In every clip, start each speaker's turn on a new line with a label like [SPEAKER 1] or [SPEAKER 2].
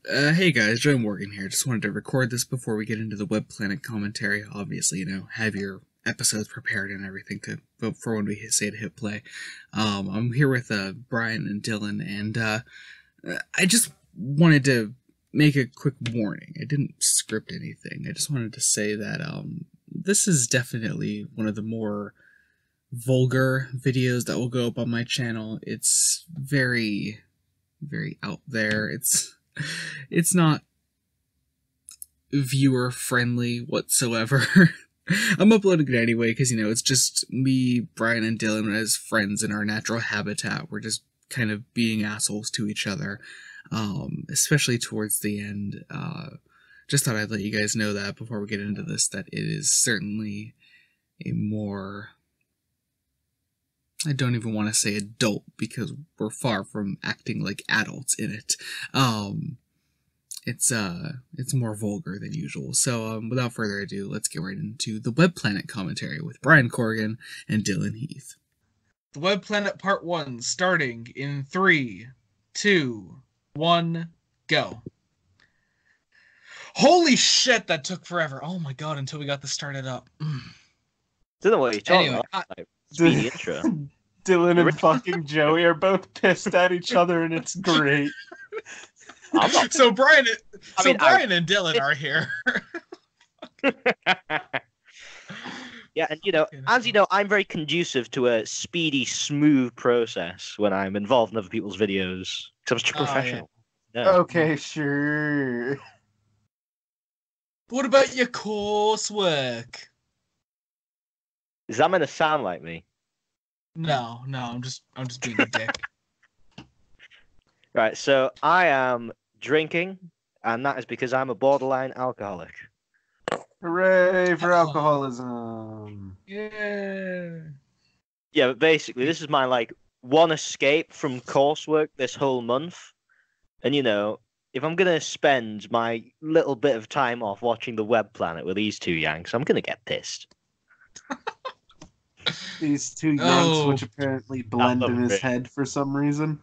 [SPEAKER 1] Hey guys, Joe Morgan here. Just wanted to record this before we get into the Web Planet commentary. Obviously, have your episodes prepared and everything to vote for when we say to hit play. I'm here with Brian and Dylan, and I just wanted to make a quick warning. I didn't script anything. I just wanted to say that this is definitely one of the more vulgar videos that will go up on my channel. It's very, very out there. It's not viewer friendly whatsoever. I'm uploading it anyway because, it's just me, Brian, and Dylan as friends in our natural habitat. We're just kind of being assholes to each other, especially towards the end. Just thought I'd let you guys know that before we get into this, that it is certainly a more... I don't even want to say adult because we're far from acting like adults in it. It's more vulgar than usual. So, without further ado, let's get right into the Web Planet commentary with Brian Corrigan and Dylan Heath. The Web Planet Part 1, starting in 3, 2, 1, go. Holy shit, that took forever. Oh my god, until we got this started up.
[SPEAKER 2] Don't know what you're talking
[SPEAKER 1] Anyway,
[SPEAKER 2] about. Speedy intro.
[SPEAKER 3] Dylan and fucking Joey are both pissed at each other, and it's great.
[SPEAKER 2] I'm not.
[SPEAKER 1] So Brian and Dylan are here.
[SPEAKER 2] Yeah, and as you know, I'm very conducive to a speedy, smooth process when I'm involved in other people's videos. Because I'm such a professional.
[SPEAKER 1] Yeah.
[SPEAKER 2] No.
[SPEAKER 3] Okay, sure.
[SPEAKER 1] What about your coursework?
[SPEAKER 2] Is that meant to sound like me?
[SPEAKER 1] No, I'm just being a dick.
[SPEAKER 2] Right, so I am drinking, and that is because I'm a borderline alcoholic.
[SPEAKER 3] Hooray for alcoholism.
[SPEAKER 1] Yeah.
[SPEAKER 2] Yeah, but basically, this is my, one escape from coursework this whole month. And, if I'm going to spend my little bit of time off watching the Web Planet with these two Yanks, I'm going to get pissed.
[SPEAKER 3] These two yanks, which apparently blend in his
[SPEAKER 2] it.
[SPEAKER 3] head for some reason.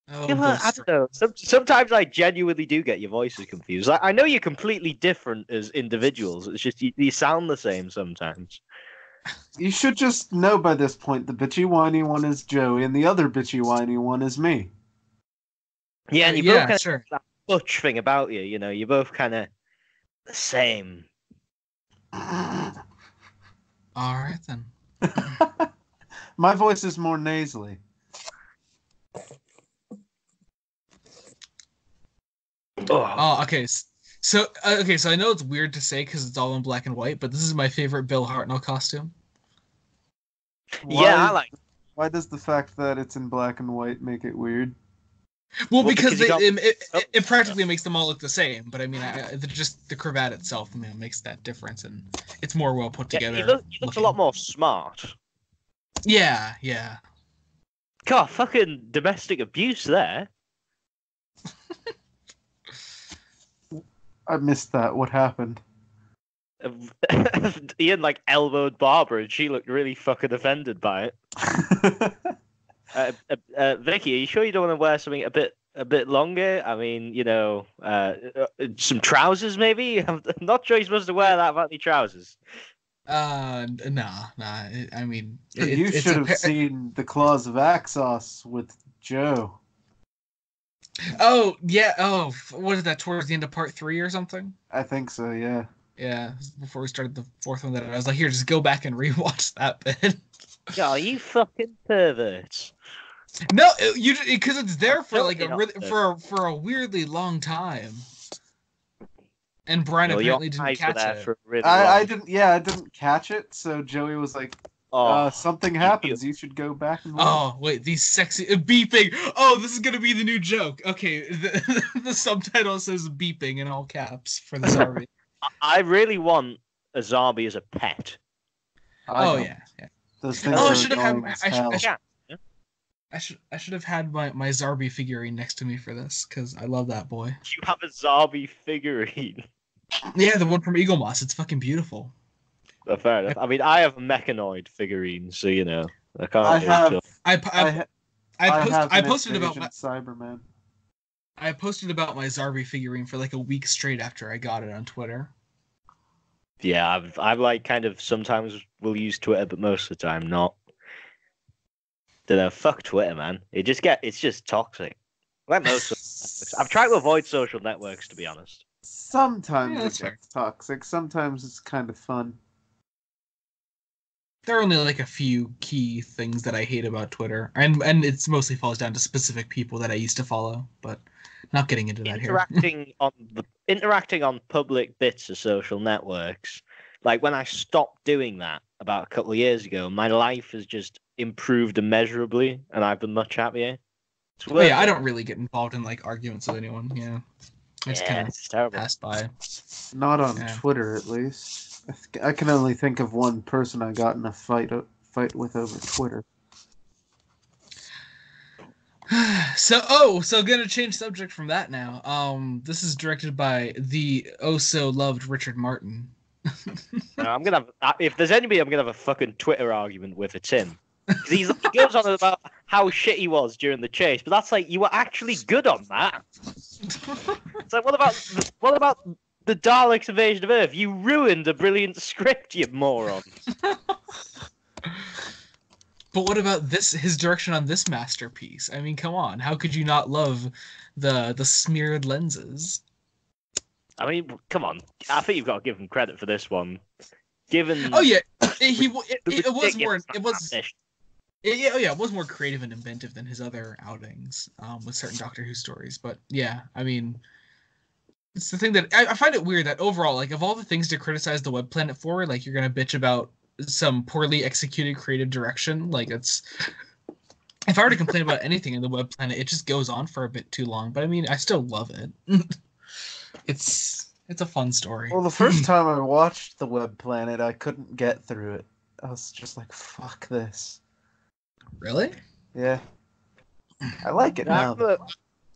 [SPEAKER 2] I don't know. Sometimes I genuinely do get your voices confused. I know you're completely different as individuals. It's just you sound the same sometimes.
[SPEAKER 3] You should just know by this point the bitchy whiny one is Joey, and the other bitchy whiny one is me.
[SPEAKER 2] Yeah, and you both kind of have that butch thing about you. You're both kind of the same.
[SPEAKER 1] All right then.
[SPEAKER 3] My voice is more nasally.
[SPEAKER 1] Oh, okay. So I know it's weird to say because it's all in black and white, but this is my favorite Bill Hartnell costume.
[SPEAKER 2] Yeah, I like.
[SPEAKER 3] Why does the fact that it's in black and white make it weird?
[SPEAKER 1] Well, because it practically makes them all look the same. But I mean, just the cravat itself, makes that difference, and it's more well put together.
[SPEAKER 2] He looks a lot more smart.
[SPEAKER 1] Yeah.
[SPEAKER 2] God, fucking domestic abuse there.
[SPEAKER 3] I missed that. What happened?
[SPEAKER 2] Ian elbowed Barbara, and she looked really fucking offended by it. Vicky, are you sure you don't want to wear something a bit longer? I mean, some trousers maybe. I'm not sure you're supposed to wear that many trousers.
[SPEAKER 1] Nah. I mean,
[SPEAKER 3] you should have seen the Claws of Axos with Joe.
[SPEAKER 1] Oh yeah. Oh, what is that? Towards the end of part 3 or something?
[SPEAKER 3] I think so. Yeah.
[SPEAKER 1] Yeah. Before we started the 4th one, that I was like, here, just go back and rewatch that bit.
[SPEAKER 2] Yeah, you fucking perverts.
[SPEAKER 1] No, because it's there for for a weirdly long time. And Brian apparently didn't catch it.
[SPEAKER 3] I didn't. Yeah, I didn't catch it. So Joey was like, "Something happens. You should go back and watch."
[SPEAKER 1] Oh wait, these sexy beeping. Oh, this is gonna be the new joke. Okay, the subtitle says beeping in all caps for the Zarbi.
[SPEAKER 2] I really want a Zarbi as a pet.
[SPEAKER 1] Yeah.
[SPEAKER 3] Those things
[SPEAKER 1] I should have had my Zarbi figurine next to me for this because I love that boy.
[SPEAKER 2] You have a Zarbi figurine?
[SPEAKER 1] Yeah, the one from Eagle Moss. It's fucking beautiful.
[SPEAKER 2] Fair enough. I mean, I have a mechanoid figurine, so I can't.
[SPEAKER 1] I posted about
[SPEAKER 3] Cyberman.
[SPEAKER 1] I posted about my Zarbi figurine for like a week straight after I got it on Twitter.
[SPEAKER 2] Yeah, I've like kind of sometimes will use Twitter, but most of the time not. Don't know. Fuck Twitter, man. It's just toxic. Like most social networks. I've tried to avoid social networks, to be honest.
[SPEAKER 3] Sometimes
[SPEAKER 1] Yeah,
[SPEAKER 3] it
[SPEAKER 1] that's fair.
[SPEAKER 3] gets toxic. Sometimes it's kind of fun.
[SPEAKER 1] There are only like a few key things that I hate about Twitter, and it mostly falls down to specific people that I used to follow, but not getting into that here.
[SPEAKER 2] Interacting on public bits of social networks. Like when I stopped doing that about a couple of years ago, my life has just improved immeasurably, and I've been much happier. It's
[SPEAKER 1] But yeah,
[SPEAKER 2] worth
[SPEAKER 1] I
[SPEAKER 2] it.
[SPEAKER 1] don't really get involved in like arguments with anyone. Yeah, I just kind of
[SPEAKER 2] It's terrible.
[SPEAKER 1] pass by.
[SPEAKER 3] Not on
[SPEAKER 1] Yeah.
[SPEAKER 3] Twitter, at least. I can only think of one person I got in a fight with over Twitter.
[SPEAKER 1] So gonna change subject from that now. This is directed by the so loved Richard Martin.
[SPEAKER 2] No, I'm gonna have, if there's anybody I'm gonna have a fucking Twitter argument with, it's him. Because he goes on about how shit he was during the chase, but that's like you were actually good on that. It's like what about the Daleks' invasion of Earth? You ruined a brilliant script, you moron.
[SPEAKER 1] But what about his direction on this masterpiece? I mean, come on, how could you not love the smeared lenses?
[SPEAKER 2] I mean, come on. I think you've got to give him credit for this one. Given
[SPEAKER 1] Oh yeah, it was more it was more creative and inventive than his other outings with certain Doctor Who stories. But yeah, I mean, it's the thing that I find it weird that overall, like of all the things to criticize the Web Planet for, like you're gonna bitch about some poorly executed creative direction. Like it's, if I were to complain about anything in the Web Planet, it just goes on for a bit too long. But I mean, I still love it. It's a fun story.
[SPEAKER 3] Well, the first time I watched The Web Planet, I couldn't get through it. I was just like, fuck this.
[SPEAKER 1] Really?
[SPEAKER 3] Yeah. I like it now.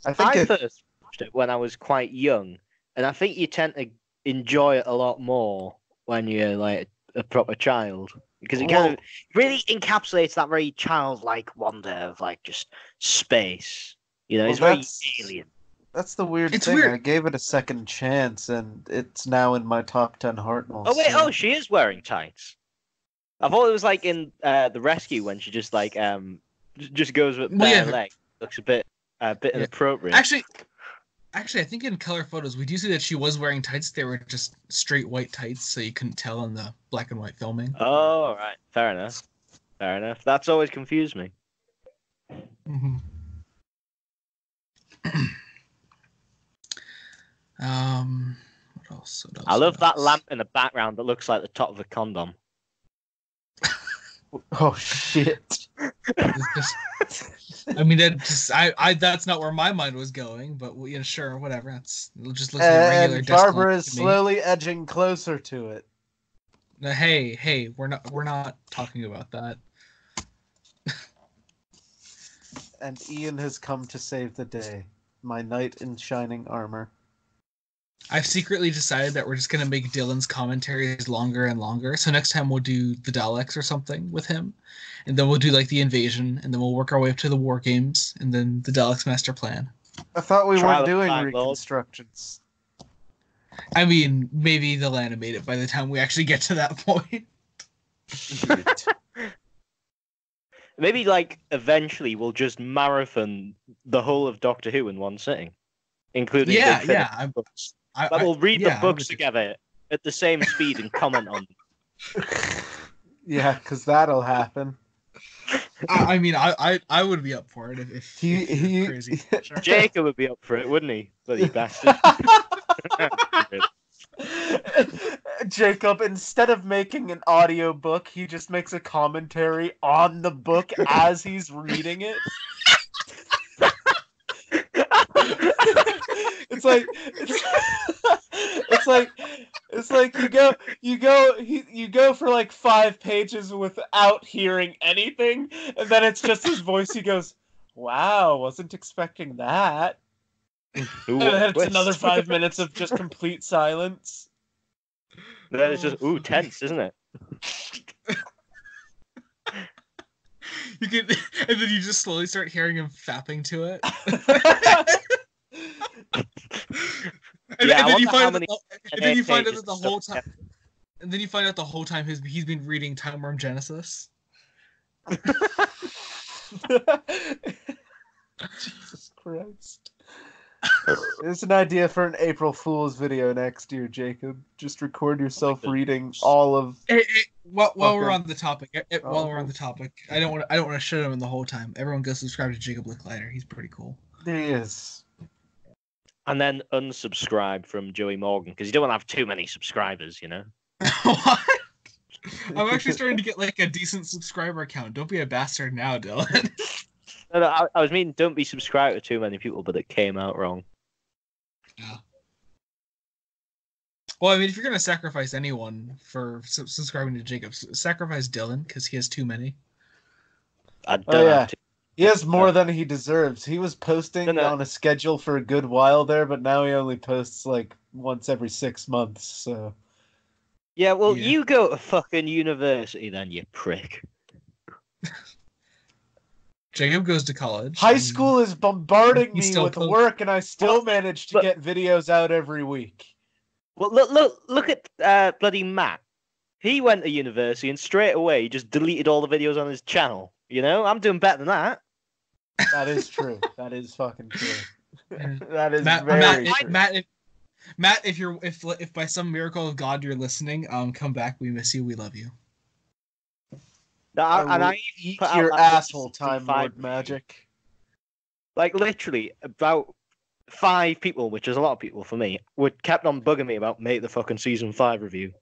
[SPEAKER 2] I first watched it when I was quite young, and I think you tend to enjoy it a lot more when you're like a proper child, because it kind of really encapsulates that very childlike wonder of like just space. You know, it's very alien.
[SPEAKER 3] That's the weird thing.
[SPEAKER 1] Weird.
[SPEAKER 3] I gave it a second chance, and it's now in my top 10 Hartnells.
[SPEAKER 2] Oh wait, she is wearing tights. I thought it was like in The Rescue when she just like just goes with bare leg. Looks a bit inappropriate.
[SPEAKER 1] Actually, I think in color photos we do see that she was wearing tights. They were just straight white tights, so you couldn't tell in the black and white filming.
[SPEAKER 2] Oh, right. Fair enough. That's always confused me.
[SPEAKER 1] Mm-hmm. What else?
[SPEAKER 2] I love that lamp in the background that looks like the top of a condom.
[SPEAKER 3] Oh shit!
[SPEAKER 1] I mean, that's not where my mind was going, but sure, whatever. We'll just listen to regular.
[SPEAKER 3] And Barbara is slowly edging closer to it.
[SPEAKER 1] Hey, we're not talking about that.
[SPEAKER 3] And Ian has come to save the day. My knight in shining armor.
[SPEAKER 1] I've secretly decided that we're just gonna make Dylan's commentaries longer and longer. So next time we'll do the Daleks or something with him, and then we'll do like the invasion, and then we'll work our way up to the war games, and then the Daleks master plan.
[SPEAKER 3] I thought we weren't doing reconstructions.
[SPEAKER 1] I mean, maybe they'll animate it by the time we actually get to that point.
[SPEAKER 2] Maybe like eventually we'll just marathon the whole of Doctor Who in one sitting, including books. We'll read the books together at the same speed and comment on them.
[SPEAKER 3] Yeah, because that'll happen.
[SPEAKER 1] I mean, I would be up for it if he crazy. Sure.
[SPEAKER 2] Jacob would be up for it, wouldn't he? Bloody bastard.
[SPEAKER 3] Jacob, instead of making an audio book, he just makes a commentary on the book as he's reading it. It's like you go for like 5 pages without hearing anything, and then it's just his voice. He goes, "Wow, wasn't expecting that." And then it's another 5 minutes of just complete silence.
[SPEAKER 2] Then it's just tense, isn't it?
[SPEAKER 1] And then you just slowly start hearing him fapping to it. And,
[SPEAKER 2] Yeah,
[SPEAKER 1] and
[SPEAKER 2] I
[SPEAKER 1] then you
[SPEAKER 2] wonder how
[SPEAKER 1] find
[SPEAKER 2] many
[SPEAKER 1] and then you find out
[SPEAKER 2] pages
[SPEAKER 1] that the
[SPEAKER 2] stuff
[SPEAKER 1] whole time, and then you find out the whole time he's been reading Time Worm Genesis.
[SPEAKER 3] Jesus Christ. It's an idea for an April Fool's video next year, Jacob. Just record yourself reading all of.
[SPEAKER 1] While we're on the topic, while
[SPEAKER 3] Oh.
[SPEAKER 1] we're on the topic, I don't want to shut him the whole time. Everyone go subscribe to Jacob Licklider. He's pretty cool.
[SPEAKER 3] There he is.
[SPEAKER 2] and then unsubscribe from Joey Morgan because you don't want to have too many subscribers, you know.
[SPEAKER 1] What? I'm actually starting to get like a decent subscriber count. Don't be a bastard now, Dylan.
[SPEAKER 2] No, I was meaning don't be subscribed to too many people, but it came out wrong.
[SPEAKER 1] Yeah. Well, I mean, if you're gonna sacrifice anyone for subscribing to Jacob, sacrifice Dylan because he has too many.
[SPEAKER 2] I don't have to.
[SPEAKER 3] He has more than he deserves. He was posting
[SPEAKER 2] No.
[SPEAKER 3] on a schedule for a good while there, but now he only posts like once every 6 months. So
[SPEAKER 2] Yeah, well,
[SPEAKER 1] Yeah.
[SPEAKER 2] you go to fucking university then, you prick.
[SPEAKER 1] Jacob goes to college.
[SPEAKER 3] high
[SPEAKER 1] and
[SPEAKER 3] school is bombarding
[SPEAKER 1] He's
[SPEAKER 3] me
[SPEAKER 1] still
[SPEAKER 3] with
[SPEAKER 1] post-
[SPEAKER 3] work, and I still manage to
[SPEAKER 2] But-
[SPEAKER 3] get videos out every week.
[SPEAKER 2] Well, look at bloody Matt. He went to university and straight away just deleted all the videos on his channel. You know, I'm doing better than that.
[SPEAKER 3] That is true. That is fucking true.
[SPEAKER 1] Yeah.
[SPEAKER 3] That is
[SPEAKER 1] Matt,
[SPEAKER 3] very
[SPEAKER 1] Matt,
[SPEAKER 3] true.
[SPEAKER 1] Matt, if by some miracle of God you're listening, come back. We miss you. We love you.
[SPEAKER 2] No,
[SPEAKER 3] I
[SPEAKER 2] and
[SPEAKER 3] will
[SPEAKER 2] I
[SPEAKER 3] eat
[SPEAKER 2] put out
[SPEAKER 3] your
[SPEAKER 2] that
[SPEAKER 3] asshole,
[SPEAKER 2] season
[SPEAKER 3] Time
[SPEAKER 2] 5
[SPEAKER 3] Lord
[SPEAKER 2] review.
[SPEAKER 3] Magic.
[SPEAKER 2] Like literally about 5 people, which is a lot of people for me, kept on bugging me about make the fucking season 5 review.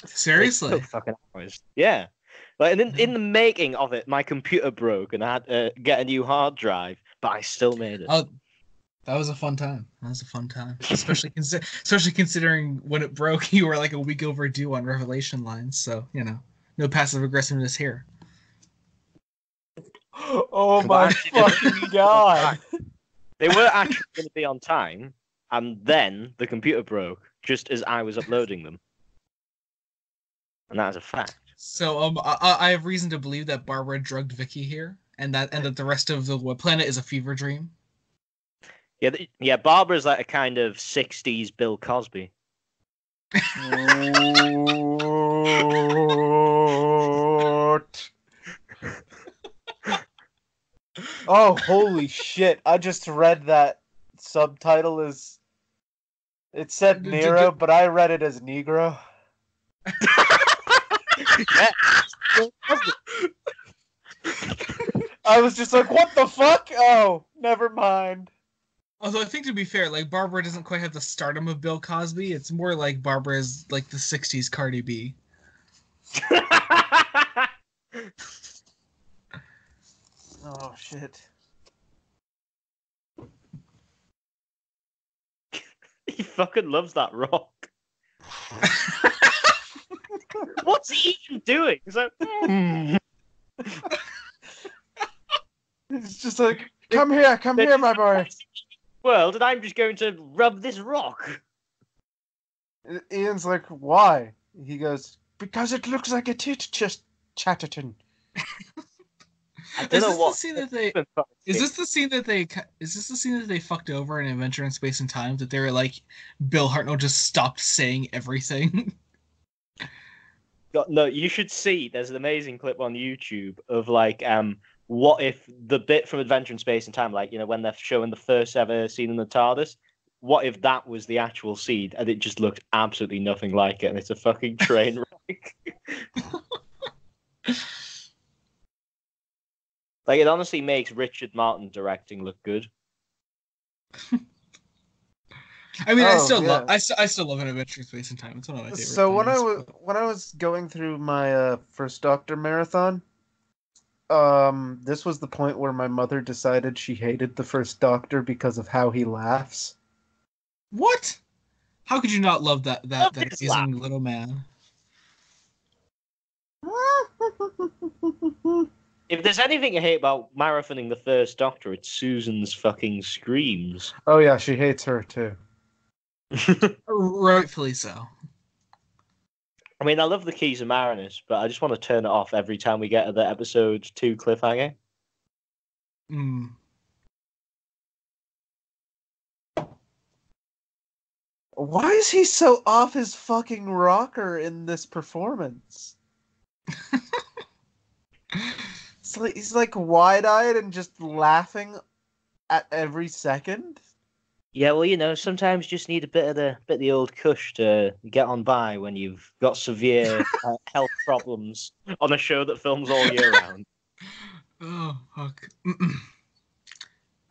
[SPEAKER 1] Seriously.
[SPEAKER 2] It took fucking hours. Yeah. Like in the making of it, my computer broke and I had to get a new hard drive, but I still made it.
[SPEAKER 1] Oh, that was a fun time. Especially considering when it broke, you were like a week overdue on Revelation lines. So no passive aggressiveness here.
[SPEAKER 3] Oh
[SPEAKER 2] But
[SPEAKER 3] my
[SPEAKER 2] actually, they
[SPEAKER 3] fucking god!
[SPEAKER 2] They were actually going to be on time, and then the computer broke just as I was uploading them, and that is a fact.
[SPEAKER 1] So I have reason to believe that Barbara drugged Vicky here, and that the rest of the planet is a fever dream.
[SPEAKER 2] Yeah. Barbara's like a kind of '60s Bill Cosby.
[SPEAKER 3] What? Oh, holy shit. I just read that subtitle as... It said Nero, but I read it as Negro.
[SPEAKER 2] Yeah. Bill Cosby.
[SPEAKER 3] I was just like, what the fuck? Oh, never mind.
[SPEAKER 1] Although I think to be fair, like Barbara doesn't quite have the stardom of Bill Cosby. It's more like Barbara is like the '60s Cardi B.
[SPEAKER 3] Oh, shit.
[SPEAKER 2] He fucking loves that rock. What's he even doing? He's like,
[SPEAKER 3] It's just like, come here, my boy.
[SPEAKER 2] world, and I'm just going to rub this rock.
[SPEAKER 3] Ian's like, why? He goes, because it looks like a tit just Chatterton.
[SPEAKER 2] I don't know what.
[SPEAKER 1] Is this the scene that they fucked over in Adventure in Space and Time? That they were like, Bill Hartnell just stopped saying everything.
[SPEAKER 2] No, you should see. There's an amazing clip on YouTube of like, what if the bit from Adventure in Space and Time, like when they're showing the first ever scene in the TARDIS, what if that was the actual scene and it just looked absolutely nothing like it, and it's a fucking train wreck. Like, it honestly makes Richard Martin directing look good.
[SPEAKER 1] I mean, I still
[SPEAKER 3] yeah.
[SPEAKER 1] love an Adventure in Space and Time. It's one of my favorite.
[SPEAKER 3] So when
[SPEAKER 1] things,
[SPEAKER 3] I was going through my first Doctor marathon, this was the point where my mother decided she hated the first Doctor because of how he laughs.
[SPEAKER 1] What? How could you not love that
[SPEAKER 2] Love his
[SPEAKER 1] amazing little man?
[SPEAKER 2] If there's anything I hate about marathoning the first Doctor, it's Susan's fucking screams.
[SPEAKER 3] Oh yeah, she hates her too.
[SPEAKER 1] Rightfully so.
[SPEAKER 2] I mean, I love the Keys of Marinus, but I just want to turn it off every time we get to the episode 2 cliffhanger.
[SPEAKER 1] Mm.
[SPEAKER 3] Why is he so off his fucking rocker in this performance? He's like wide-eyed and just laughing at every second.
[SPEAKER 2] Yeah, well, sometimes you just need a bit of the old cush to get on by when you've got severe health problems on a show that films all year round.
[SPEAKER 1] Oh fuck.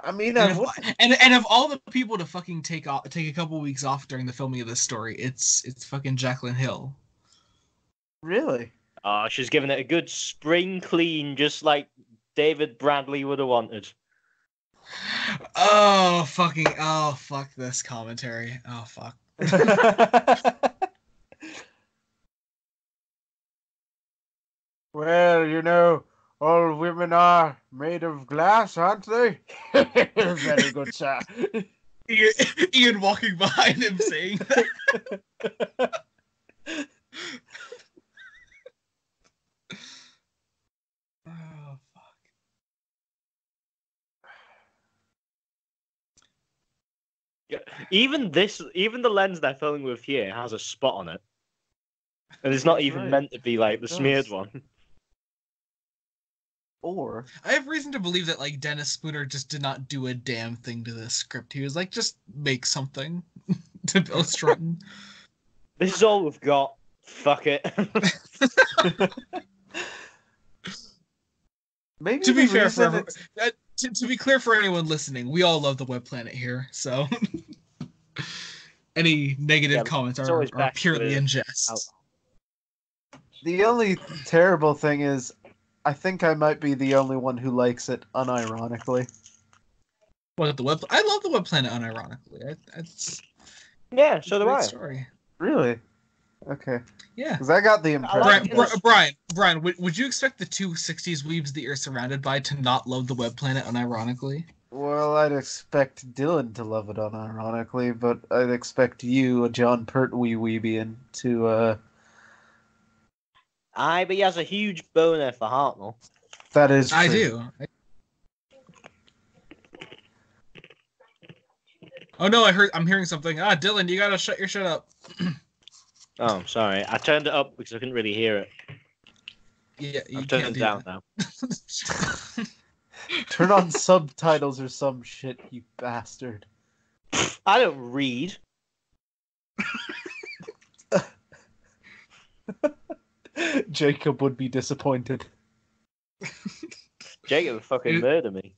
[SPEAKER 3] I mean,
[SPEAKER 1] and of all the people to fucking take a couple weeks off during the filming of this story, it's fucking Jaclyn Hill.
[SPEAKER 3] Really?
[SPEAKER 2] Oh, she's given it a good spring clean, just like David Bradley would have wanted.
[SPEAKER 1] Oh fuck this commentary. Oh fuck.
[SPEAKER 3] Well, all women are made of glass, aren't they? Very good, sir.
[SPEAKER 1] Ian walking behind him saying that. Oh fuck.
[SPEAKER 2] Yeah, even the lens they're filming with here has a spot on it, and it's not even meant to be like the smeared one.
[SPEAKER 3] Or
[SPEAKER 1] I have reason to believe that like Dennis Spooner just did not do a damn thing to this script. He was like, just make something to Bill Strutton.
[SPEAKER 2] This is all we've got. Fuck it.
[SPEAKER 3] maybe
[SPEAKER 1] To be fair, to be clear for anyone listening, we all love the Web Planet here. So any negative comments are purely in jest.
[SPEAKER 3] The only terrible thing is, I think I might be the only one who likes it unironically.
[SPEAKER 1] What, the Web? I love the Web Planet unironically.
[SPEAKER 2] Yeah, so do I.
[SPEAKER 1] Story.
[SPEAKER 3] Really? Okay.
[SPEAKER 1] Yeah.
[SPEAKER 3] Because I got the impression.
[SPEAKER 1] Brian, would you expect the two 60s weebs that you're surrounded by to not love the Web Planet unironically?
[SPEAKER 3] Well, I'd expect Dylan to love it unironically, but I'd expect you, a John Pertwee weebian, to
[SPEAKER 2] Aye, but he has a huge boner for Hartnell.
[SPEAKER 3] That is true.
[SPEAKER 1] I do. Oh no, I'm hearing something. Dylan, you gotta shut your shit up.
[SPEAKER 2] Oh, sorry. I turned it up because I couldn't really hear it.
[SPEAKER 1] Yeah,
[SPEAKER 2] I've turned it down now.
[SPEAKER 3] Turn on subtitles or some shit, you bastard.
[SPEAKER 2] I don't read.
[SPEAKER 3] Jacob would be disappointed.
[SPEAKER 2] Jacob would fucking murder me.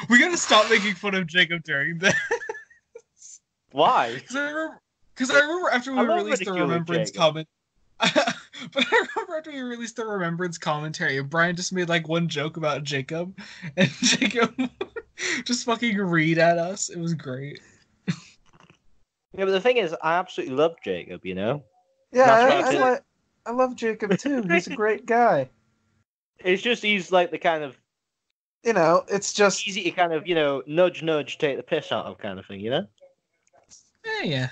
[SPEAKER 1] We gotta stop making fun of Jacob during this.
[SPEAKER 2] Why?
[SPEAKER 1] Because I remember after we released the Remembrance comment. But I remember after we released the Remembrance commentary, Brian just made like one joke about Jacob, and Jacob just fucking read at us. It was great.
[SPEAKER 2] Yeah, but the thing is, I absolutely love Jacob, you know?
[SPEAKER 3] Yeah, I love Jacob too. He's a great guy.
[SPEAKER 2] It's just he's like the kind of...
[SPEAKER 3] You know, it's just...
[SPEAKER 2] easy to kind of, nudge, take the piss out of kind of thing, you know?
[SPEAKER 1] Yeah.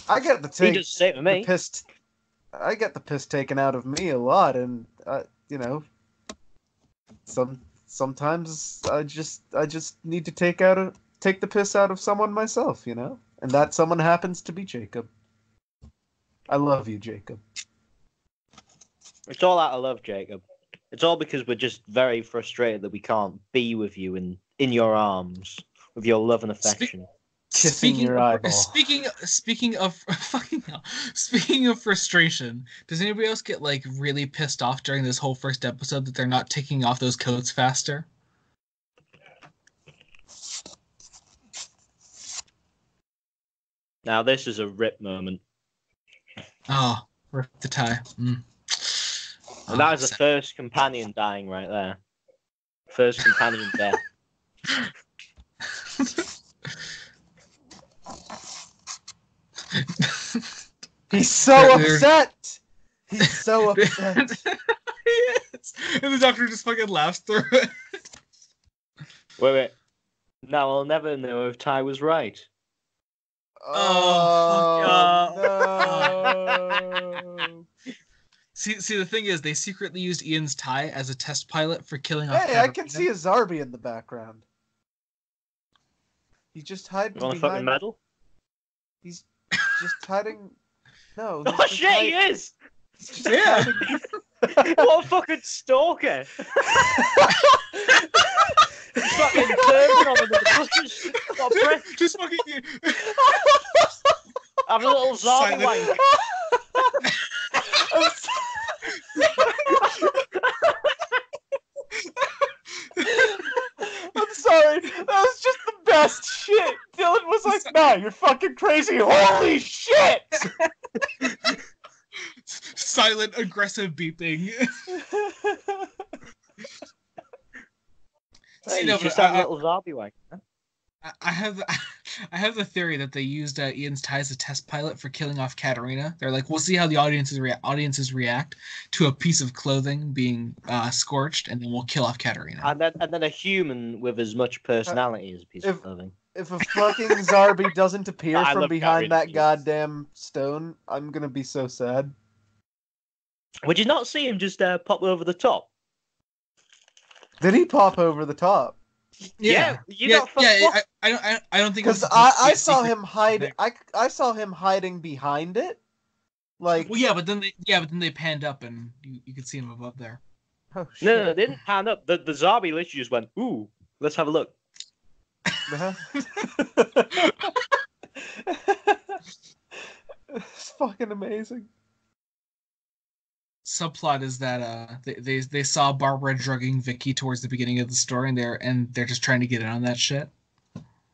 [SPEAKER 3] I get the
[SPEAKER 2] He does the same to me.
[SPEAKER 3] I get the piss taken out of me a lot, and sometimes I just need to take the piss out of someone myself, you know, and that someone happens to be Jacob. I love you, Jacob.
[SPEAKER 2] It's all out of love, Jacob. It's all because we're just very frustrated that we can't be with you in your arms with your love and affection.
[SPEAKER 1] Speaking of frustration, does anybody else get like really pissed off during this whole first episode that they're not taking off those coats faster?
[SPEAKER 2] Now this is a rip moment.
[SPEAKER 1] Oh, rip the tie.
[SPEAKER 2] And that is the first companion dying right there. First companion death.
[SPEAKER 3] He's so upset! He's so upset.
[SPEAKER 1] He is. And the doctor just fucking laughs through it.
[SPEAKER 2] Wait. Now I'll never know if Ty was right.
[SPEAKER 3] No.
[SPEAKER 1] See, the thing is, they secretly used Ian's tie as a test pilot for killing off.
[SPEAKER 3] Hey, I can see a Zarbi in the background. He's just hiding
[SPEAKER 2] You want a fucking medal?
[SPEAKER 3] He's just hiding. No.
[SPEAKER 2] Oh shit, he is!
[SPEAKER 1] Yeah.
[SPEAKER 2] What a fucking stalker! He's fucking turning on him with the bushes. What a prick.
[SPEAKER 1] Just fucking.
[SPEAKER 2] Having a little zombie
[SPEAKER 1] Silent.
[SPEAKER 2] wank.
[SPEAKER 3] I'm sorry. That was just the best shit. Dylan was like, "Nah, you're fucking crazy. Holy shit!"
[SPEAKER 1] Silent, aggressive beeping.
[SPEAKER 2] Hey,
[SPEAKER 1] no,
[SPEAKER 2] he's just
[SPEAKER 1] but
[SPEAKER 2] having a little zombie wank.
[SPEAKER 1] I have the theory that they used Ian's tie as a test pilot for killing off Katarina. They're like, we'll see how the audiences react to a piece of clothing being scorched, and then we'll kill off Katarina.
[SPEAKER 2] And then a human with as much personality as a piece of clothing.
[SPEAKER 3] If a fucking Zarbi doesn't appear
[SPEAKER 2] I
[SPEAKER 3] from
[SPEAKER 2] love
[SPEAKER 3] behind that
[SPEAKER 2] Katarina.
[SPEAKER 3] goddamn stone, I'm gonna be so sad.
[SPEAKER 2] Would you not see him just pop over the top?
[SPEAKER 3] Did he pop over the top?
[SPEAKER 2] Yeah,
[SPEAKER 1] I don't think
[SPEAKER 3] Because
[SPEAKER 1] it's
[SPEAKER 3] I
[SPEAKER 1] a
[SPEAKER 3] saw
[SPEAKER 1] secret
[SPEAKER 3] him hide.
[SPEAKER 1] thing.
[SPEAKER 3] I saw him hiding behind it. Like,
[SPEAKER 1] Well, yeah, but then they panned up and you could see him above there.
[SPEAKER 3] oh shit.
[SPEAKER 2] No, they didn't pan up. The zombie literally just went, ooh, let's have a look.
[SPEAKER 3] Uh-huh. It's fucking amazing.
[SPEAKER 1] Subplot is that they saw Barbara drugging Vicky towards the beginning of the story, and they're just trying to get in on that shit.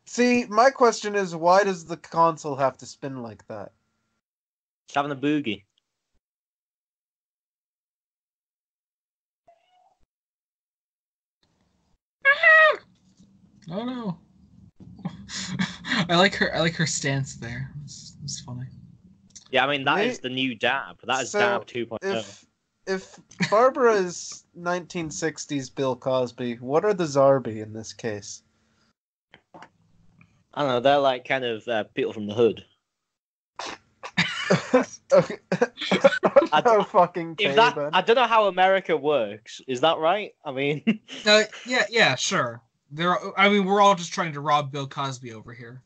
[SPEAKER 3] See, my question is, why does the console have to spin like that?
[SPEAKER 2] It's having a boogie.
[SPEAKER 1] Oh no. I like her stance there. It's funny.
[SPEAKER 2] Yeah, I mean, that is the new dab. That is
[SPEAKER 3] So,
[SPEAKER 2] dab 2.0.
[SPEAKER 3] If Barbara is 1960s Bill Cosby, what are the Zarbi in this case?
[SPEAKER 2] I don't know, they're like kind of people from the hood.
[SPEAKER 3] Okay. Oh, fucking
[SPEAKER 2] If
[SPEAKER 3] okay,
[SPEAKER 2] that,
[SPEAKER 3] then.
[SPEAKER 2] I don't know how America works. Is that right? I mean,
[SPEAKER 1] Yeah, sure. We're all just trying to rob Bill Cosby over here.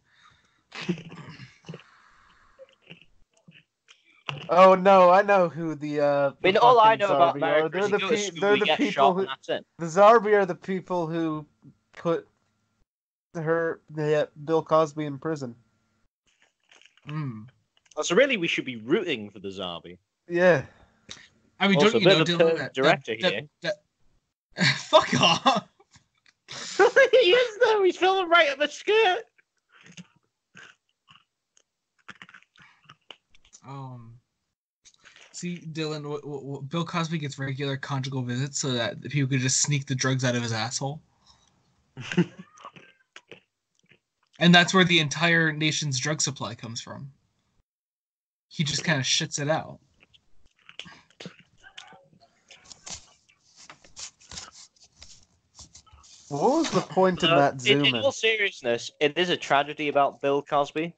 [SPEAKER 3] Oh no, I know who the
[SPEAKER 2] I mean, all I know about
[SPEAKER 3] Zarbi
[SPEAKER 2] America
[SPEAKER 3] are.
[SPEAKER 2] is you go to school,
[SPEAKER 3] They're
[SPEAKER 2] you
[SPEAKER 3] the
[SPEAKER 2] get
[SPEAKER 3] people
[SPEAKER 2] shot,
[SPEAKER 3] who
[SPEAKER 2] and that's it.
[SPEAKER 3] the Zarbi are the people who put Bill Cosby in prison.
[SPEAKER 1] Mm.
[SPEAKER 2] So really, we should be rooting for the zombie.
[SPEAKER 3] Yeah.
[SPEAKER 1] I mean,
[SPEAKER 2] Also,
[SPEAKER 1] don't you know,
[SPEAKER 2] a bit of
[SPEAKER 1] Dylan,
[SPEAKER 2] a director here.
[SPEAKER 1] Fuck off.
[SPEAKER 2] He is though. He's filming right at the skirt.
[SPEAKER 1] See, Dylan, Bill Cosby gets regular conjugal visits so that people could just sneak the drugs out of his asshole. And that's where the entire nation's drug supply comes from. He just kind of shits it out.
[SPEAKER 3] What was the point in that zoom
[SPEAKER 2] In all seriousness, it is a tragedy about Bill Cosby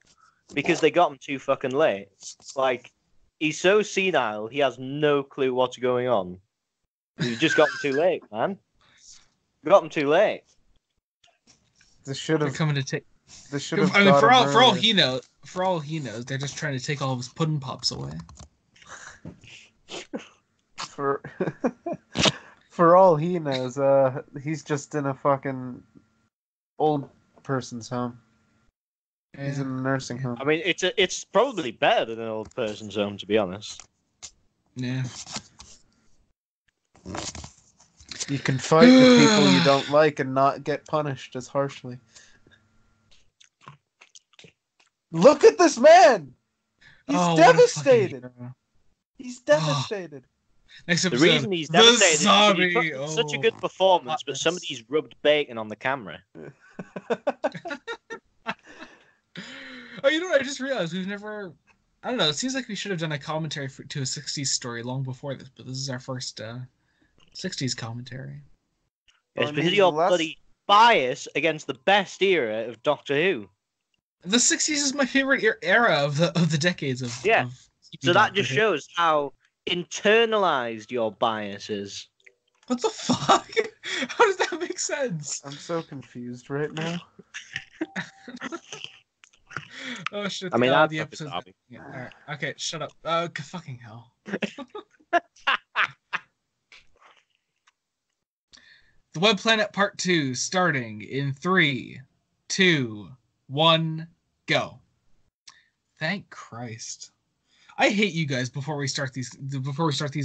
[SPEAKER 2] because they got him too fucking late. Like, he's so senile, he has no clue what's going on. You just got him too late, man. You got him too late.
[SPEAKER 3] They should
[SPEAKER 1] They're
[SPEAKER 3] have.
[SPEAKER 1] coming to take.
[SPEAKER 3] They should have.
[SPEAKER 1] I mean, for all
[SPEAKER 3] earlier.
[SPEAKER 1] he knows, they're just trying to take all of his pudding pops away.
[SPEAKER 3] For for all he knows, he's just in a fucking old person's home. He's in a nursing home.
[SPEAKER 2] I mean, it's probably better than an old person's home, to be honest.
[SPEAKER 1] Yeah.
[SPEAKER 3] You can fight the people you don't like and not get punished as harshly. Look at this man! He's devastated! He's devastated!
[SPEAKER 1] Next
[SPEAKER 2] The
[SPEAKER 1] episode,
[SPEAKER 2] reason he's
[SPEAKER 1] the
[SPEAKER 2] devastated is
[SPEAKER 1] zombie.
[SPEAKER 2] because he put such a good performance, but
[SPEAKER 1] hotness.
[SPEAKER 2] somebody's rubbed bacon on the camera.
[SPEAKER 1] Oh, you know what? I just realized we've never. I don't know. It seems like we should have done a commentary to a '60s story long before this, but this is our first '60s commentary.
[SPEAKER 2] It's because of your bloody bias against the best era of Doctor Who.
[SPEAKER 1] The '60s is my favorite era of the decades of.
[SPEAKER 2] Yeah.
[SPEAKER 1] Of
[SPEAKER 2] So that
[SPEAKER 1] Doctor
[SPEAKER 2] just
[SPEAKER 1] Who.
[SPEAKER 2] shows how internalized your bias is.
[SPEAKER 1] What the fuck? How does that make sense?
[SPEAKER 3] I'm so confused right now.
[SPEAKER 1] Oh shit!
[SPEAKER 2] I mean,
[SPEAKER 1] the
[SPEAKER 2] that's
[SPEAKER 1] episode. Yeah, all right. Okay, shut up. Fucking hell. The Web Planet Part 2 starting in 3, 2, 1, go. Thank Christ. I hate you guys before we start these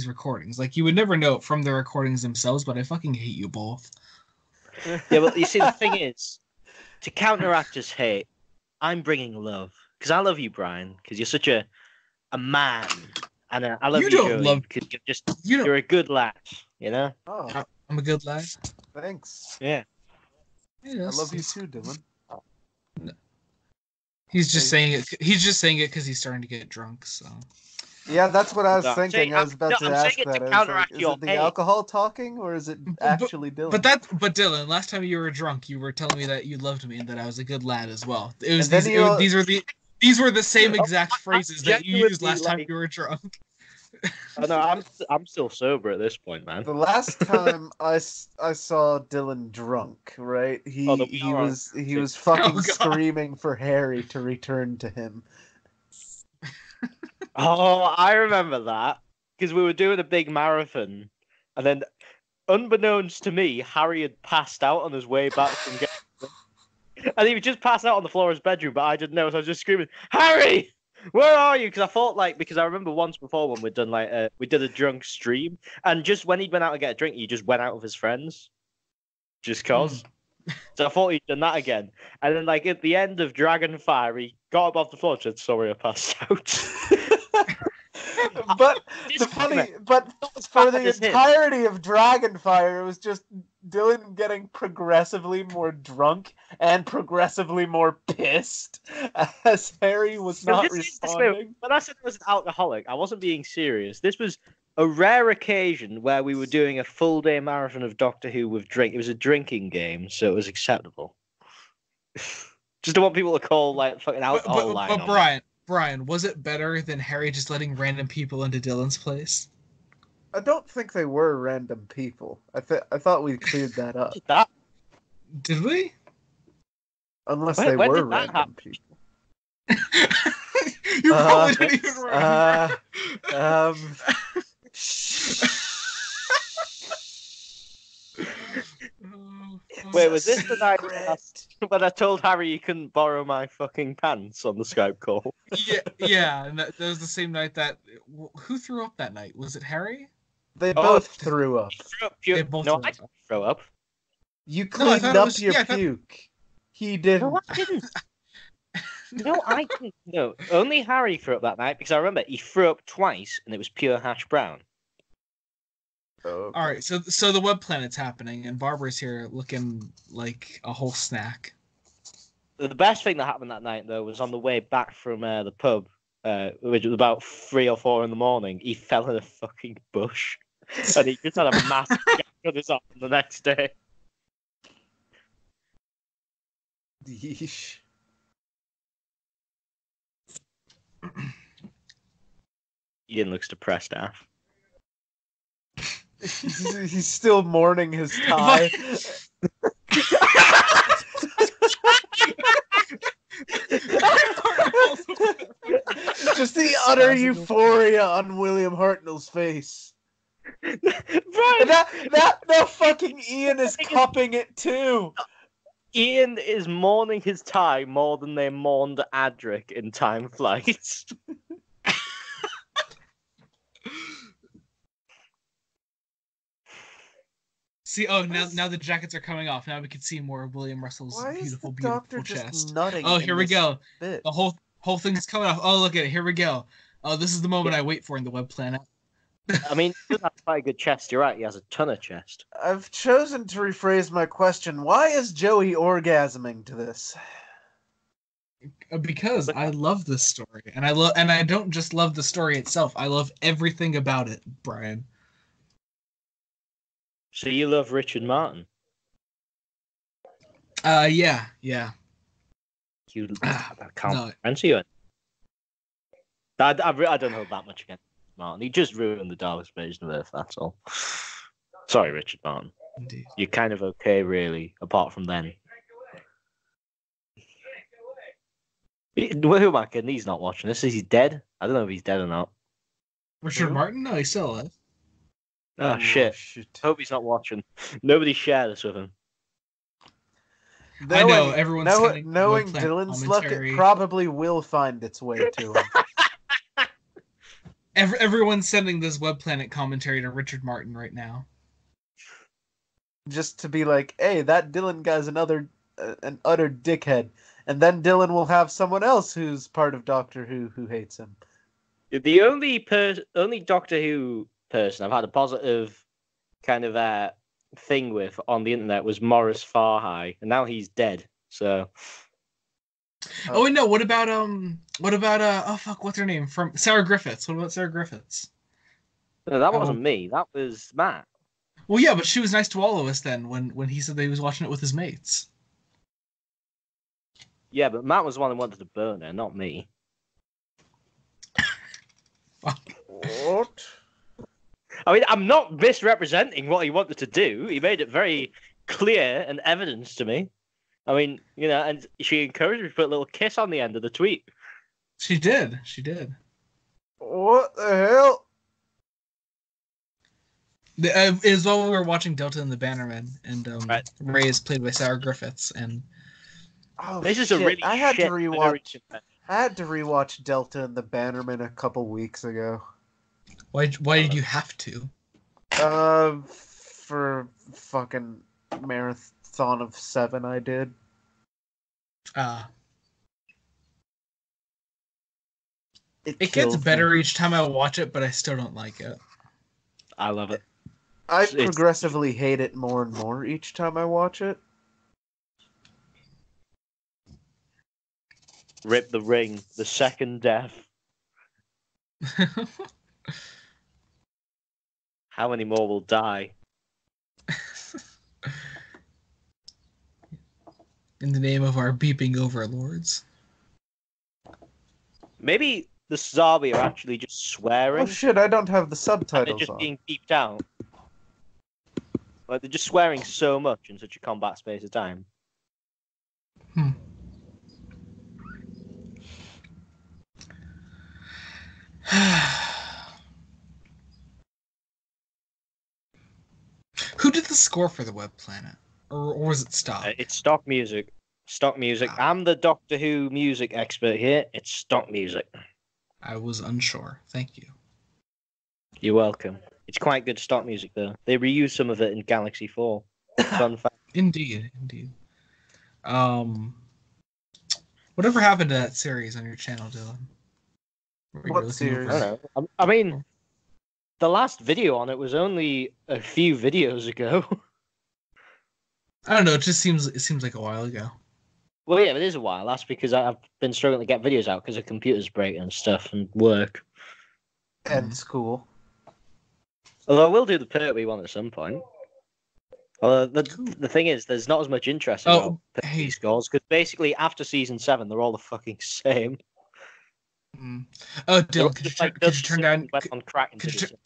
[SPEAKER 1] recordings. Like, you would never know it from the recordings themselves, but I fucking hate you both.
[SPEAKER 2] Yeah, well, you see, the thing is, to counteract his hate, I'm bringing love. Because I love you, Brian, because you're such a man. And I love
[SPEAKER 1] You
[SPEAKER 2] you,
[SPEAKER 1] don't
[SPEAKER 2] Joey,
[SPEAKER 1] love-
[SPEAKER 2] because
[SPEAKER 1] You don't.
[SPEAKER 2] you're a good lad, you know?
[SPEAKER 3] Oh,
[SPEAKER 1] I'm a good lad.
[SPEAKER 3] thanks.
[SPEAKER 2] Yeah.
[SPEAKER 3] I love you too, Dylan.
[SPEAKER 1] He's just saying it. He's just saying it because he's starting to get drunk. So.
[SPEAKER 3] Yeah, that's what I was
[SPEAKER 2] No, I'm
[SPEAKER 3] thinking.
[SPEAKER 2] saying-
[SPEAKER 3] I was about to
[SPEAKER 2] I'm
[SPEAKER 3] ask
[SPEAKER 2] saying it to
[SPEAKER 3] that. I was
[SPEAKER 2] counteract
[SPEAKER 3] like, is
[SPEAKER 2] your
[SPEAKER 3] it the
[SPEAKER 2] hate.
[SPEAKER 3] alcohol talking, or is it actually Dylan?
[SPEAKER 1] But Dylan, last time you were drunk, you were telling me that you loved me and that I was a good lad as well. It was
[SPEAKER 3] And then
[SPEAKER 1] these were the same exact phrases that you used
[SPEAKER 2] genuinely,
[SPEAKER 1] last time
[SPEAKER 2] like-
[SPEAKER 1] you were drunk.
[SPEAKER 2] Oh, no, I'm still sober at this point, man.
[SPEAKER 3] The last time I saw Dylan drunk, right? He
[SPEAKER 2] Oh, the
[SPEAKER 3] he
[SPEAKER 2] power
[SPEAKER 3] was he
[SPEAKER 2] of-
[SPEAKER 3] was fucking
[SPEAKER 1] Oh, God.
[SPEAKER 3] screaming for Harry to return to him.
[SPEAKER 2] Oh, I remember that. Because we were doing a big marathon. And then, unbeknownst to me, Harry had passed out on his way back from getting... And he was just passed out on the floor of his bedroom, but I didn't know, so I was just screaming, Harry! Where are you? Because I thought, like, because I remember once before when we'd done, like, we did a drunk stream, and just when he'd went out to get a drink, he just went out with his friends. Just cause. So I thought he'd done that again. And then, like, at the end of Dragonfire, he got up off the floor and said, sorry, I passed out.
[SPEAKER 3] But the for the entirety of Dragonfire, it was just Dylan getting progressively more drunk and progressively more pissed as Harry was not responding.
[SPEAKER 2] When I said I was an alcoholic, I wasn't being serious. This was a rare occasion where we were doing a full day marathon of Doctor Who with drink. It was a drinking game, so it was acceptable. Just don't want people to call like fucking alcohol line.
[SPEAKER 1] But Brian, was it better than Harry just letting random people into Dylan's place?
[SPEAKER 3] I don't think they were random people. I thought we cleared that up.
[SPEAKER 1] Did we?
[SPEAKER 3] Unless they were random people.
[SPEAKER 1] You probably didn't even remember.
[SPEAKER 2] Wait, was this the night when I told Harry you couldn't borrow my fucking pants on the Skype call?
[SPEAKER 1] Yeah, and that was the same night that... Who threw up that night? Was it Harry?
[SPEAKER 3] They both threw up.
[SPEAKER 2] No, I didn't throw up.
[SPEAKER 3] You cleaned up your puke. He didn't.
[SPEAKER 2] No, I didn't. No, I didn't. No, only Harry threw up that night because I remember he threw up twice and it was pure hash brown.
[SPEAKER 3] Okay.
[SPEAKER 1] All right, so the web planet's happening, and Barbara's here looking like a whole snack.
[SPEAKER 2] The best thing that happened that night, though, was on the way back from the pub, which was about 3 or 4 in the morning. He fell in a fucking bush, and he just had a massive gash on his arm the next day.
[SPEAKER 3] Yeesh.
[SPEAKER 2] Ian looks depressed, Af.
[SPEAKER 3] He's still mourning his tie. Just the utter euphoria on William Hartnell's face.
[SPEAKER 2] Right.
[SPEAKER 3] That fucking Ian is cupping it too.
[SPEAKER 2] Ian is mourning his tie more than they mourned Adric in Time Flight.
[SPEAKER 1] See, now the jackets are coming off. Now we can see more of William Russell's beautiful chest. Oh, here we go.
[SPEAKER 3] Bit?
[SPEAKER 1] The whole thing's coming off. Oh, look at it. Here we go. Oh, this is the moment I wait for in the web planet.
[SPEAKER 2] I mean, he does have quite a good chest. You're right. He has a ton of chest.
[SPEAKER 3] I've chosen to rephrase my question. Why is Joey orgasming to this?
[SPEAKER 1] Because I love this story, and I don't just love the story itself. I love everything about it, Brian.
[SPEAKER 2] So you love Richard Martin?
[SPEAKER 1] Yeah.
[SPEAKER 2] You can't answer you. I don't know that much against Martin. He just ruined the darkest version of Earth, that's all. Sorry, Richard Martin.
[SPEAKER 1] Indeed.
[SPEAKER 2] You're kind of okay, really, apart from then. Who am I kidding? He's not watching this. Is he dead? I don't know if he's dead or not.
[SPEAKER 1] Richard
[SPEAKER 3] Who?
[SPEAKER 1] Martin? No, he's still alive.
[SPEAKER 2] Oh, shit. Hope he's not watching. Nobody share this with him.
[SPEAKER 1] I know, everyone's sending
[SPEAKER 3] knowing
[SPEAKER 1] Webplanet
[SPEAKER 3] Dylan's luck,
[SPEAKER 1] commentary.
[SPEAKER 3] it probably will find its way to him.
[SPEAKER 1] Everyone's sending this Web Planet commentary to Richard Martin right now.
[SPEAKER 3] Just to be like, hey, that Dylan guy's an utter dickhead. And then Dylan will have someone else who's part of Doctor Who hates him.
[SPEAKER 2] The only Doctor Who person I've had a positive kind of thing with on the internet was Morris Farhigh, and now he's dead. So.
[SPEAKER 1] Oh wait, no. What about oh fuck, what's her name from Sarah Griffiths? What about Sarah Griffiths?
[SPEAKER 2] No, that wasn't me. That was Matt.
[SPEAKER 1] Well, yeah, but she was nice to all of us then when he said that he was watching it with his mates.
[SPEAKER 2] Yeah, but Matt was the one who wanted to burn her, not me.
[SPEAKER 3] What?
[SPEAKER 2] I mean, I'm not misrepresenting what he wanted to do. He made it very clear and evident to me. I mean, and she encouraged me to put a little kiss on the end of the tweet.
[SPEAKER 1] She did. She did.
[SPEAKER 3] What the hell?
[SPEAKER 1] It was while we were watching Delta and the Bannermen, and
[SPEAKER 2] Right.
[SPEAKER 1] Ray is played by Sarah Griffiths, and
[SPEAKER 2] This is a really
[SPEAKER 3] I had to
[SPEAKER 2] shit
[SPEAKER 3] rewatch.
[SPEAKER 2] narration.
[SPEAKER 3] I had to rewatch Delta and the Bannermen a couple weeks ago.
[SPEAKER 1] why did you have to?
[SPEAKER 3] For fucking marathon of 7 I did. It
[SPEAKER 1] It gets
[SPEAKER 3] kills
[SPEAKER 1] better
[SPEAKER 3] me.
[SPEAKER 1] each time I watch it, but I still don't like it.
[SPEAKER 2] I love it.
[SPEAKER 3] I
[SPEAKER 2] It's-
[SPEAKER 3] progressively hate it more and more each time I watch it.
[SPEAKER 2] Rip the ring, the second death. How many more will die?
[SPEAKER 1] In the name of our beeping overlords.
[SPEAKER 2] Maybe the Zabi are actually just swearing.
[SPEAKER 3] Oh shit, I don't have the
[SPEAKER 2] And they're
[SPEAKER 3] subtitles
[SPEAKER 2] just
[SPEAKER 3] on.
[SPEAKER 2] being beeped out. Like, they're just swearing so much in such a combat space of time.
[SPEAKER 1] Who did the score for the Web Planet? Or was it stock?
[SPEAKER 2] It's stock music. Stock music.
[SPEAKER 1] Ah.
[SPEAKER 2] I'm the Doctor Who music expert here. It's stock music.
[SPEAKER 1] I was unsure. Thank you.
[SPEAKER 2] You're welcome. It's quite good stock music, though. They reused some of it in Galaxy 4. Fun fact.
[SPEAKER 1] Indeed. Whatever happened to that series on your channel, Dylan? Where you were
[SPEAKER 3] What
[SPEAKER 1] looking
[SPEAKER 3] series?
[SPEAKER 2] I don't know. I mean, the last video on it was only a few videos ago.
[SPEAKER 1] I don't know. It seems like a while ago.
[SPEAKER 2] Well, yeah, it is a while. That's because I've been struggling to get videos out because the computer's breaking and stuff and work.
[SPEAKER 3] And school.
[SPEAKER 2] Although I will do the Pertwee one at some point. Although the thing is, there's not as much interest in
[SPEAKER 1] Oh,
[SPEAKER 2] Pertwee
[SPEAKER 1] hey.
[SPEAKER 2] scores because basically after season 7, they're all the fucking same.
[SPEAKER 1] Mm. Oh,
[SPEAKER 2] They're all
[SPEAKER 1] Dylan,
[SPEAKER 2] just
[SPEAKER 1] could you
[SPEAKER 2] Dusty
[SPEAKER 1] turn down?
[SPEAKER 2] Simpson went on crack and
[SPEAKER 1] could
[SPEAKER 2] did
[SPEAKER 1] you
[SPEAKER 2] it.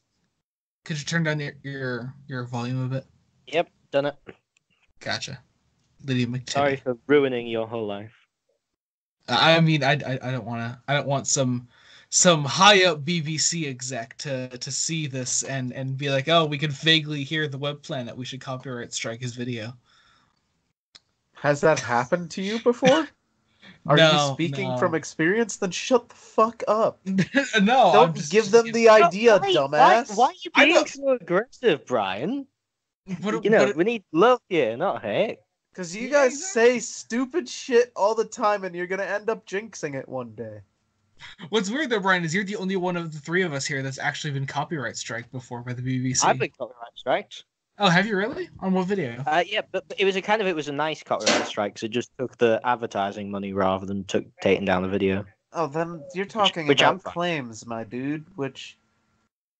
[SPEAKER 1] Could you turn down your volume a bit?
[SPEAKER 2] Yep, done it.
[SPEAKER 1] Gotcha. Lydia McTitty.
[SPEAKER 2] Sorry for ruining your whole life.
[SPEAKER 1] I mean, I don't want some high up BBC exec to see this and be like, oh, we can vaguely hear the Web Planet. We should copyright strike his video.
[SPEAKER 3] Has that happened to you before? Are you
[SPEAKER 1] No,
[SPEAKER 3] speaking
[SPEAKER 1] no.
[SPEAKER 3] from experience? Then shut the fuck up.
[SPEAKER 1] No,
[SPEAKER 3] Don't give them the idea, dumbass.
[SPEAKER 2] Why are you
[SPEAKER 1] I
[SPEAKER 2] being
[SPEAKER 1] know-
[SPEAKER 2] so aggressive, Brian?
[SPEAKER 1] What,
[SPEAKER 2] We need love here, not hate.
[SPEAKER 3] Because you
[SPEAKER 1] Yeah,
[SPEAKER 3] guys
[SPEAKER 1] exactly.
[SPEAKER 3] say stupid shit all the time and you're gonna end up jinxing it one day.
[SPEAKER 1] What's weird though, Brian, is you're the only one of the three of us here that's actually been copyright striked before by the BBC.
[SPEAKER 2] I've been copyright striked.
[SPEAKER 1] Oh, have you really? On what video?
[SPEAKER 2] Yeah, but it was a nice copyright strike because it just took the advertising money rather than taking down the video.
[SPEAKER 3] Oh, then you're talking
[SPEAKER 2] which I'm
[SPEAKER 3] about
[SPEAKER 2] fine.
[SPEAKER 3] claims, my dude, which...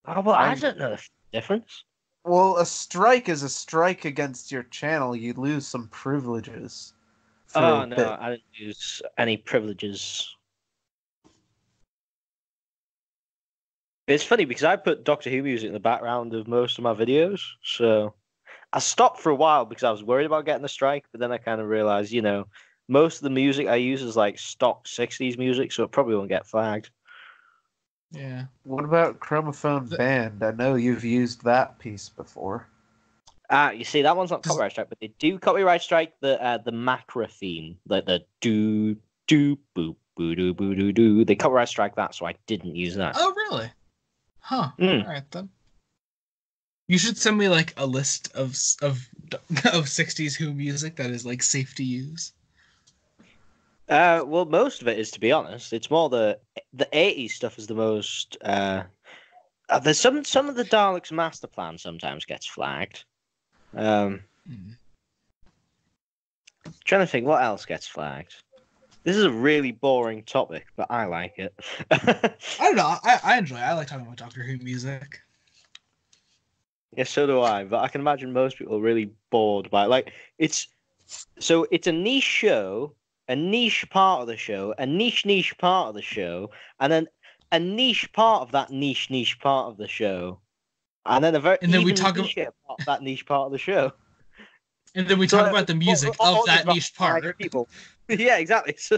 [SPEAKER 2] Oh, well, I
[SPEAKER 3] I'm-
[SPEAKER 2] don't know the difference.
[SPEAKER 3] Well, a strike is a strike against your channel. You lose some privileges. for
[SPEAKER 2] Oh,
[SPEAKER 3] a
[SPEAKER 2] no,
[SPEAKER 3] bit.
[SPEAKER 2] I didn't use any privileges. It's funny because I put Doctor Who music in the background of most of my videos, so I stopped for a while because I was worried about getting a strike, but then I kind of realized, most of the music I use is like stock 60s music, so it probably won't get flagged.
[SPEAKER 1] Yeah.
[SPEAKER 3] What about Chromophone Band? I know you've used that piece before.
[SPEAKER 2] You see, that one's not copyright strike, but they do copyright strike the macro theme, like the do do boop boo doo boo doo doo. They copyright strike that, so I didn't use that.
[SPEAKER 1] Oh, really? Huh.
[SPEAKER 2] Mm.
[SPEAKER 1] All right then. You should send me like a list of 60s Who music that is like safe to use.
[SPEAKER 2] Well, most of it is, to be honest. It's more the 80s stuff is the most. There's some of the Daleks' master plan sometimes gets flagged. Trying to think what else gets flagged. This is a really boring topic, but I like it.
[SPEAKER 1] I don't know. I enjoy it. I like talking about Doctor Who music.
[SPEAKER 2] Yeah, so do I. But I can imagine most people are really bored by it. Like it's a niche show, a niche part of the show, a niche part of the show, and then a niche part of that niche part of the show, and then we talk about part of that niche part of the show.
[SPEAKER 1] And then we talk about the music of that niche part.
[SPEAKER 2] People. Yeah, exactly. So,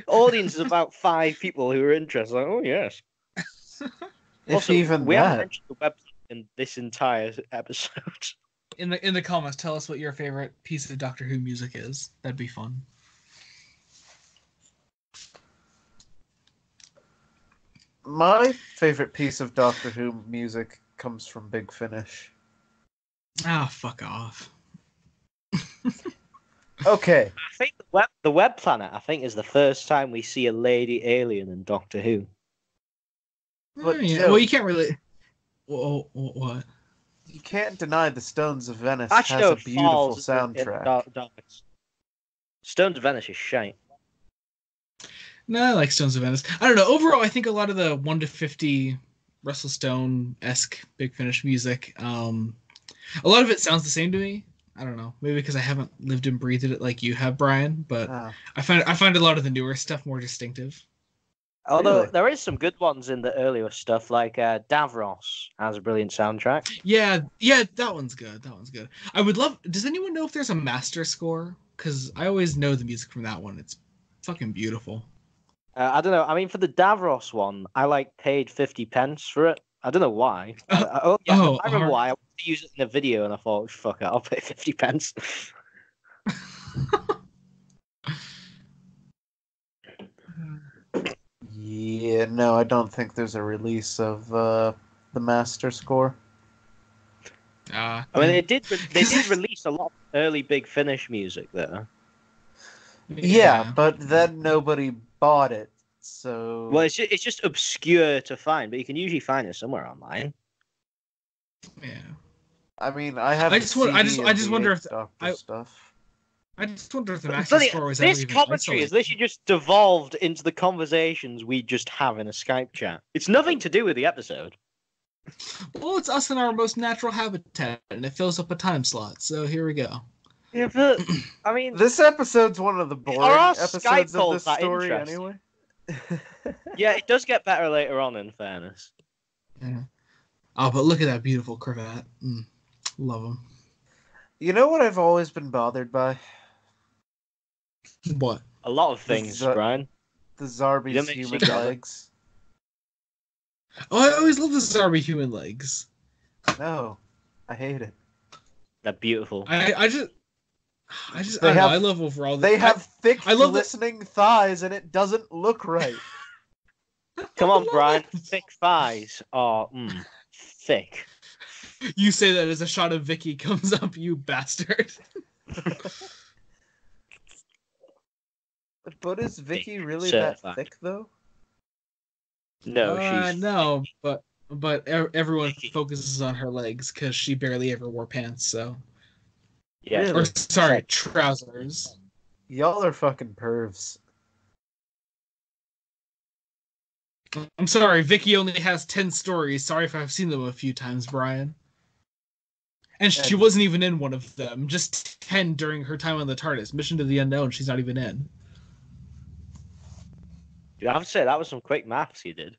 [SPEAKER 2] audience is about 5 people who are interested. Like, oh yes. Also, we haven't mentioned the website in this entire episode.
[SPEAKER 1] In the comments, tell us what your favorite piece of Doctor Who music is. That'd be fun.
[SPEAKER 3] My favorite piece of Doctor Who music comes from Big Finish.
[SPEAKER 1] Ah, fuck off.
[SPEAKER 3] Okay.
[SPEAKER 2] I think the web planet, I think, is the first time we see a lady alien in Doctor Who.
[SPEAKER 3] But
[SPEAKER 1] yeah. Well, you can't really. Well, what?
[SPEAKER 3] You can't deny the Stones of Venice has a beautiful soundtrack.
[SPEAKER 2] Stones of Venice is shite.
[SPEAKER 1] No, I like Stones of Venice. I don't know. Overall, I think a lot of the 1 to 50 Russell Stone-esque Big Finish music, a lot of it sounds the same to me. I don't know. Maybe because I haven't lived and breathed it like you have, Brian. But I find a lot of the newer stuff more distinctive.
[SPEAKER 2] Although there is some good ones in the earlier stuff, like Davros has a brilliant soundtrack.
[SPEAKER 1] Yeah, that one's good. I would love. Does anyone know if there's a master score? Because I always know the music from that one. It's fucking beautiful.
[SPEAKER 2] I don't know. I mean, for the Davros one, I paid 50 pence for it. I don't know why. I remember why. I wanted to use it in a video, and I thought, fuck it, I'll pay 50 pence.
[SPEAKER 3] Yeah, no, I don't think there's a release of the master score.
[SPEAKER 2] I mean, they did release a lot of early Big Finish music there.
[SPEAKER 3] Yeah, but then nobody bought it, so...
[SPEAKER 2] Well, it's just obscure to find, but you can usually find it somewhere online.
[SPEAKER 1] Yeah.
[SPEAKER 3] I mean, I have.
[SPEAKER 1] I just wonder if
[SPEAKER 3] Doctor stuff.
[SPEAKER 1] I just wonder if the master score was ever even
[SPEAKER 2] This commentary has literally just devolved into the conversations we just have in a Skype chat. It's nothing to do with the episode.
[SPEAKER 1] Well, it's us in our most natural habitat, and it fills up a time slot. So here we go.
[SPEAKER 2] Yeah, but I mean,
[SPEAKER 3] this episode's one of the boring episodes of this story, anyway.
[SPEAKER 2] Yeah, it does get better later on. In fairness.
[SPEAKER 1] Yeah. Oh, but look at that beautiful cravat. Love him.
[SPEAKER 3] You know what I've always been bothered by?
[SPEAKER 1] What?
[SPEAKER 2] A lot of things, Brian.
[SPEAKER 3] The Zarby's human legs.
[SPEAKER 1] Oh, I always love the Zarby human legs.
[SPEAKER 3] No, I hate it.
[SPEAKER 2] They're beautiful.
[SPEAKER 1] I love overall.
[SPEAKER 3] They have thick, glistening thighs, and it doesn't look right.
[SPEAKER 2] Come on, Brian. Thick thighs are thick.
[SPEAKER 1] You say that as a shot of Vicky comes up, you bastard.
[SPEAKER 3] But is Vicky really that thick, though?
[SPEAKER 2] No, she's...
[SPEAKER 1] No, but everyone focuses on her legs because she barely ever wore pants, so...
[SPEAKER 2] Yeah.
[SPEAKER 1] Really? Or, sorry, trousers.
[SPEAKER 3] Y'all are fucking pervs.
[SPEAKER 1] I'm sorry, Vicky only has 10 stories. Sorry if I've seen them a few times, Brian. And she wasn't even in one of them. Just 10 during her time on the TARDIS. Mission to the Unknown, she's not even in.
[SPEAKER 2] Dude, I have to say, that was some quick maths you did.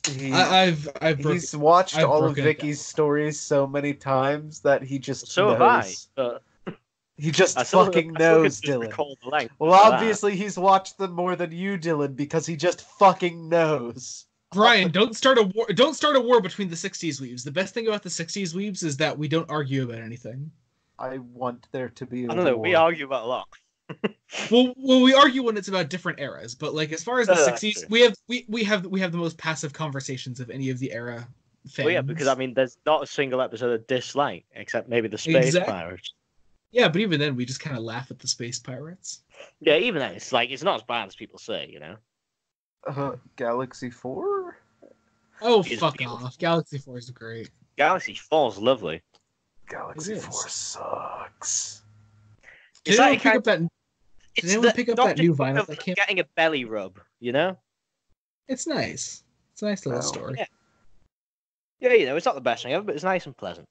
[SPEAKER 3] He's watched all of Vicky's stories so many times that he just knows.
[SPEAKER 2] Have I.
[SPEAKER 3] He just
[SPEAKER 2] I still
[SPEAKER 3] fucking
[SPEAKER 2] I still could
[SPEAKER 3] knows,
[SPEAKER 2] just
[SPEAKER 3] Dylan.
[SPEAKER 2] recall the length
[SPEAKER 3] Well,
[SPEAKER 2] of that.
[SPEAKER 3] obviously he's watched them more than you, Dylan, because he just fucking knows.
[SPEAKER 1] Brian, don't start a war. Don't start a war between the '60s weebs. The best thing about the '60s weebs is that we don't argue about anything.
[SPEAKER 3] I want there to be a
[SPEAKER 2] I don't know.
[SPEAKER 3] war.
[SPEAKER 2] We argue about a lot.
[SPEAKER 1] Well, we argue when it's about different eras, but like as far as the
[SPEAKER 2] That's
[SPEAKER 1] '60s,
[SPEAKER 2] true.
[SPEAKER 1] we have the most passive conversations of any of the era fans.
[SPEAKER 2] Well, yeah, because I mean, there's not a single episode of dislike except maybe the Space Pirates.
[SPEAKER 1] Yeah, but even then, we just kind of laugh at the space pirates.
[SPEAKER 2] Yeah, even then, it's like it's not as bad as people say, you know.
[SPEAKER 3] Galaxy 4?
[SPEAKER 1] Oh,
[SPEAKER 2] It's
[SPEAKER 1] fuck
[SPEAKER 2] beautiful.
[SPEAKER 1] off! Galaxy 4 is great.
[SPEAKER 2] Galaxy 4's lovely.
[SPEAKER 3] Galaxy
[SPEAKER 1] It
[SPEAKER 3] 4
[SPEAKER 1] is.
[SPEAKER 3] sucks.
[SPEAKER 1] Did
[SPEAKER 2] It's
[SPEAKER 1] anyone
[SPEAKER 2] like
[SPEAKER 1] pick up that?
[SPEAKER 2] it's
[SPEAKER 1] anyone
[SPEAKER 2] the
[SPEAKER 1] pick up that
[SPEAKER 2] Doctor
[SPEAKER 1] new
[SPEAKER 2] Who
[SPEAKER 1] vinyl
[SPEAKER 2] of
[SPEAKER 1] that came?
[SPEAKER 2] getting a belly rub, you know?
[SPEAKER 1] It's nice. It's a nice little
[SPEAKER 3] No.
[SPEAKER 1] story.
[SPEAKER 2] Yeah. Yeah, you know, it's not the best thing ever, but it's nice and pleasant.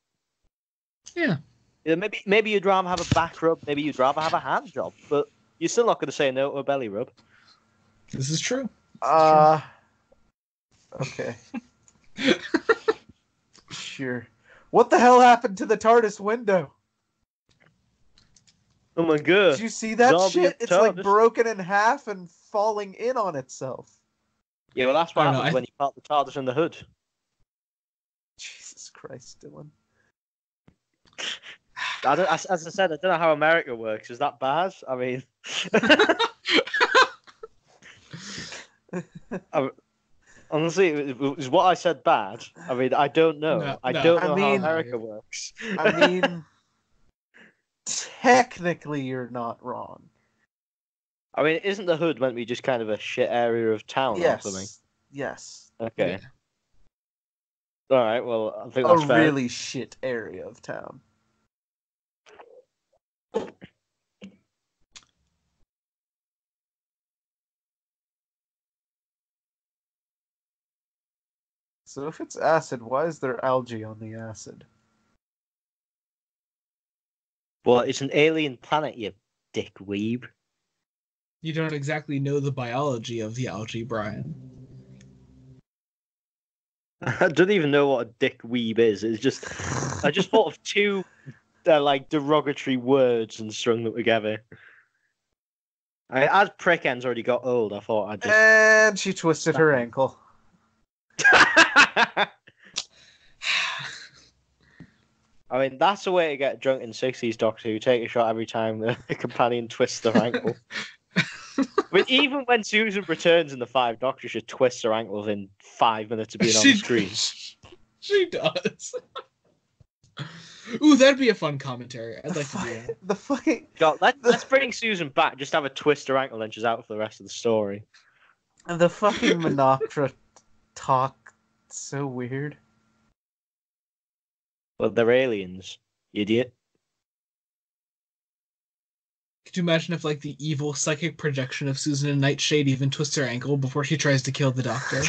[SPEAKER 1] Yeah.
[SPEAKER 2] Yeah, maybe you'd rather have a back rub, maybe you'd rather have a hand job, but you're still not going to say no to a belly rub.
[SPEAKER 1] This is true.
[SPEAKER 3] Okay. Sure. What the hell happened to the TARDIS window?
[SPEAKER 2] Oh my god.
[SPEAKER 3] Did you see that
[SPEAKER 2] Zombie
[SPEAKER 3] shit? It's like
[SPEAKER 2] TARDIS.
[SPEAKER 3] broken in half and falling in on itself.
[SPEAKER 2] Yeah, well, that's what
[SPEAKER 1] I don't know,
[SPEAKER 2] happens when you part the TARDIS in the hood.
[SPEAKER 3] Jesus Christ, Dylan.
[SPEAKER 2] As I said, I don't know how America works. Is that bad? I mean, honestly, is what I said bad? I mean, I don't know.
[SPEAKER 1] No,
[SPEAKER 2] I
[SPEAKER 1] no.
[SPEAKER 2] don't
[SPEAKER 3] I
[SPEAKER 2] know
[SPEAKER 3] mean-
[SPEAKER 2] how America works.
[SPEAKER 3] I mean, technically you're not wrong.
[SPEAKER 2] I mean, isn't the hood meant to be just kind of a shit area of town or something?
[SPEAKER 3] Yes. Yes.
[SPEAKER 2] Okay. All right. Well, I think
[SPEAKER 3] A
[SPEAKER 2] that's fair.
[SPEAKER 3] really shit area of town. So if it's acid, why is there algae on the acid?
[SPEAKER 2] Well, it's an alien planet, you dick weeb.
[SPEAKER 1] You don't exactly know the biology of the algae, Brian.
[SPEAKER 2] I don't even know what a dick weeb is. It's just I just thought of two like derogatory words and strung them together. As Prickend's already got old, I thought I'd just.
[SPEAKER 3] And she twisted her ankle.
[SPEAKER 2] I mean, that's the way to get drunk in 60s Doctor Who. Take a shot every time the companion twists their ankle. But even when Susan returns in the Five Doctors, she twists her ankle within 5 minutes of being on the screen.
[SPEAKER 1] She does. Ooh, that'd be a fun commentary. I'd like to do that.
[SPEAKER 3] The fucking
[SPEAKER 2] God, let's bring Susan back. Just have her twist her ankle, and she's out for the rest of the story.
[SPEAKER 3] the fucking Monoptera talk. So weird.
[SPEAKER 2] Well, they're aliens, you idiot.
[SPEAKER 1] Could you imagine if, like, the evil psychic projection of Susan and Nightshade even twists her ankle before she tries to kill the Doctor?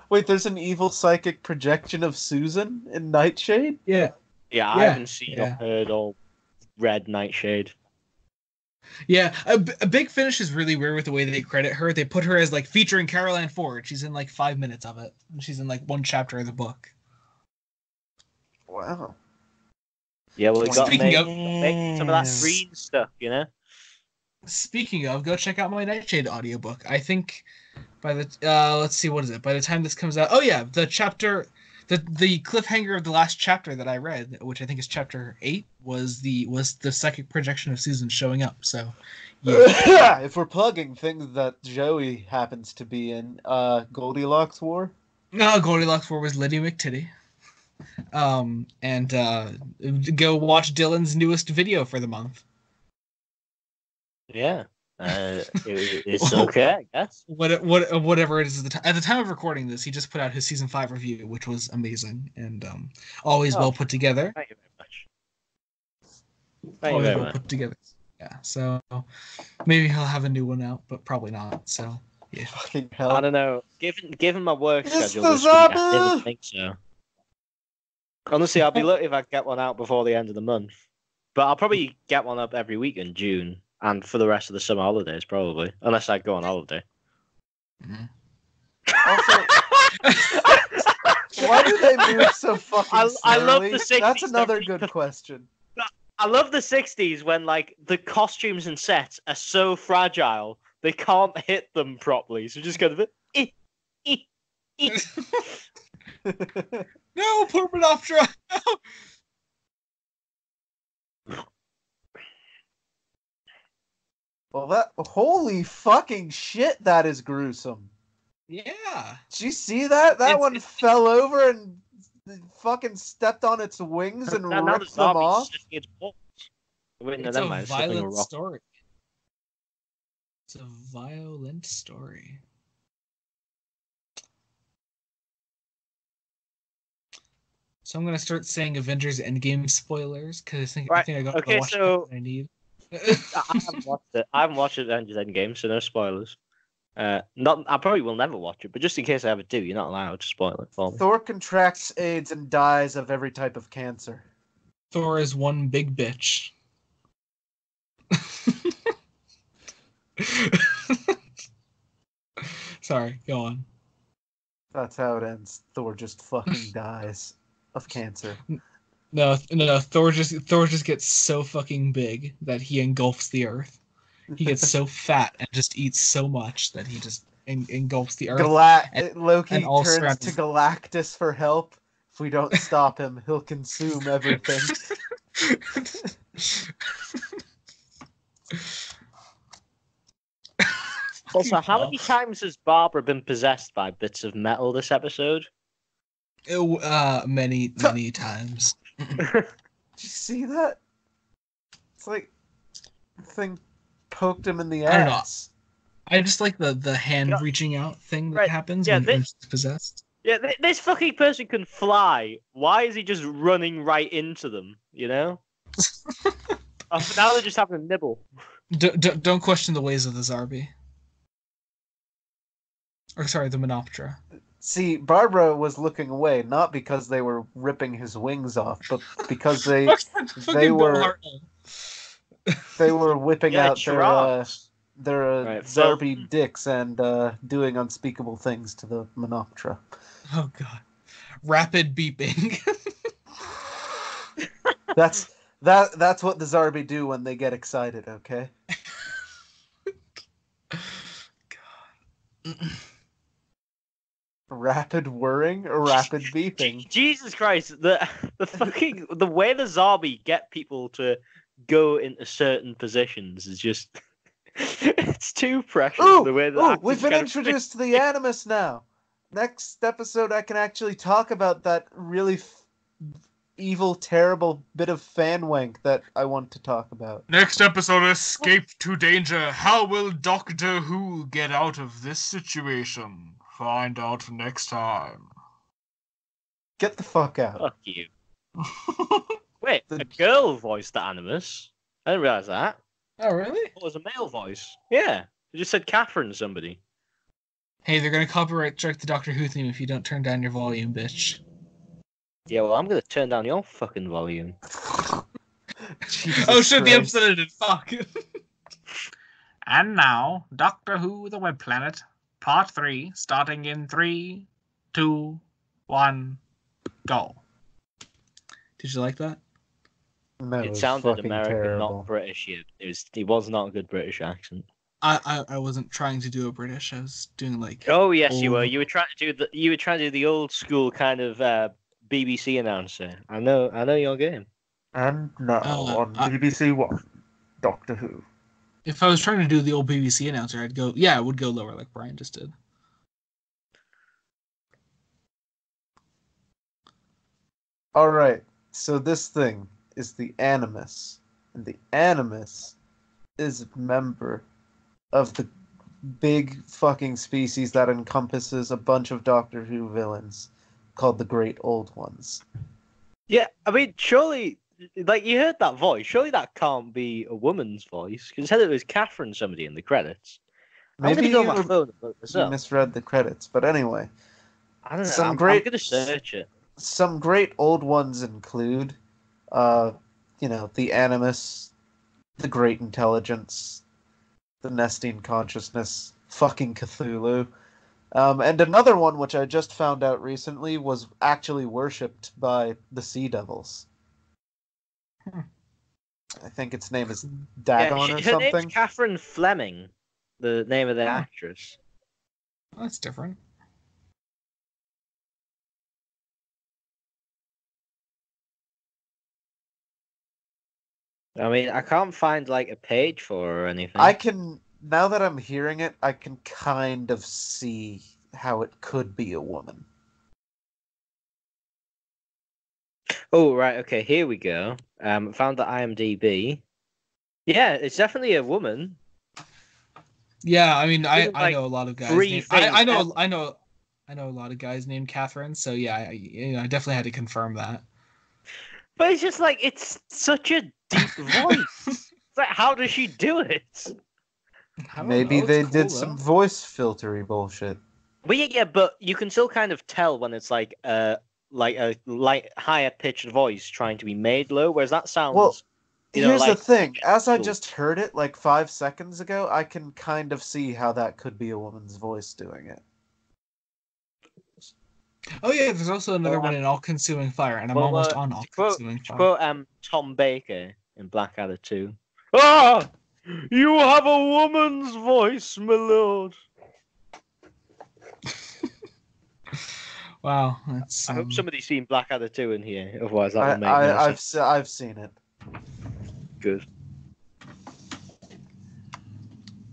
[SPEAKER 3] Wait, there's an evil psychic projection of Susan in Nightshade?
[SPEAKER 1] Yeah.
[SPEAKER 2] Yeah, I
[SPEAKER 1] Yeah,
[SPEAKER 2] haven't seen or
[SPEAKER 1] yeah.
[SPEAKER 2] heard or read Nightshade.
[SPEAKER 1] Yeah, a Big Finish is really weird with the way they credit her. They put her as, like, featuring Carol Ann Ford. She's in, like, 5 minutes of it. And she's in, like, one chapter of the book.
[SPEAKER 3] Wow.
[SPEAKER 2] Yeah, well, we got to
[SPEAKER 1] Speaking
[SPEAKER 2] make some of that
[SPEAKER 3] Yes.
[SPEAKER 2] green stuff, you know?
[SPEAKER 1] Speaking of, go check out my Nightshade audiobook. I think by the let's see, what is it? By the time this comes out, oh yeah, the chapter, the cliffhanger of the last chapter that I read, which I think is chapter 8, was the psychic projection of Susan showing up. So, yeah,
[SPEAKER 3] If we're plugging things that Joey happens to be in, Goldilocks War.
[SPEAKER 1] no, Goldilocks War was Lydia McTitty. And go watch Dylan's newest video for the month.
[SPEAKER 2] Yeah. It's okay, I guess.
[SPEAKER 1] Whatever it is at the time of recording this, he just put out his season 5 review, which was amazing and always well put together.
[SPEAKER 2] Thank you very much. Thank you
[SPEAKER 1] Always
[SPEAKER 2] very
[SPEAKER 1] well
[SPEAKER 2] much.
[SPEAKER 1] put together. Yeah, so maybe he'll have a new one out, but probably not. So yeah,
[SPEAKER 3] Fucking
[SPEAKER 2] I
[SPEAKER 3] hell.
[SPEAKER 2] don't know. Given my work
[SPEAKER 3] It's
[SPEAKER 2] schedule
[SPEAKER 3] the
[SPEAKER 2] this week, I
[SPEAKER 3] zombie!
[SPEAKER 2] didn't think so. Honestly, I'll be lucky if I get one out before the end of the month. But I'll probably get one up every week in June and for the rest of the summer holidays, probably. Unless I go on holiday.
[SPEAKER 3] Also, Why do they move so fucking slowly?
[SPEAKER 2] I love the 60s.
[SPEAKER 3] That's another good question.
[SPEAKER 2] I love the 60s when, like, the costumes and sets are so fragile, they can't hit them properly. So just kind of...
[SPEAKER 1] No, poor Menoptera! No!
[SPEAKER 3] Well, holy fucking shit, that is gruesome.
[SPEAKER 1] Yeah.
[SPEAKER 3] Did you see that? That one fell over and fucking stepped on its wings and ripped them off.
[SPEAKER 2] It's
[SPEAKER 1] a violent story. It's a violent story. So I'm gonna start saying Avengers Endgame spoilers because I think I got the watch that I need.
[SPEAKER 2] I haven't watched Avengers Endgame, so no spoilers. I probably will never watch it, but just in case I ever do, you're not allowed to spoil it for me.
[SPEAKER 3] Thor contracts AIDS and dies of every type of cancer.
[SPEAKER 1] Thor is one big bitch. Sorry, go on.
[SPEAKER 3] That's how it ends. Thor just fucking dies of cancer.
[SPEAKER 1] No. Thor just gets so fucking big that he engulfs the earth. He gets so fat and just eats so much that he just engulfs the earth.
[SPEAKER 3] Loki turns to Galactus for help. If we don't stop him, he'll consume everything.
[SPEAKER 2] Also, how many times has Barbara been possessed by bits of metal this episode?
[SPEAKER 1] Many times.
[SPEAKER 3] Did you see that? It's like the thing poked him in the ass.
[SPEAKER 1] I just like the hand reaching out thing that happens when he's possessed.
[SPEAKER 2] Yeah, this fucking person can fly. Why is he just running right into them? You know? Now they're just having a nibble.
[SPEAKER 1] Don't question the ways of the Zarbi. Or sorry, the Menoptera.
[SPEAKER 3] See, Barbara was looking away, not because they were ripping his wings off, but because they were whipping out their Zarbi dicks and doing unspeakable things to the Menoptera.
[SPEAKER 1] Oh god. Rapid beeping.
[SPEAKER 3] That's what the Zarbi do when they get excited, okay? God. Rapid whirring or rapid beeping?
[SPEAKER 2] Jesus Christ, the way the Zarbi get people to go into certain positions is just it's too precious. The way that
[SPEAKER 3] we've been introduced to the Animus now. Next episode, I can actually talk about that really evil, terrible bit of fan wank that I want to talk about.
[SPEAKER 1] Next episode, Escape to Danger. How will Doctor Who get out of this situation? Find out next time.
[SPEAKER 3] Get the fuck out.
[SPEAKER 2] Fuck you. Wait, a girl voiced the Animus? I didn't realise that.
[SPEAKER 1] Oh, really?
[SPEAKER 2] It was a male voice. Yeah. It just said Catherine somebody.
[SPEAKER 1] Hey, they're gonna copyright strike the Doctor Who theme if you don't turn down your volume, bitch.
[SPEAKER 2] Yeah, well, I'm gonna turn down your fucking volume.
[SPEAKER 1] Oh shit, the episode ended. Fuck. And now, Doctor Who, the Web Planet, Part 3, starting in 3, 2, 1, go. Did you like that?
[SPEAKER 3] No,
[SPEAKER 2] it sounded American,
[SPEAKER 3] terrible.
[SPEAKER 2] Not British. It was not a good British accent.
[SPEAKER 1] I wasn't trying to do a British. I was doing like.
[SPEAKER 2] Oh yes, you were. You were trying to do the old school kind of BBC announcer. I know your game.
[SPEAKER 3] And now on BBC One, Doctor Who.
[SPEAKER 1] If I was trying to do the old BBC announcer, I would go lower like Brian just did.
[SPEAKER 3] All right. So this thing is the Animus, and the Animus is a member of the big fucking species that encompasses a bunch of Doctor Who villains called the Great Old Ones.
[SPEAKER 2] Yeah, I mean, surely, like, you heard that voice. Surely that can't be a woman's voice, because it said it was Catherine somebody in the credits.
[SPEAKER 3] Maybe
[SPEAKER 2] I'm going to go on my phone and look this up.
[SPEAKER 3] Misread the credits, but anyway.
[SPEAKER 2] I don't know, I'm going to search it.
[SPEAKER 3] Some Great Old Ones include, the Animus, the Great Intelligence, the Nestine Consciousness, fucking Cthulhu, And another one, which I just found out recently, was actually worshipped by the Sea Devils. I think its name is Dagon or
[SPEAKER 2] her name's
[SPEAKER 3] something.
[SPEAKER 2] Catherine Fleming, the name of the
[SPEAKER 1] Oh.
[SPEAKER 2] actress.
[SPEAKER 1] Well, that's different.
[SPEAKER 2] I mean, I can't find like a page for her or anything.
[SPEAKER 3] I can, now that I'm hearing it, I can kind of see how it could be a woman.
[SPEAKER 2] Oh, right, okay, here we go. Found the IMDb. Yeah, it's definitely a woman.
[SPEAKER 1] Yeah, I mean, I
[SPEAKER 2] like,
[SPEAKER 1] know a lot of guys.
[SPEAKER 2] three
[SPEAKER 1] I know
[SPEAKER 2] things
[SPEAKER 1] a lot of guys named Catherine. So yeah, I definitely had to confirm that.
[SPEAKER 2] But it's just like, it's such a deep voice. It's like, how does she do it?
[SPEAKER 1] I don't
[SPEAKER 3] Maybe
[SPEAKER 1] know,
[SPEAKER 3] they
[SPEAKER 1] it's
[SPEAKER 3] did
[SPEAKER 1] cool,
[SPEAKER 3] some
[SPEAKER 1] though.
[SPEAKER 3] voice filtery bullshit.
[SPEAKER 2] But yeah, but you can still kind of tell when it's like a higher pitched voice trying to be made low, whereas that sounds.
[SPEAKER 3] Well, here's the
[SPEAKER 2] like
[SPEAKER 3] thing. As I just heard it like 5 seconds ago, I can kind of see how that could be a woman's voice doing it.
[SPEAKER 1] Oh yeah, there's also another one in All Consuming Fire, and I'm
[SPEAKER 2] well,
[SPEAKER 1] almost on All Consuming Fire.
[SPEAKER 2] quote Tom Baker in Blackadder 2. Ah, you have a woman's voice, my lord.
[SPEAKER 1] Wow, that's.
[SPEAKER 2] I hope somebody's seen Blackadder 2 in here, otherwise that would make no sense.
[SPEAKER 3] I've seen it.
[SPEAKER 2] Good.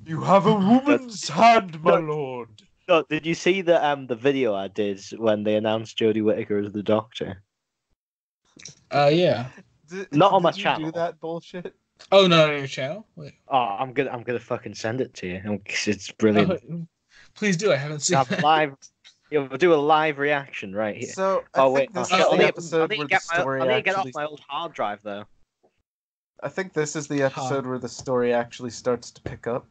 [SPEAKER 3] You have a woman's hand, my lord.
[SPEAKER 2] No, did you see the video I did when they announced Jodie Whittaker as the Doctor?
[SPEAKER 1] Yeah.
[SPEAKER 2] Not on my
[SPEAKER 3] Did you
[SPEAKER 2] channel.
[SPEAKER 3] do that bullshit?
[SPEAKER 1] Oh no, your channel. Wait.
[SPEAKER 2] Oh, I'm gonna fucking send it to you. It's brilliant.
[SPEAKER 1] Oh, please do. I haven't seen it.
[SPEAKER 2] Live. You'll do a live reaction right here.
[SPEAKER 3] So I think this is the episode where the story
[SPEAKER 2] I need to get off
[SPEAKER 3] actually.
[SPEAKER 2] my old hard drive though.
[SPEAKER 3] I think this is the episode where the story actually starts to pick up.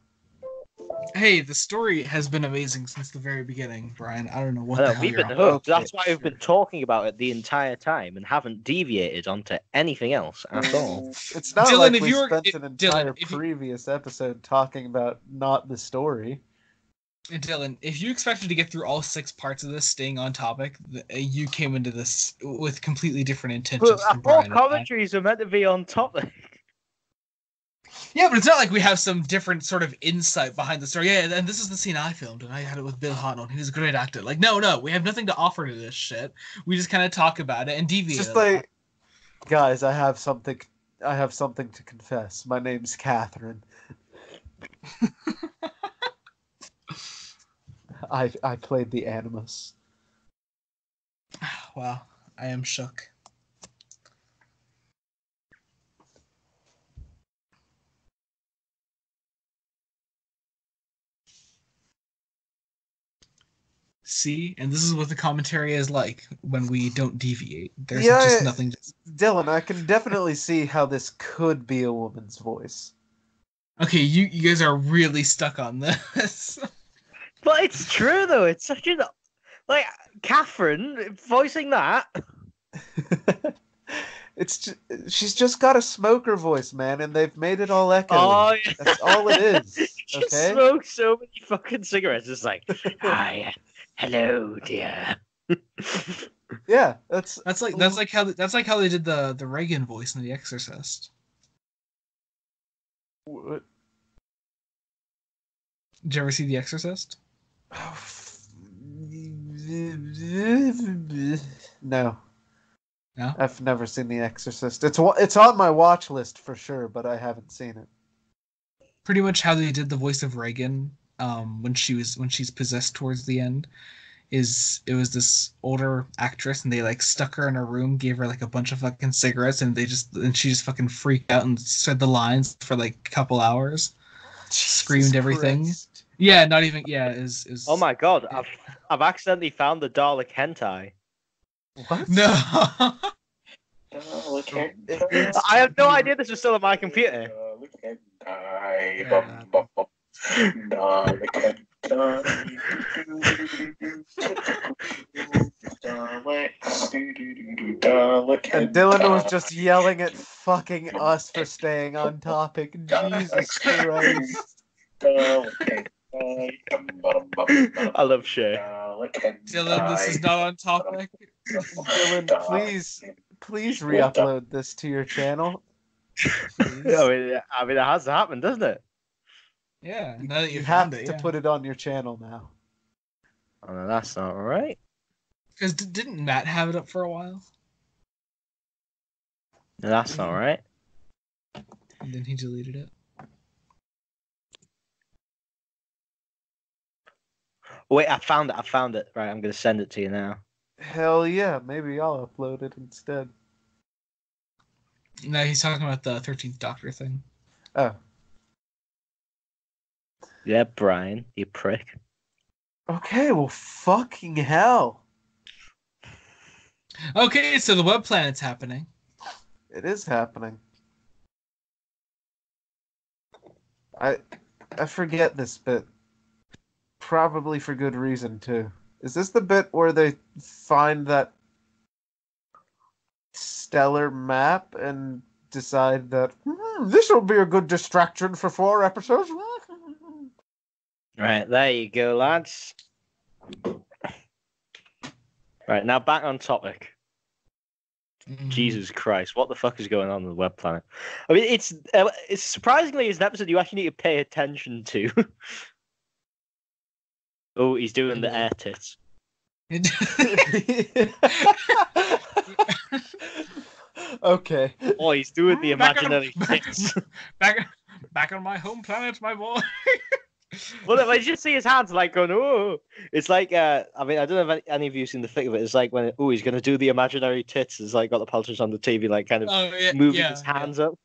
[SPEAKER 1] Hey, the story has been amazing since the very beginning, Brian. I don't know what the hell
[SPEAKER 2] We've
[SPEAKER 1] you're
[SPEAKER 2] been
[SPEAKER 1] on.
[SPEAKER 2] hooked. That's why we've been talking about it the entire time and haven't deviated onto anything else at all.
[SPEAKER 3] It's not
[SPEAKER 1] Dylan,
[SPEAKER 3] like
[SPEAKER 1] if
[SPEAKER 3] we
[SPEAKER 1] you were-
[SPEAKER 3] spent
[SPEAKER 1] if-
[SPEAKER 3] an
[SPEAKER 1] Dylan,
[SPEAKER 3] entire
[SPEAKER 1] if you-
[SPEAKER 3] previous episode talking about not the story.
[SPEAKER 1] And Dylan, if you expected to get through all 6 parts of this staying on topic, you came into this with completely different intentions
[SPEAKER 2] But
[SPEAKER 1] from Brian.
[SPEAKER 2] our commentaries are meant to be on topic.
[SPEAKER 1] Yeah, but it's not like we have some different sort of insight behind the story. Yeah, and this is the scene I filmed, and I had it with Bill Hotton. He was a great actor. Like, no, we have nothing to offer to this shit. We just kind of talk about it and deviate.
[SPEAKER 3] Just like, guys, I have something to confess. My name's Catherine. I played the Animus.
[SPEAKER 1] Wow, I am shook. See, and this is what the commentary is like when we don't deviate. There's just nothing.
[SPEAKER 3] Dylan, I can definitely see how this could be a woman's voice.
[SPEAKER 1] Okay, you guys are really stuck on this.
[SPEAKER 2] But it's true though. It's such a Catherine voicing that.
[SPEAKER 3] She's just got a smoker voice, man, and they've made it all echoey.
[SPEAKER 2] Oh, yeah.
[SPEAKER 3] That's all it is.
[SPEAKER 2] She
[SPEAKER 3] Okay.
[SPEAKER 2] smokes so many fucking cigarettes. It's like, hi, hello, dear.
[SPEAKER 3] Yeah, that's
[SPEAKER 1] like how they did the Reagan voice in The Exorcist.
[SPEAKER 3] What?
[SPEAKER 1] Did you ever see The Exorcist?
[SPEAKER 3] No.
[SPEAKER 1] No?
[SPEAKER 3] I've never seen The Exorcist. It's on my watch list for sure, but I haven't seen it.
[SPEAKER 1] Pretty much how they did the voice of Reagan when she's possessed towards the end is it was this older actress and they like stuck her in a room, gave her like a bunch of fucking cigarettes and she just fucking freaked out and said the lines for like a couple hours. Screamed
[SPEAKER 3] Jesus
[SPEAKER 1] everything.
[SPEAKER 3] Christ.
[SPEAKER 1] Yeah, not even is
[SPEAKER 2] Oh my god, I've accidentally found the Dalek hentai.
[SPEAKER 3] What?
[SPEAKER 1] No.
[SPEAKER 2] I have no idea this was still on my computer.
[SPEAKER 3] And Dylan was just yelling at fucking us for staying on topic. Jesus Christ.
[SPEAKER 2] I love Shay.
[SPEAKER 1] Dylan, this is not on topic.
[SPEAKER 3] Dylan, please re-upload this to your channel.
[SPEAKER 1] Please.
[SPEAKER 2] I mean, it has happened, doesn't it?
[SPEAKER 1] Yeah, now that
[SPEAKER 3] You
[SPEAKER 1] found
[SPEAKER 3] have
[SPEAKER 1] it,
[SPEAKER 3] to
[SPEAKER 1] yeah.
[SPEAKER 3] put it on your channel now.
[SPEAKER 2] Oh, no, that's not right.
[SPEAKER 1] Because didn't Matt have it up for a while?
[SPEAKER 2] No, that's not right.
[SPEAKER 1] And then he deleted it.
[SPEAKER 2] Wait, I found it. Right, I'm going to send it to you now.
[SPEAKER 3] Hell yeah, maybe I'll upload it instead.
[SPEAKER 1] No, he's talking about the 13th Doctor thing.
[SPEAKER 3] Oh.
[SPEAKER 2] Yeah, Brian, you prick.
[SPEAKER 3] Okay, well, fucking hell.
[SPEAKER 1] Okay, so the web planet's happening.
[SPEAKER 3] It is happening. I forget this bit. Probably for good reason, too. Is this the bit where they find that stellar map and decide that this will be a good distraction for 4 episodes?
[SPEAKER 2] Right, there you go, lads. Right, now back on topic. Jesus Christ, what the fuck is going on in the web planet? I mean, it's surprisingly is an episode you actually need to pay attention to. Oh, he's doing the air tits.
[SPEAKER 3] Okay.
[SPEAKER 2] Oh, he's doing the imaginary tits.
[SPEAKER 1] Back on my home planet, my boy.
[SPEAKER 2] Well, I just see his hands like going, oh. It's like, I mean, I don't know if any of you have seen the thick of it. It's like when, he's going to do the imaginary tits. It's like got the politicians on the TV, like kind of moving his hands up.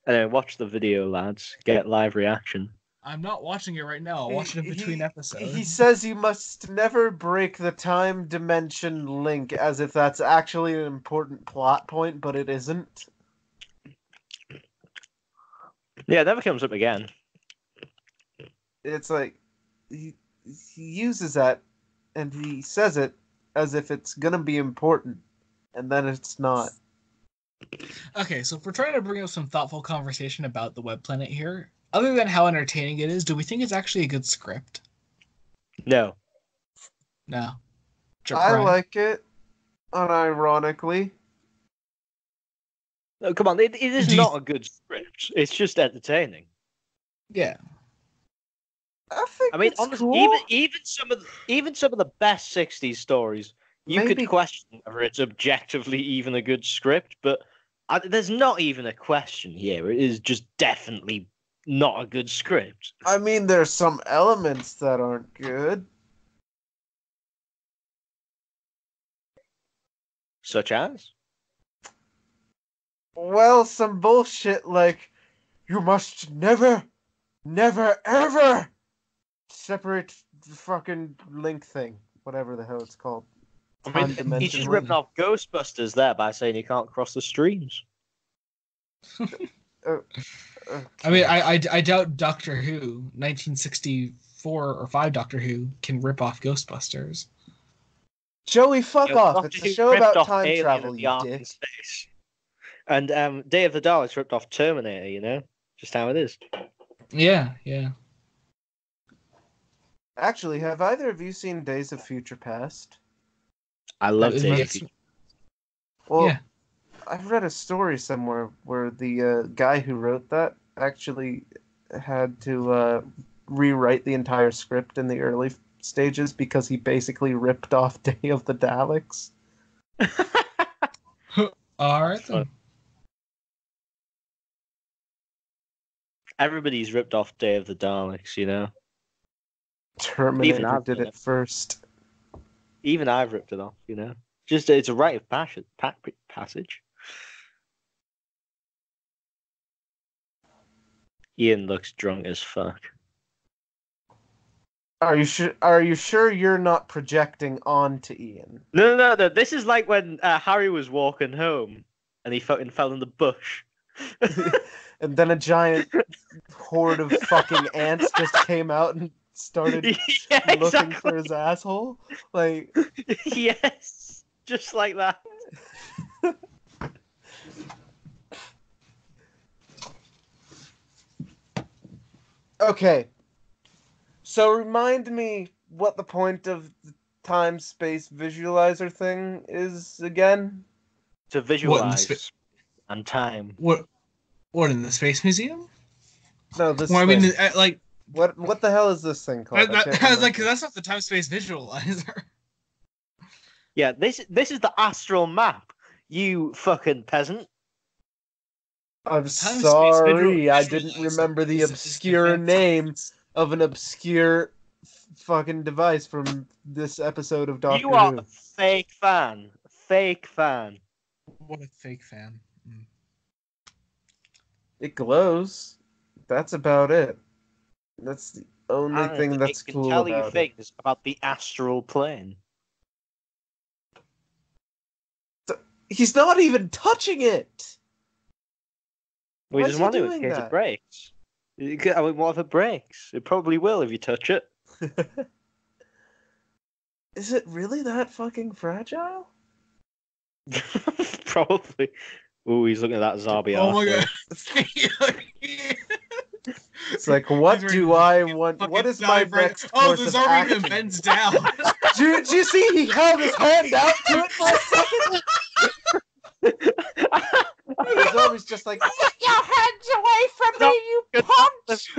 [SPEAKER 2] Anyway, watch the video, lads. Get live reaction.
[SPEAKER 1] I'm not watching it right now. I'll watch it in between episodes.
[SPEAKER 3] He says you must never break the time dimension link, as if that's actually an important plot point, but it isn't.
[SPEAKER 2] Yeah, it never comes up again.
[SPEAKER 3] It's like he uses that and he says it as if it's gonna be important, and then it's not.
[SPEAKER 1] Okay, so if we're trying to bring up some thoughtful conversation about the web planet here, other than how entertaining it is, do we think it's actually a good script?
[SPEAKER 2] No.
[SPEAKER 1] No.
[SPEAKER 3] I like it, unironically.
[SPEAKER 2] No, come on, it is not a good script. It's just entertaining.
[SPEAKER 1] Yeah.
[SPEAKER 3] I
[SPEAKER 2] mean,
[SPEAKER 3] it's
[SPEAKER 2] honestly,
[SPEAKER 3] cool.
[SPEAKER 2] even some of the best '60s stories, you could question whether it's objectively even a good script. But there's not even a question here. It is just definitely not a good script.
[SPEAKER 3] I mean, there's some elements that aren't good.
[SPEAKER 2] Such as?
[SPEAKER 3] Well, some bullshit like, you must never, ever separate the fucking link thing. Whatever the hell it's called.
[SPEAKER 2] I mean, he just ripped off Ghostbusters there by saying you can't cross the streams.
[SPEAKER 1] I mean, I doubt Doctor Who, 1964 or 5 Doctor Who, can rip off Ghostbusters.
[SPEAKER 3] Joey, fuck off.
[SPEAKER 2] Doctor
[SPEAKER 3] It's a
[SPEAKER 2] Who
[SPEAKER 3] show
[SPEAKER 2] ripped
[SPEAKER 3] about
[SPEAKER 2] off
[SPEAKER 3] time
[SPEAKER 2] Alien
[SPEAKER 3] travel,
[SPEAKER 2] and the
[SPEAKER 3] you
[SPEAKER 2] Ark in
[SPEAKER 3] dick.
[SPEAKER 2] Space. And Day of the Daleks ripped off Terminator, you know? Just how it is.
[SPEAKER 1] Yeah.
[SPEAKER 3] Actually, have either of you seen Days of Future Past?
[SPEAKER 2] I love Days of Future.
[SPEAKER 3] Well,
[SPEAKER 1] yeah.
[SPEAKER 3] I've read a story somewhere where the guy who wrote that actually had to rewrite the entire script in the early stages because he basically ripped off Day of the Daleks.
[SPEAKER 1] Alright then.
[SPEAKER 2] Everybody's ripped off Day of the Daleks, you know?
[SPEAKER 3] Terminator did it first.
[SPEAKER 2] Even I've ripped it off, you know? Just, it's a rite of passage. Ian looks drunk as fuck.
[SPEAKER 3] Are you sure you're not projecting onto Ian?
[SPEAKER 2] No. This is like when Harry was walking home and he fucking fell in the bush.
[SPEAKER 3] And then a giant horde of fucking ants just came out and started looking for his asshole. Like,
[SPEAKER 2] yes, just like that.
[SPEAKER 3] Okay. So remind me what the point of the time-space visualizer thing is again?
[SPEAKER 2] To visualize and time.
[SPEAKER 1] What in the Space Museum?
[SPEAKER 3] No, this
[SPEAKER 1] Well, I
[SPEAKER 3] thing.
[SPEAKER 1] mean, like
[SPEAKER 3] What the hell is this thing called?
[SPEAKER 1] I was like, because that's not the time space visualizer.
[SPEAKER 2] Yeah, this is the astral map. You fucking peasant.
[SPEAKER 3] I'm
[SPEAKER 1] Time
[SPEAKER 3] sorry, I
[SPEAKER 1] space
[SPEAKER 3] didn't
[SPEAKER 1] visualizer
[SPEAKER 3] remember the
[SPEAKER 1] is the
[SPEAKER 3] obscure
[SPEAKER 1] fancy
[SPEAKER 3] name of an obscure fucking device from this episode of Doctor
[SPEAKER 2] You are
[SPEAKER 3] Who.
[SPEAKER 2] a fake fan. Fake fan.
[SPEAKER 1] What a fake fan. Mm.
[SPEAKER 3] It glows. That's about it. That's the only
[SPEAKER 2] And
[SPEAKER 3] thing that's
[SPEAKER 2] it can
[SPEAKER 3] cool
[SPEAKER 2] tell you
[SPEAKER 3] about it.
[SPEAKER 2] things about the astral plane.
[SPEAKER 3] He's not even touching it!
[SPEAKER 2] We
[SPEAKER 3] Why
[SPEAKER 2] just
[SPEAKER 3] is he
[SPEAKER 2] want to in
[SPEAKER 3] doing
[SPEAKER 2] case
[SPEAKER 3] that?
[SPEAKER 2] it breaks. I mean, what if it breaks? It probably will if you touch it.
[SPEAKER 3] Is it really that fucking fragile?
[SPEAKER 2] Probably. Oh, he's looking at that zombie.
[SPEAKER 1] Oh my god.
[SPEAKER 3] It's like, what
[SPEAKER 1] He's
[SPEAKER 3] do
[SPEAKER 1] ready
[SPEAKER 3] I
[SPEAKER 1] to
[SPEAKER 3] want?
[SPEAKER 1] fucking
[SPEAKER 3] What is
[SPEAKER 1] die
[SPEAKER 3] my
[SPEAKER 1] right-
[SPEAKER 3] next
[SPEAKER 1] Oh,
[SPEAKER 3] course
[SPEAKER 1] the
[SPEAKER 3] of
[SPEAKER 1] zombie even
[SPEAKER 3] action?
[SPEAKER 1] bends down.
[SPEAKER 3] Did you see he held his hand out to it for a second? The zombie's just like, get your hands away from me, you punch!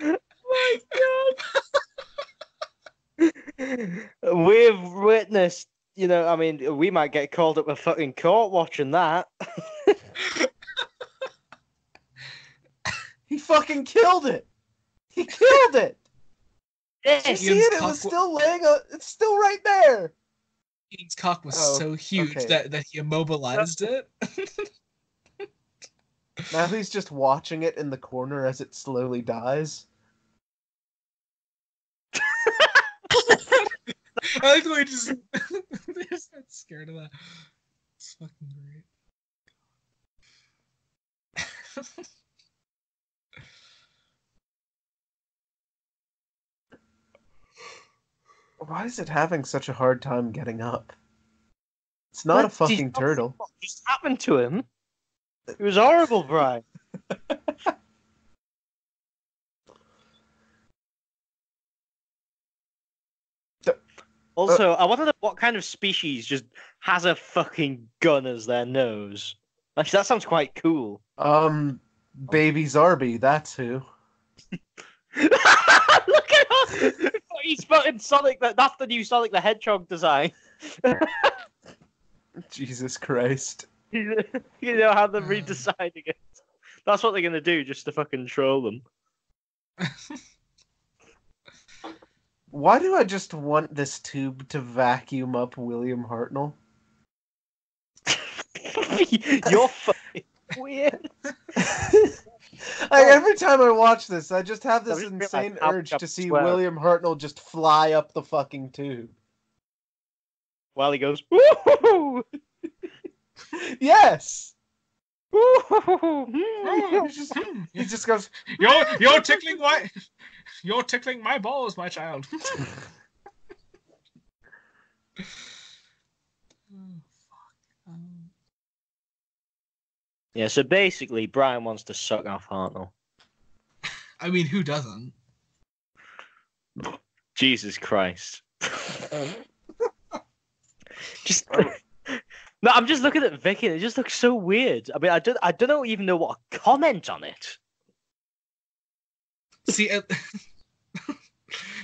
[SPEAKER 2] Oh, my god. We've witnessed, I mean, we might get called up a fucking court watching that.
[SPEAKER 3] He fucking killed it! He killed it! Did you
[SPEAKER 2] Yes.
[SPEAKER 3] see it? It was still laying it's still right there!
[SPEAKER 1] Ian's cock was
[SPEAKER 3] Oh,
[SPEAKER 1] so huge
[SPEAKER 3] okay.
[SPEAKER 1] that he immobilized it.
[SPEAKER 3] Now he's just watching it in the corner as it slowly dies.
[SPEAKER 1] I like the way he just not scared of that. It's fucking great.
[SPEAKER 3] Why is it having such a hard time getting up? It's not a
[SPEAKER 2] What
[SPEAKER 3] fucking turtle.
[SPEAKER 2] What just happened to him? It was horrible, Brian. Also, I want to know what kind of species just has a fucking gun as their nose. Actually, that sounds quite cool.
[SPEAKER 3] Baby Zarby, that's who.
[SPEAKER 2] Look at us! He's fucking Sonic. That's the new Sonic the Hedgehog design.
[SPEAKER 3] Jesus Christ.
[SPEAKER 2] You know how they're redesigning it. That's what they're gonna do, just to fucking troll them.
[SPEAKER 3] Why do I just want this tube to vacuum up William Hartnell?
[SPEAKER 2] You're fucking weird.
[SPEAKER 3] Every time I watch this, I just have this
[SPEAKER 2] just
[SPEAKER 3] insane
[SPEAKER 2] realized how
[SPEAKER 3] urge
[SPEAKER 2] much
[SPEAKER 3] to
[SPEAKER 2] I
[SPEAKER 3] see
[SPEAKER 2] swear.
[SPEAKER 3] William Hartnell just fly up the fucking tube.
[SPEAKER 2] While he goes, woo!
[SPEAKER 3] Yes!
[SPEAKER 2] Woo!
[SPEAKER 3] He just goes,
[SPEAKER 1] You're tickling my balls, my child.
[SPEAKER 2] Yeah, so basically, Brian wants to suck off Hartnell.
[SPEAKER 1] I mean, who doesn't?
[SPEAKER 2] Jesus Christ. No, I'm just looking at Vicky and it just looks so weird. I mean, I don't even know what to comment on it.
[SPEAKER 1] See, at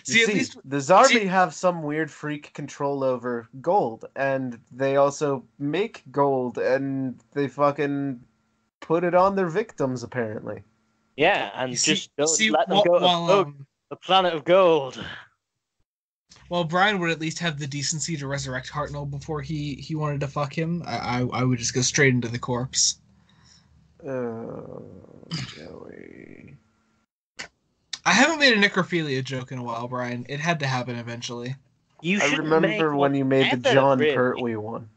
[SPEAKER 1] least
[SPEAKER 3] the Zarbi have some weird freak control over gold, and they also make gold, and they fucking put it on their victims, apparently.
[SPEAKER 2] Yeah, and just don't let them
[SPEAKER 1] while,
[SPEAKER 2] go to the planet of gold.
[SPEAKER 1] Well, Brian would at least have the decency to resurrect Hartnell before he wanted to fuck him. I would just go straight into the corpse.
[SPEAKER 3] Oh, Joey.
[SPEAKER 1] I haven't made a necrophilia joke in a while, Brian. It had to happen eventually.
[SPEAKER 3] I remember when you made the John Pertwee one.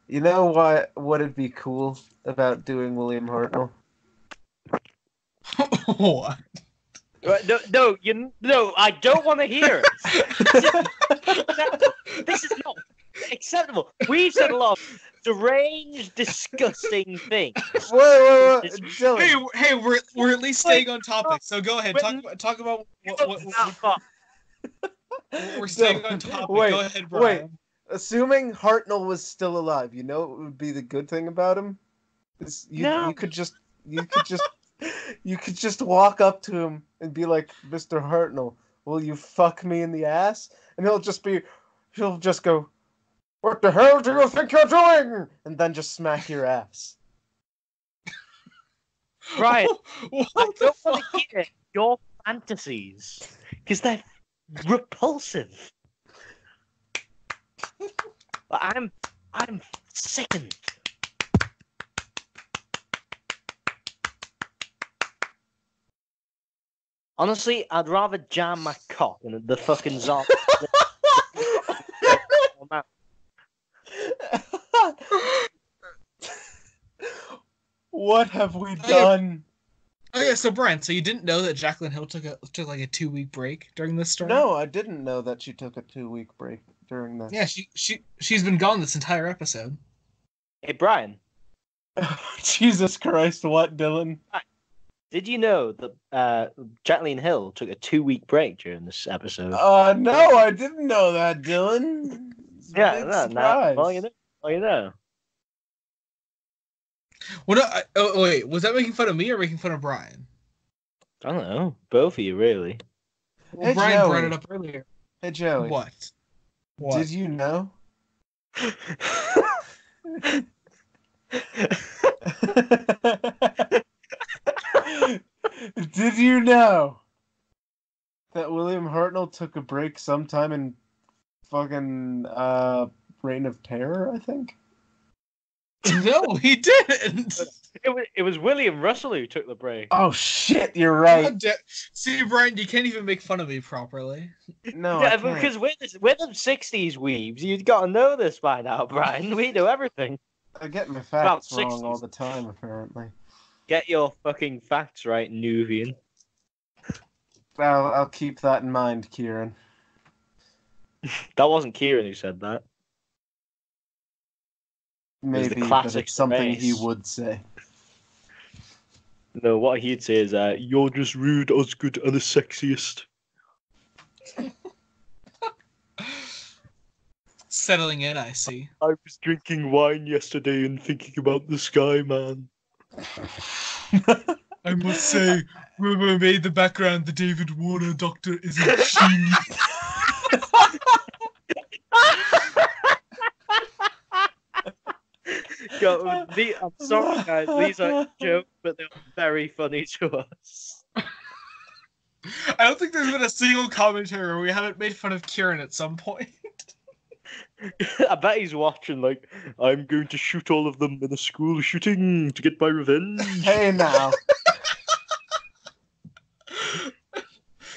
[SPEAKER 3] You know what would be cool about doing William Hartnell?
[SPEAKER 1] What?
[SPEAKER 2] No, I don't want to hear it. This is not acceptable. We've said a lot of deranged, disgusting things.
[SPEAKER 3] Wait, Dylan.
[SPEAKER 1] Hey, we're at least staying on topic. So go ahead, talk about what we're staying on topic. Go ahead, Brian.
[SPEAKER 3] Wait. Assuming Hartnell was still alive, you know what would be the good thing about him? You could just walk up to him and be like, Mr. Hartnell, will you fuck me in the ass? And he'll just go, what the hell do you think you're doing? And then just smack your ass.
[SPEAKER 2] Brian, I don't want to hear your fantasies because they're repulsive. I'm sickened. Honestly, I'd rather jam my cock in the fucking zombie.
[SPEAKER 3] What have we done?
[SPEAKER 1] Oh yeah, so Brian, so you didn't know that Jaclyn Hill took like a 2-week break during this story?
[SPEAKER 3] No, I didn't know that she took a 2-week break during this.
[SPEAKER 1] Yeah, she's been gone this entire episode.
[SPEAKER 2] Hey, Brian.
[SPEAKER 3] Jesus Christ, what, Dylan?
[SPEAKER 2] Did you know that Jaclyn Hill took a 2-week break during this episode?
[SPEAKER 3] No, I didn't know that, Dylan.
[SPEAKER 2] No. Well, you know.
[SPEAKER 1] Well, no, wait, was that making fun of me or making fun of Brian?
[SPEAKER 2] I don't know. Both of you, really.
[SPEAKER 1] Well, hey, Brian
[SPEAKER 3] Joey.
[SPEAKER 1] brought it up earlier.
[SPEAKER 3] Hey, Joey.
[SPEAKER 1] What?
[SPEAKER 3] Did you know? Did you know that William Hartnell took a break sometime in fucking Reign of Terror, I think?
[SPEAKER 1] No, he didn't.
[SPEAKER 2] It was William Russell who took the break.
[SPEAKER 3] Oh shit, you're right.
[SPEAKER 1] See, Brian, you can't even make fun of me properly.
[SPEAKER 3] No,
[SPEAKER 2] yeah, because we're the '60s weebs. You've got to know this by now, Brian. We know everything.
[SPEAKER 3] I get my facts wrong all the time, apparently.
[SPEAKER 2] Get your fucking facts right, Nuvian.
[SPEAKER 3] I'll keep that in mind, Kieran.
[SPEAKER 2] That wasn't Kieran who said that.
[SPEAKER 3] Maybe, but it's something he would say.
[SPEAKER 2] No, what he'd say is, you're just rude, Osgood, and the sexiest.
[SPEAKER 1] Settling in, I see.
[SPEAKER 2] I was drinking wine yesterday and thinking about the sky, man.
[SPEAKER 1] I must say, whoever made the background, the David Warner Doctor, is a genius.
[SPEAKER 2] I'm sorry, guys. These are jokes, but they're very funny to us.
[SPEAKER 1] I don't think there's been a single commentary where we haven't made fun of Kieran at some point.
[SPEAKER 2] I bet he's watching, like, I'm going to shoot all of them in a school shooting to get my revenge.
[SPEAKER 3] Hey, now.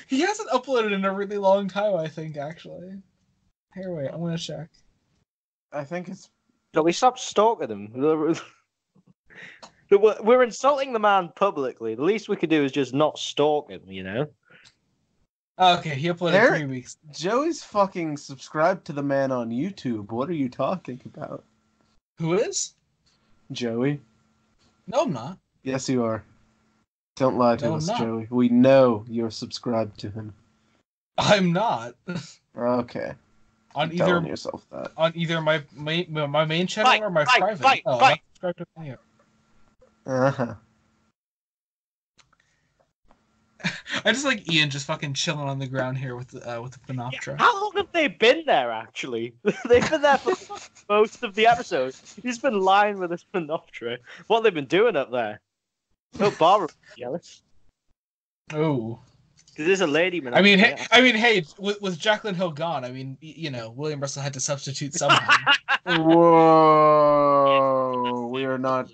[SPEAKER 1] He hasn't uploaded in a really long time, I think, actually. Here, wait, I'm gonna check.
[SPEAKER 3] I think it's...
[SPEAKER 2] No, we stopped stalking him. We're insulting the man publicly. The least we could do is just not stalk him, you know?
[SPEAKER 1] Okay, he uploaded 3 weeks.
[SPEAKER 3] Joey's fucking subscribed to the man on YouTube. What are you talking about?
[SPEAKER 1] Who is?
[SPEAKER 3] Joey.
[SPEAKER 1] No, I'm not.
[SPEAKER 3] Yes, you are. Don't lie to us, Joey. We know you're subscribed to him.
[SPEAKER 1] I'm not.
[SPEAKER 3] Okay.
[SPEAKER 1] On
[SPEAKER 3] You're telling yourself that.
[SPEAKER 1] On either my main channel or my private.
[SPEAKER 2] I'm not
[SPEAKER 1] subscribed to any of it.
[SPEAKER 3] Uh-huh.
[SPEAKER 1] I just like Ian just fucking chilling on the ground here with the Panoptra.
[SPEAKER 2] How long have they been there, actually? They've been there for most of the episode. He's been lying with his Panoptra. What have they been doing up there? Oh, Barbara jealous.
[SPEAKER 1] Oh.
[SPEAKER 2] Because there's a lady.
[SPEAKER 1] I mean, hey, with Jaclyn Hill gone, I mean, you know, William Russell had to substitute somehow.
[SPEAKER 3] Whoa, we are not.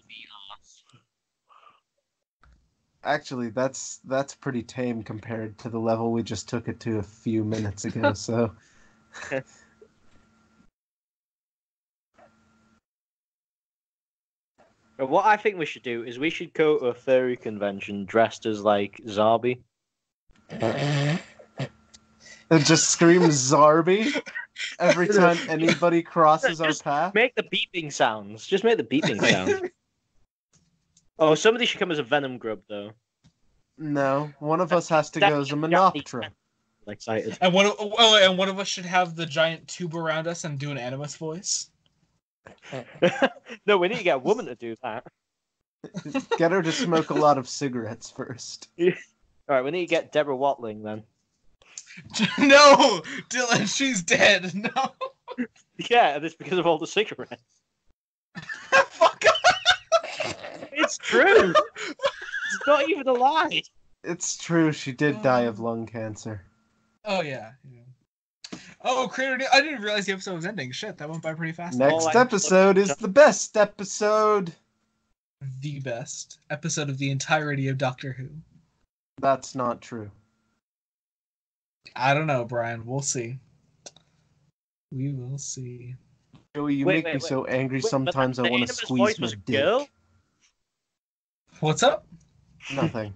[SPEAKER 3] Actually, that's pretty tame compared to the level we just took it to a few minutes ago. So.
[SPEAKER 2] But what I think we should do is we should go to a furry convention dressed as like Zarby.
[SPEAKER 3] And just scream Zarby every time anybody crosses our
[SPEAKER 2] Just
[SPEAKER 3] path.
[SPEAKER 2] make the beeping sounds. Just make the beeping sounds. Oh, somebody should come as a Venom grub though.
[SPEAKER 3] No, one of us has to go as a Monoptera.
[SPEAKER 2] Excited.
[SPEAKER 1] And one of us should have the giant tube around us and do an Animus voice.
[SPEAKER 2] No, we need to get a woman to do that.
[SPEAKER 3] Get her to smoke a lot of cigarettes first.
[SPEAKER 2] All right, we need to get Deborah Watling then.
[SPEAKER 1] No, Dylan, she's dead. No.
[SPEAKER 2] Yeah, and it's because of all the cigarettes.
[SPEAKER 1] Fuck off.
[SPEAKER 2] It's true. It's not even a lie.
[SPEAKER 3] It's true, she did die of lung cancer.
[SPEAKER 1] Oh yeah. Oh, Creator, I didn't realize the episode was ending. Shit, that went by pretty fast.
[SPEAKER 3] Next episode is the best episode.
[SPEAKER 1] The best episode of the entirety of Doctor Who.
[SPEAKER 3] That's not true.
[SPEAKER 1] I don't know, Brian. We'll see. We will see.
[SPEAKER 3] Joey, you make me so angry sometimes I want to squeeze my dick.
[SPEAKER 2] Girl?
[SPEAKER 1] What's up?
[SPEAKER 3] Nothing.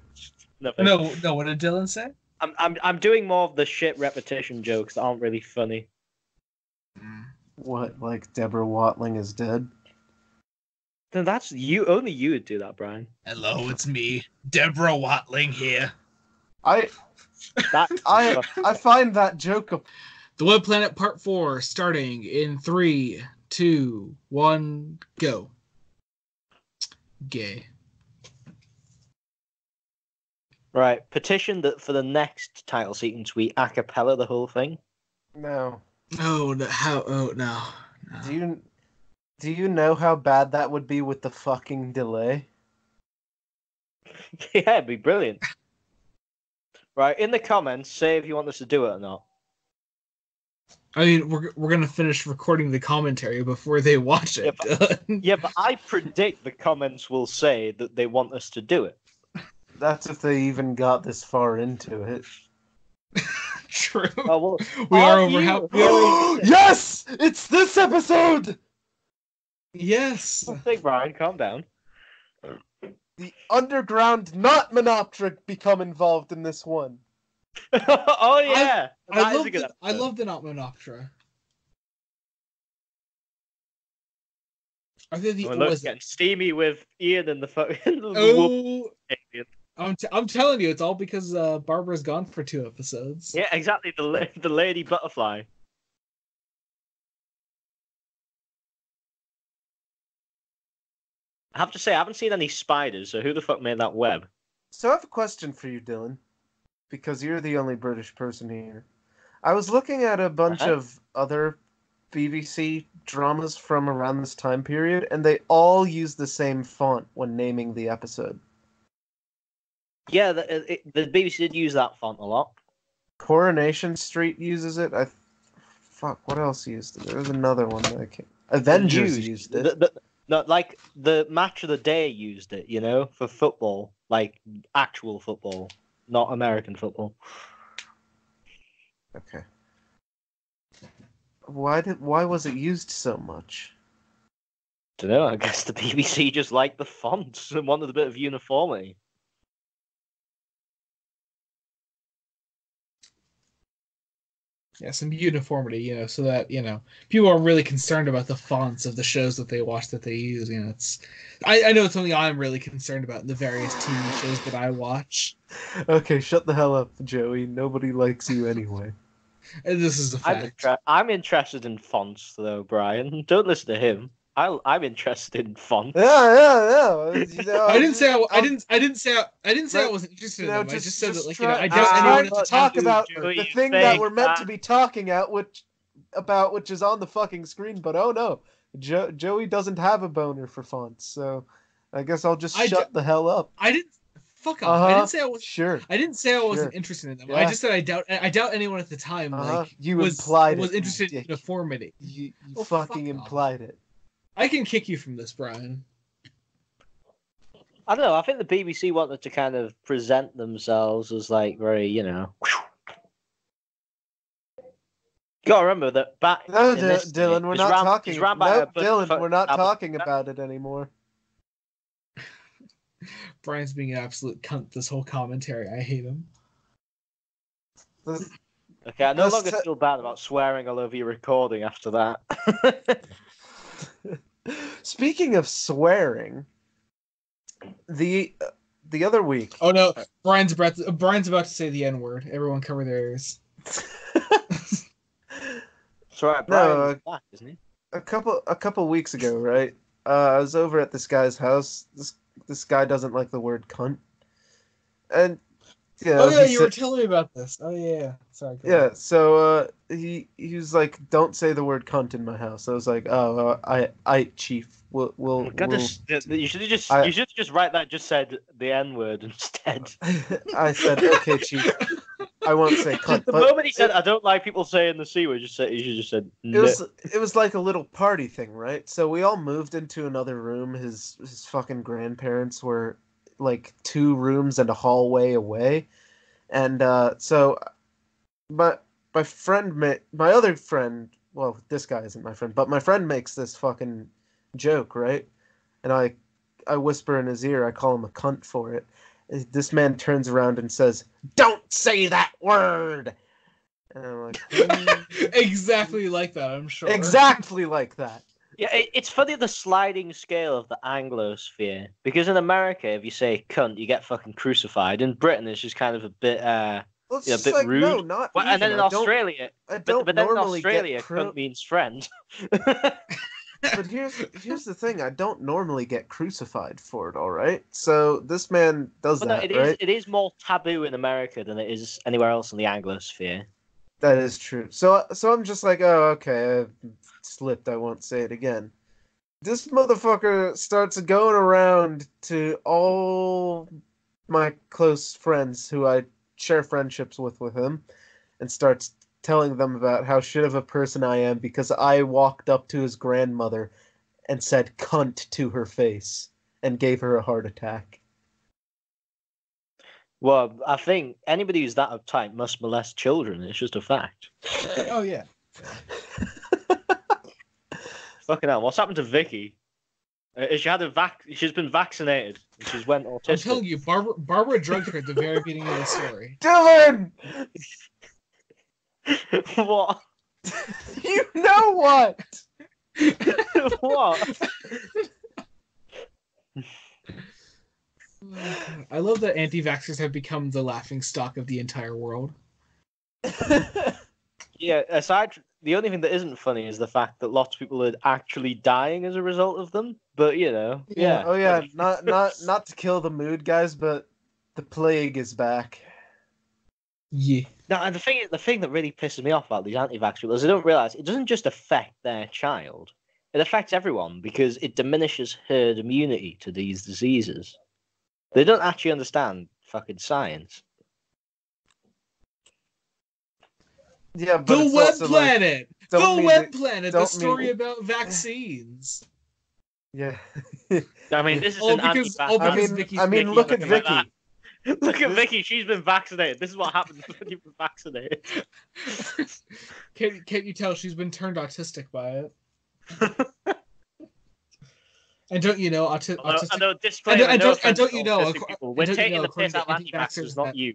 [SPEAKER 2] Nothing.
[SPEAKER 1] No. What did Dylan say?
[SPEAKER 2] I'm doing more of the shit repetition jokes that aren't really funny.
[SPEAKER 3] What, like Deborah Watling is dead?
[SPEAKER 2] Then that's you. Only you would do that, Brian.
[SPEAKER 1] Hello, it's me, Deborah Watling here.
[SPEAKER 3] I find that joke.
[SPEAKER 1] The Web Planet Part 4 starting in 3, 2, 1, go. Gay.
[SPEAKER 2] Right, petition that for the next title sequence we a cappella the whole thing.
[SPEAKER 3] No.
[SPEAKER 1] Oh no! How? Oh no!
[SPEAKER 3] Do you know how bad that would be with the fucking delay?
[SPEAKER 2] Yeah, it'd be brilliant. Right, in the comments, say if you want us to do it or not.
[SPEAKER 1] I mean, we're gonna finish recording the commentary before they watch it.
[SPEAKER 2] Yeah, but I predict the comments will say that they want us to do it.
[SPEAKER 3] That's if they even got this far into it.
[SPEAKER 1] True.
[SPEAKER 2] Oh, well,
[SPEAKER 1] we are over.
[SPEAKER 3] Yes! It's this episode!
[SPEAKER 1] Yes!
[SPEAKER 2] Hey, Brian, calm down.
[SPEAKER 3] The underground not Monoptera become involved in this one.
[SPEAKER 2] Oh, yeah!
[SPEAKER 1] I love the not Monoptera. Are they the...
[SPEAKER 2] Look, getting steamy with Ian and the fucking...
[SPEAKER 1] Oh... I'm telling you, it's all because Barbara's gone for 2 episodes.
[SPEAKER 2] Yeah, exactly. The lady butterfly. I have to say, I haven't seen any spiders, so who the fuck made that web?
[SPEAKER 3] So I have a question for you, Dylan, because you're the only British person here. I was looking at a bunch of other BBC dramas from around this time period, and they all use the same font when naming the episode.
[SPEAKER 2] Yeah, the BBC did use that font a lot.
[SPEAKER 3] Coronation Street uses it. Fuck, what else used it? There was another one that I can't... Avengers used it.
[SPEAKER 2] No, like, the Match of the Day used it, you know, for football. Like, actual football, not American football.
[SPEAKER 3] Okay. Why was it used so much?
[SPEAKER 2] Don't know, I guess the BBC just liked the fonts and wanted a bit of uniformity.
[SPEAKER 1] Yeah, some uniformity, you know, so that, you know, people are really concerned about the fonts of the shows that they watch, that they use. You know, I know it's something I'm really concerned about in the various TV shows that I watch.
[SPEAKER 3] Okay, shut the hell up, Joey. Nobody likes you anyway.
[SPEAKER 1] And this is a fact.
[SPEAKER 2] I'm interested in fonts, though, Brian. Don't listen to him. I'm interested in fonts.
[SPEAKER 3] Yeah. You know,
[SPEAKER 1] I didn't say I wasn't interested in them. I just said that, like, you know, I doubt anyone
[SPEAKER 3] to talk about the thing that we're meant to be talking which is on the fucking screen. But oh no, Joey doesn't have a boner for fonts, so I guess I'll just shut the hell up.
[SPEAKER 1] I didn't. Fuck off. I didn't say I was
[SPEAKER 3] sure.
[SPEAKER 1] I didn't say I wasn't interested in them. Yeah. I just said I doubt anyone at the time was interested in uniformity.
[SPEAKER 3] You fucking implied it.
[SPEAKER 1] I can kick you from this, Brian.
[SPEAKER 2] I don't know. I think the BBC wanted to kind of present themselves as, like, very, you know. Gotta remember that back.
[SPEAKER 3] No, Dylan, we're not talking. No, Dylan, we're not talking about it anymore.
[SPEAKER 1] Brian's being an absolute cunt this whole commentary. I hate him.
[SPEAKER 2] Okay, I no longer feel bad about swearing all over your recording after that.
[SPEAKER 3] Speaking of swearing, the other week.
[SPEAKER 1] Oh no, Brian's about to say the N-word. Everyone cover their ears.
[SPEAKER 2] It's alright, Brian's back, isn't he?
[SPEAKER 3] A couple weeks ago, right? I was over at this guy's house. This guy doesn't like the word cunt, and
[SPEAKER 1] you were telling me about this. Oh yeah, sorry.
[SPEAKER 3] Yeah, so he was like, "Don't say the word cunt in my house." I was like, "Oh, I chief. We'll."
[SPEAKER 2] You should have just write that. Just said the N-word instead.
[SPEAKER 3] I said, "Okay, chief. I won't say cunt."
[SPEAKER 2] The moment he said, "I don't like people saying the C word," you should just said. No.
[SPEAKER 3] It was like a little party thing, right? So we all moved into another room. His fucking grandparents were like 2 rooms and a hallway away, and so my other friend, well, this guy isn't my friend, but my friend makes this fucking joke, right? And I whisper in his ear, I call him a cunt for it. This man turns around and says, "Don't say that word!" And I'm like,
[SPEAKER 1] exactly like that, I'm sure.
[SPEAKER 3] Exactly like that.
[SPEAKER 2] Yeah, it's funny the sliding scale of the Anglosphere, because in America, if you say cunt, you get fucking crucified. In Britain, it's just kind of a bit, a bit
[SPEAKER 3] like,
[SPEAKER 2] rude.
[SPEAKER 3] No, not even.
[SPEAKER 2] And then in Australia, but then in Australia,
[SPEAKER 3] get
[SPEAKER 2] cunt means friend.
[SPEAKER 3] But here's the thing: I don't normally get crucified for it. All right, so this man does that. Right?
[SPEAKER 2] It is more taboo in America than it is anywhere else in the Anglosphere.
[SPEAKER 3] That is true. So I'm just like, oh, okay, I slipped. I won't say it again. This motherfucker starts going around to all my close friends who I share friendships with him, and starts telling them about how shit of a person I am because I walked up to his grandmother and said cunt to her face and gave her a heart attack.
[SPEAKER 2] Well, I think anybody who's that uptight must molest children. It's just a fact.
[SPEAKER 1] Oh, yeah.
[SPEAKER 2] Fucking hell. What's happened to Vicky? She's been vaccinated. And she's went autistic.
[SPEAKER 1] I'm telling you, Barbara drugged her at the very beginning of the story.
[SPEAKER 3] Dylan!
[SPEAKER 2] What?
[SPEAKER 3] You know what?
[SPEAKER 2] What?
[SPEAKER 1] I love that anti-vaxxers have become the laughingstock of the entire world.
[SPEAKER 2] Yeah, the only thing that isn't funny is the fact that lots of people are actually dying as a result of them. But yeah.
[SPEAKER 3] Oh yeah, not to kill the mood, guys, but the plague is back.
[SPEAKER 1] Yeah.
[SPEAKER 2] No, and the thing that really pisses me off about these anti-vax people is they don't realize it doesn't just affect their child; it affects everyone because it diminishes herd immunity to these diseases. They don't actually understand fucking science.
[SPEAKER 3] Yeah, but
[SPEAKER 1] The Web Planet! The Web Planet, the story about vaccines.
[SPEAKER 3] Yeah.
[SPEAKER 2] I mean, this is an anti-vax.
[SPEAKER 3] I mean, look at Vicky.
[SPEAKER 2] Look at Vicky. She's been vaccinated. This is what happens when you've been vaccinated.
[SPEAKER 1] Can't you tell she's been turned autistic by it? And don't you know, autistic? And don't you know,
[SPEAKER 2] we're taking the piss out of anti-vaxxers, not you.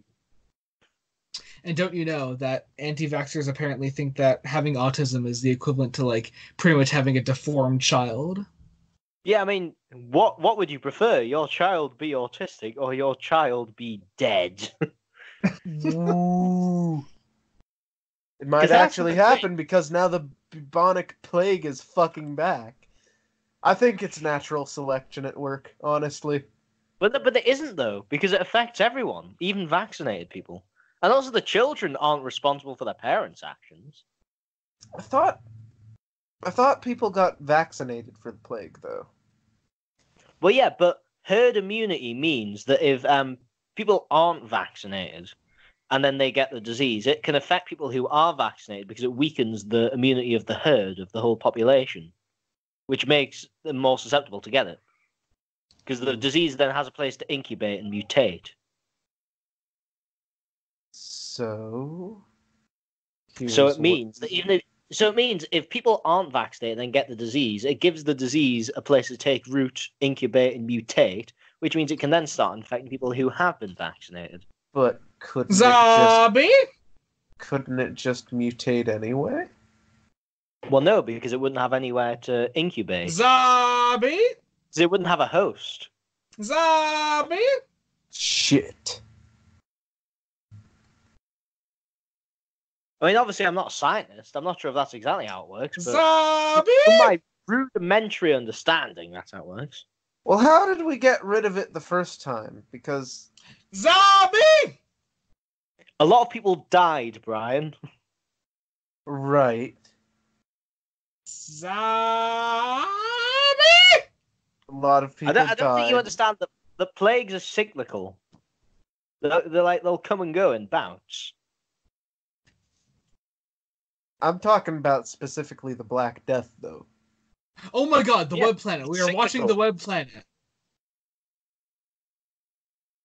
[SPEAKER 1] And don't you know that anti-vaxxers apparently think that having autism is the equivalent to like pretty much having a deformed child?
[SPEAKER 2] Yeah, I mean, what would you prefer? Your child be autistic or your child be dead?
[SPEAKER 3] Ooh. It might actually happen because now the bubonic plague is fucking back. I think it's natural selection at work, honestly.
[SPEAKER 2] But it isn't, though, because it affects everyone, even vaccinated people. And also the children aren't responsible for their parents' actions.
[SPEAKER 3] I thought people got vaccinated for the plague, though.
[SPEAKER 2] Well, yeah, but herd immunity means that if people aren't vaccinated and then they get the disease, it can affect people who are vaccinated because it weakens the immunity of the herd, of the whole population, which makes them more susceptible to get it. Because the disease then has a place to incubate and mutate.
[SPEAKER 3] So
[SPEAKER 2] it means that even So it means if people aren't vaccinated and get the disease, it gives the disease a place to take root, incubate, and mutate, which means it can then start infecting people who have been vaccinated.
[SPEAKER 3] But couldn't
[SPEAKER 1] Zombie?
[SPEAKER 3] it just mutate anyway?
[SPEAKER 2] Well, no, because it wouldn't have anywhere to incubate.
[SPEAKER 1] Zombie?
[SPEAKER 2] Because it wouldn't have a host.
[SPEAKER 1] Zombie?
[SPEAKER 3] Shit.
[SPEAKER 2] I mean, obviously, I'm not a scientist. I'm not sure if that's exactly how it works. But
[SPEAKER 1] Zombie?
[SPEAKER 2] from my rudimentary understanding, that's how it works.
[SPEAKER 3] Well, how did we get rid of it the first time? Because...
[SPEAKER 1] Zombie!
[SPEAKER 2] A lot of people died, Brian.
[SPEAKER 3] Right.
[SPEAKER 1] Zombie!
[SPEAKER 3] A lot of people
[SPEAKER 2] I don't think you understand that the plagues are cyclical. They're like, they'll come and go and bounce.
[SPEAKER 3] I'm talking about specifically the Black Death, though.
[SPEAKER 1] Oh my god, the
[SPEAKER 2] Yeah,
[SPEAKER 1] Web Planet. We are
[SPEAKER 2] cyclical.
[SPEAKER 1] watching the Web Planet.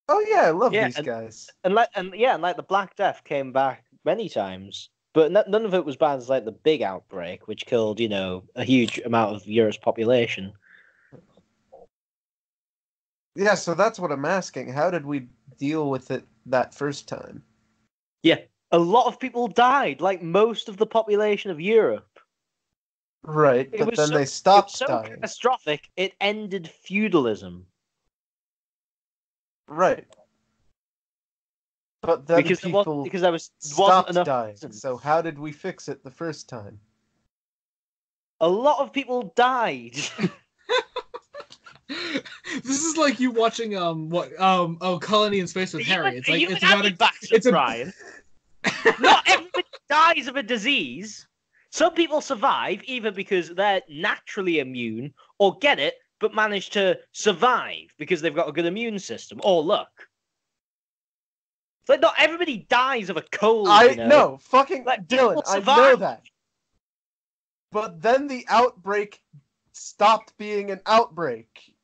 [SPEAKER 3] Oh yeah, I love
[SPEAKER 2] Yeah,
[SPEAKER 3] these guys.
[SPEAKER 2] And like the Black Death came back many times, but none of it was bad as like the big outbreak, which killed, a huge amount of Europe's population.
[SPEAKER 3] Yeah, so that's what I'm asking. How did we deal with it that first time?
[SPEAKER 2] Yeah, a lot of people died, like most of the population of Europe.
[SPEAKER 3] Right,
[SPEAKER 2] It
[SPEAKER 3] but
[SPEAKER 2] was
[SPEAKER 3] then
[SPEAKER 2] so-
[SPEAKER 3] they stopped
[SPEAKER 2] so
[SPEAKER 3] dying.
[SPEAKER 2] catastrophic, it ended feudalism.
[SPEAKER 3] Right. But then
[SPEAKER 2] Because
[SPEAKER 3] people
[SPEAKER 2] there wasn't
[SPEAKER 3] stopped
[SPEAKER 2] enough
[SPEAKER 3] dying.
[SPEAKER 2] reasons.
[SPEAKER 3] So how did we fix it the first time?
[SPEAKER 2] A lot of people died.
[SPEAKER 1] This is like you watching Colony in Space with Harry. It's like it's about
[SPEAKER 2] it's Brian. Not everybody dies of a disease. Some people survive either because they're naturally immune or get it but manage to survive because they've got a good immune system or luck. It's like not everybody dies of a cold.
[SPEAKER 3] No, fucking
[SPEAKER 2] Like,
[SPEAKER 3] Dylan,
[SPEAKER 2] people
[SPEAKER 3] I know
[SPEAKER 2] survive.
[SPEAKER 3] that. But then the outbreak stopped being an outbreak.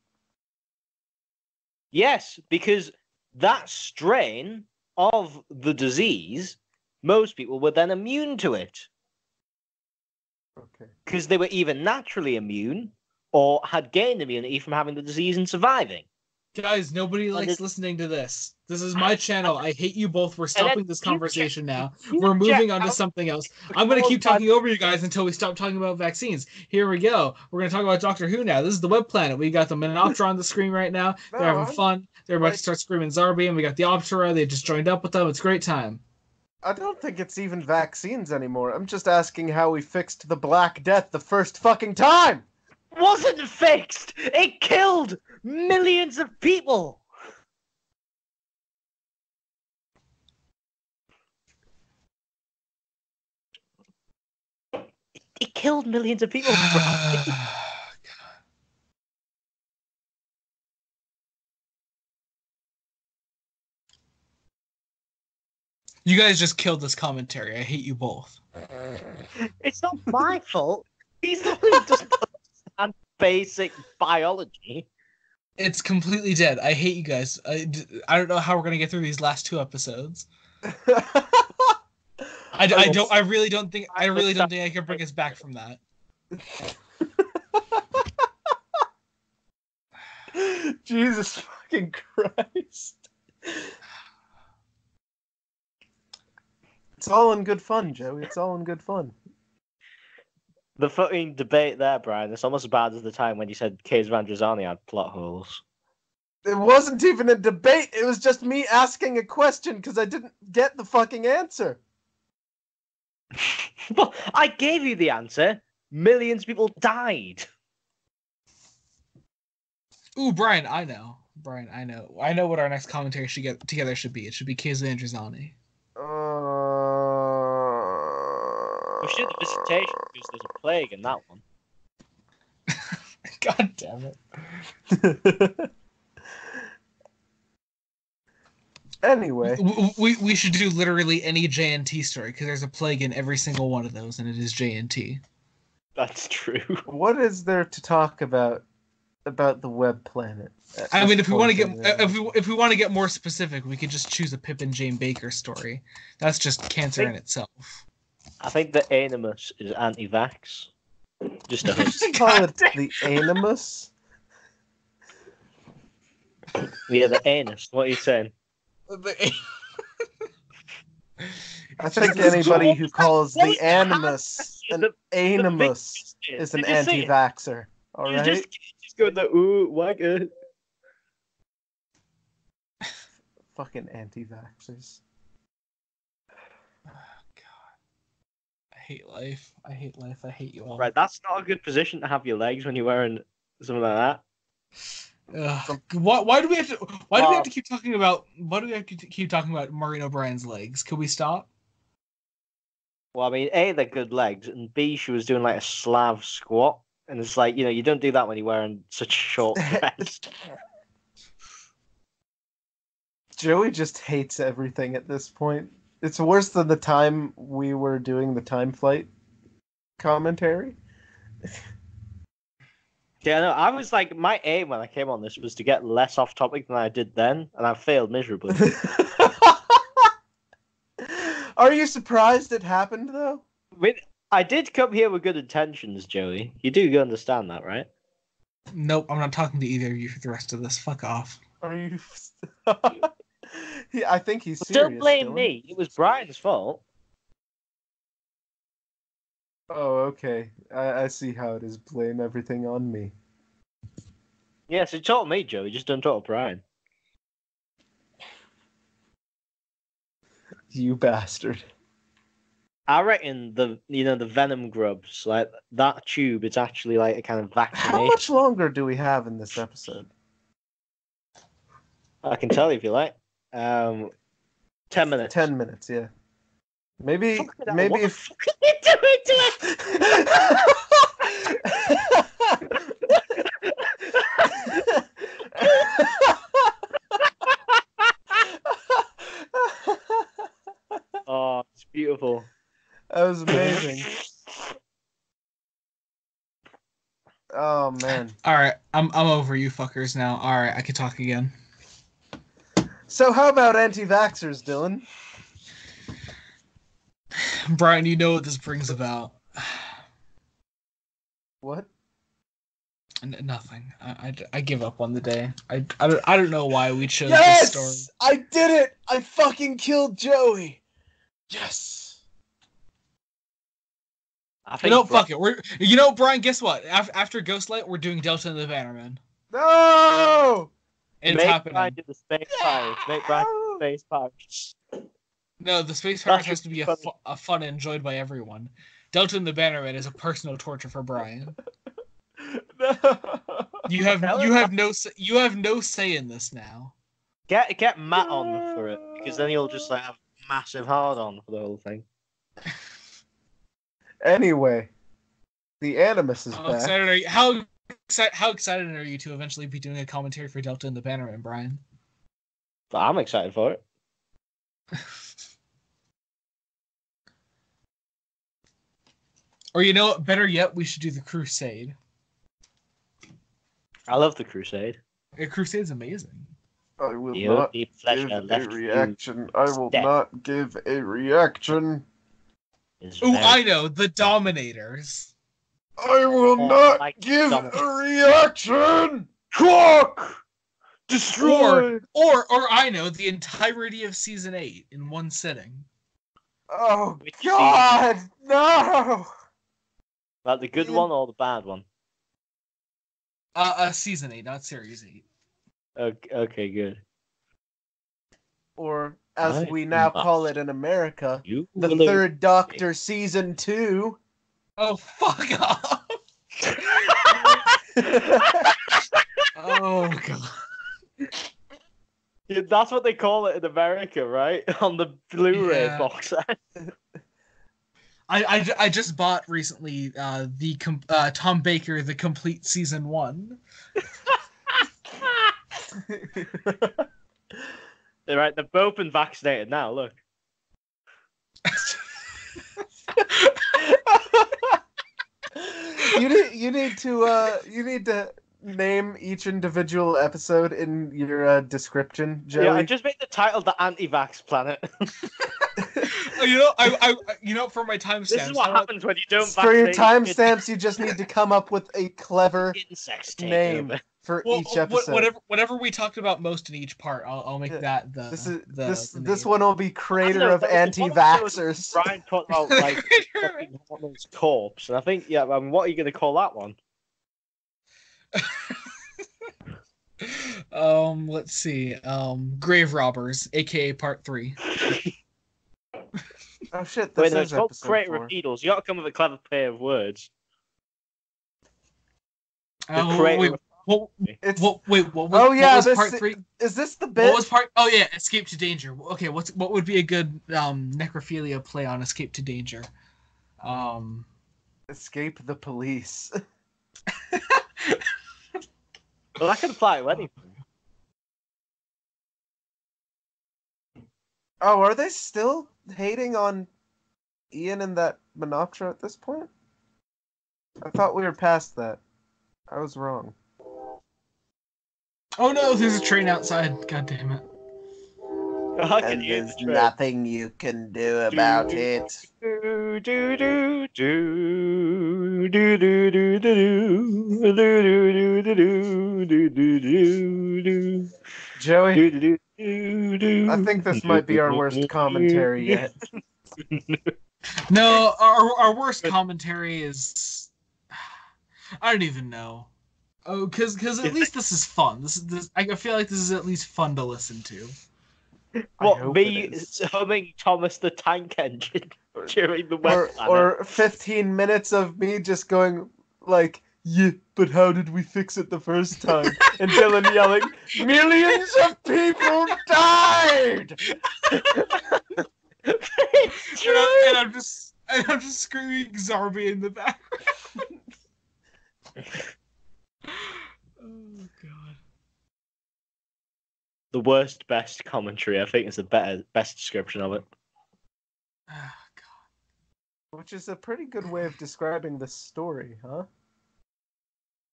[SPEAKER 2] Yes, because that strain of the disease, most people were then immune to it.
[SPEAKER 3] Okay.
[SPEAKER 2] Because they were either naturally immune or had gained immunity from having the disease and surviving.
[SPEAKER 1] Guys, nobody likes listening to this. This is my channel. I hate you both. We're stopping this conversation now. We're moving on to something else. I'm going to keep talking over you guys until we stop talking about vaccines. Here we go. We're going to talk about Doctor Who now. This is the Web Planet. We got the Menoptera on the screen right now. They're having fun. They're about to start screaming Zarbi, and we got the Optera. They just joined up with them. It's a great time.
[SPEAKER 3] I don't think it's even vaccines anymore. I'm just asking how we fixed the Black Death the first fucking time!
[SPEAKER 2] Wasn't fixed! It killed millions of people! It killed millions of people.
[SPEAKER 1] You guys just killed this commentary. I hate you both.
[SPEAKER 2] It's not my fault. He's the one who doesn't understand basic biology.
[SPEAKER 1] It's completely dead. I hate you guys. I don't know how we're gonna get through these last 2 episodes. I really don't think I can bring us back from that.
[SPEAKER 3] Jesus fucking Christ. It's all in good fun, Joey. It's all in good fun.
[SPEAKER 2] The fucking debate there, Brian, it's almost as bad as the time when you said Case Vandrazani had plot holes.
[SPEAKER 3] It wasn't even a debate. It was just me asking a question because I didn't get the fucking answer.
[SPEAKER 2] Well, I gave you the answer. Millions of people died.
[SPEAKER 1] Ooh, Brian, I know. I know what our next commentary should get together should be. It should be Case Vandrazani.
[SPEAKER 2] We should do the visitation because there's a plague in that one.
[SPEAKER 1] God damn it.
[SPEAKER 3] Anyway.
[SPEAKER 1] We should do literally any JNT story because there's a plague in every single one of those, and it is JNT.
[SPEAKER 2] That's true.
[SPEAKER 3] What is there to talk about the Web Planet?
[SPEAKER 1] I mean, if we want to get more specific, we could just choose a Pip and Jane Baker story. That's just cancer in itself.
[SPEAKER 2] I think the Animus is anti-vax. Just a hunch.
[SPEAKER 3] Call it the Animus.
[SPEAKER 2] Yeah, the anus. What are you saying?
[SPEAKER 3] I think anybody who calls
[SPEAKER 2] What
[SPEAKER 3] the
[SPEAKER 2] was
[SPEAKER 3] Animus an
[SPEAKER 2] the
[SPEAKER 3] Animus is an
[SPEAKER 2] Did you see it?
[SPEAKER 3] anti-vaxxer. All
[SPEAKER 2] You
[SPEAKER 3] right?
[SPEAKER 2] just go the ooh, like it.
[SPEAKER 3] Fucking anti-vaxxers.
[SPEAKER 1] I hate life. I hate life. I hate you all.
[SPEAKER 2] Right, that's not a good position to have your legs when you're wearing something like that.
[SPEAKER 1] Why do we have to? Why do we have to keep talking about? Why do we have to keep talking about Maureen O'Brien's legs? Could we stop?
[SPEAKER 2] Well, I mean, A, they're good legs, and B, she was doing like a Slav squat, and it's like, you don't do that when you're wearing such a short dress.
[SPEAKER 3] Joey just hates everything at this point. It's worse than the time we were doing the time flight commentary.
[SPEAKER 2] Yeah, no, I was like, my aim when I came on this was to get less off topic than I did then, and I failed miserably.
[SPEAKER 3] Are you surprised it happened, though?
[SPEAKER 2] I mean, I did come here with good intentions, Joey. You do understand that, right?
[SPEAKER 1] Nope, I'm not talking to either of you for the rest of this. Fuck off.
[SPEAKER 3] Are you? I think he's
[SPEAKER 2] But
[SPEAKER 3] serious.
[SPEAKER 2] don't blame
[SPEAKER 3] Dylan.
[SPEAKER 2] me. It was Brian's fault.
[SPEAKER 3] Oh, okay. I see how it is. Blame everything on me.
[SPEAKER 2] Yes, it told me, Joey. Just don't talk to Brian.
[SPEAKER 3] You bastard.
[SPEAKER 2] I reckon the venom grubs, like that tube, it's actually like a kind of
[SPEAKER 3] How
[SPEAKER 2] vaccination.
[SPEAKER 3] much longer do we have in this episode?
[SPEAKER 2] I can tell you if you like. 10 minutes.
[SPEAKER 3] 10 minutes, yeah. Maybe
[SPEAKER 2] Fucking hell,
[SPEAKER 3] maybe
[SPEAKER 2] what the
[SPEAKER 3] if
[SPEAKER 2] fuck are you doing to it? Oh, it's beautiful.
[SPEAKER 3] That was amazing. Oh man.
[SPEAKER 1] All right, I'm over you fuckers now. All right, I can talk again.
[SPEAKER 3] So how about anti-vaxxers, Dylan?
[SPEAKER 1] Brian, you know what this brings about.
[SPEAKER 3] What?
[SPEAKER 1] Nothing. I give up on the day. I don't know why we chose
[SPEAKER 3] Yes!
[SPEAKER 1] this story.
[SPEAKER 3] I did it! I fucking killed Joey! Yes!
[SPEAKER 2] I think
[SPEAKER 1] Fuck it. Brian, guess what? After Ghostlight, we're doing Delta and the Bannerman.
[SPEAKER 3] No!
[SPEAKER 1] It's
[SPEAKER 2] make
[SPEAKER 1] happening.
[SPEAKER 2] Brian do the space pirates. Make Brian do the space pirates.
[SPEAKER 1] No, the Space Pirates has to be a fun enjoyed by everyone. Delta and the Bannerman is a personal torture for Brian.
[SPEAKER 3] No!
[SPEAKER 1] You have no say in this now.
[SPEAKER 2] Get Matt on for it, because then he'll just like have a massive hard on for the whole thing.
[SPEAKER 3] Anyway, the Animus is back.
[SPEAKER 1] How excited are you to eventually be doing a commentary for Delta and the Bannerman, Brian?
[SPEAKER 2] But I'm excited for it.
[SPEAKER 1] Or better yet, we should do the Crusade.
[SPEAKER 2] I love the Crusade.
[SPEAKER 1] The Crusade's amazing.
[SPEAKER 3] I will
[SPEAKER 2] The
[SPEAKER 3] not
[SPEAKER 2] only
[SPEAKER 3] give
[SPEAKER 2] pleasure
[SPEAKER 3] a
[SPEAKER 2] left
[SPEAKER 3] reaction. I will
[SPEAKER 2] Death.
[SPEAKER 3] not give a reaction.
[SPEAKER 1] Oh, I know, the Dominators.
[SPEAKER 3] I will
[SPEAKER 2] Oh,
[SPEAKER 3] not
[SPEAKER 2] like
[SPEAKER 3] give
[SPEAKER 2] Dominators.
[SPEAKER 3] a reaction. Cock! Destroy!
[SPEAKER 1] Or I know, the entirety of season 8 in one sitting.
[SPEAKER 3] Oh
[SPEAKER 2] Which
[SPEAKER 3] God, no!
[SPEAKER 2] Like the good one or the bad one?
[SPEAKER 1] Season 8, not series 8.
[SPEAKER 2] Okay, good.
[SPEAKER 3] Or, as
[SPEAKER 2] I
[SPEAKER 3] we now
[SPEAKER 2] must.
[SPEAKER 3] call it in America,
[SPEAKER 2] You
[SPEAKER 3] the
[SPEAKER 2] will
[SPEAKER 3] Third Doctor Season 2.
[SPEAKER 1] Oh, fuck off! Oh, God.
[SPEAKER 2] Yeah, that's what they call it in America, right? On the Blu-ray
[SPEAKER 1] Yeah.
[SPEAKER 2] box set.
[SPEAKER 1] I just bought recently the Tom Baker the complete season 1.
[SPEAKER 2] They're right. They've both been vaccinated now. Look.
[SPEAKER 3] You need to name each individual episode in your description, Joey.
[SPEAKER 2] Yeah, I just made the title "The Anti-Vax Planet."
[SPEAKER 1] For my timestamps.
[SPEAKER 2] This is what happens when you don't
[SPEAKER 3] For your
[SPEAKER 2] vaccinate
[SPEAKER 3] timestamps, you just need to come up with a clever
[SPEAKER 2] insects
[SPEAKER 3] name
[SPEAKER 2] takeover.
[SPEAKER 3] for each episode.
[SPEAKER 1] Whatever we talked about most in each part, I'll make that the
[SPEAKER 3] This
[SPEAKER 1] name.
[SPEAKER 3] one will be Crater of
[SPEAKER 2] There was one
[SPEAKER 3] Anti-Vaxxers.
[SPEAKER 2] Brian talked about like fucking Hitler's corpse, and I think what are you going to call that one?
[SPEAKER 1] Let's see. Grave Robbers, aka Part 3.
[SPEAKER 3] Oh shit!
[SPEAKER 2] Wait,
[SPEAKER 3] This
[SPEAKER 2] no,
[SPEAKER 3] is
[SPEAKER 2] it's called
[SPEAKER 3] episode
[SPEAKER 2] Crater
[SPEAKER 3] 4.
[SPEAKER 2] of Needles. You got to come with a clever pair of words.
[SPEAKER 1] Wait, what
[SPEAKER 3] Oh yeah,
[SPEAKER 1] was Part 3?
[SPEAKER 3] Is this the bit?
[SPEAKER 1] What was part? Oh yeah, Escape to Danger. Okay, what would be a good necrophilia play on Escape to Danger?
[SPEAKER 3] Escape the police.
[SPEAKER 2] Well, that could apply to anything.
[SPEAKER 3] Oh, are they still hating on Ian and that Menoptera at this point? I thought we were past that. I was wrong.
[SPEAKER 1] Oh no, there's a train outside. God damn it.
[SPEAKER 2] How can
[SPEAKER 3] And
[SPEAKER 2] you
[SPEAKER 3] there's nothing you can do about it. Joey, I think this might be our worst commentary yet.
[SPEAKER 1] No, our worst commentary is I don't even know. Oh, because at least this is fun. This I feel like this is at least fun to listen to.
[SPEAKER 2] What, me humming Thomas the Tank Engine during the web
[SPEAKER 3] or 15 minutes of me just going like, yeah, but how did we fix it the first time? And Dylan yelling, millions of people died!
[SPEAKER 1] and I'm just screaming Zarby in the background. Oh god.
[SPEAKER 2] The worst best commentary, I think, is the best description of it.
[SPEAKER 1] Oh god.
[SPEAKER 3] Which is a pretty good way of describing the story, huh?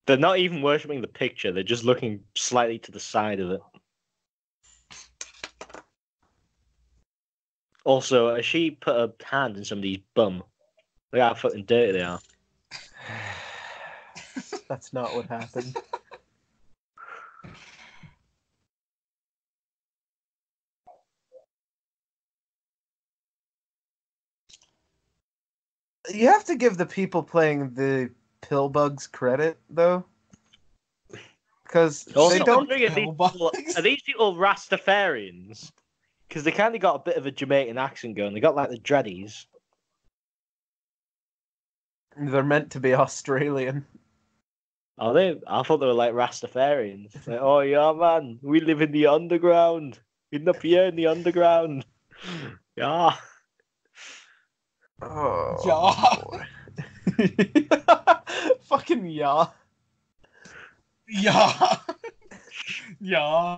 [SPEAKER 2] They're not even worshipping the picture, they're just looking slightly to the side of it. Also, has she put a hand in somebody's bum? Look how fucking dirty they are.
[SPEAKER 3] That's not what happened. You have to give the people playing the pill bugs credit, though. Because they don't...
[SPEAKER 2] Are these people Rastafarians? Because they kind of got a bit of a Jamaican accent going. They got like the dreadies.
[SPEAKER 3] They're meant to be Australian.
[SPEAKER 2] Are they? I thought they were like Rastafarians. Like, oh yeah, man, we live in the underground. In the pier in the underground. Yeah.
[SPEAKER 3] Oh.
[SPEAKER 1] Yeah.
[SPEAKER 3] Fucking yeah.
[SPEAKER 1] Yeah. Yeah.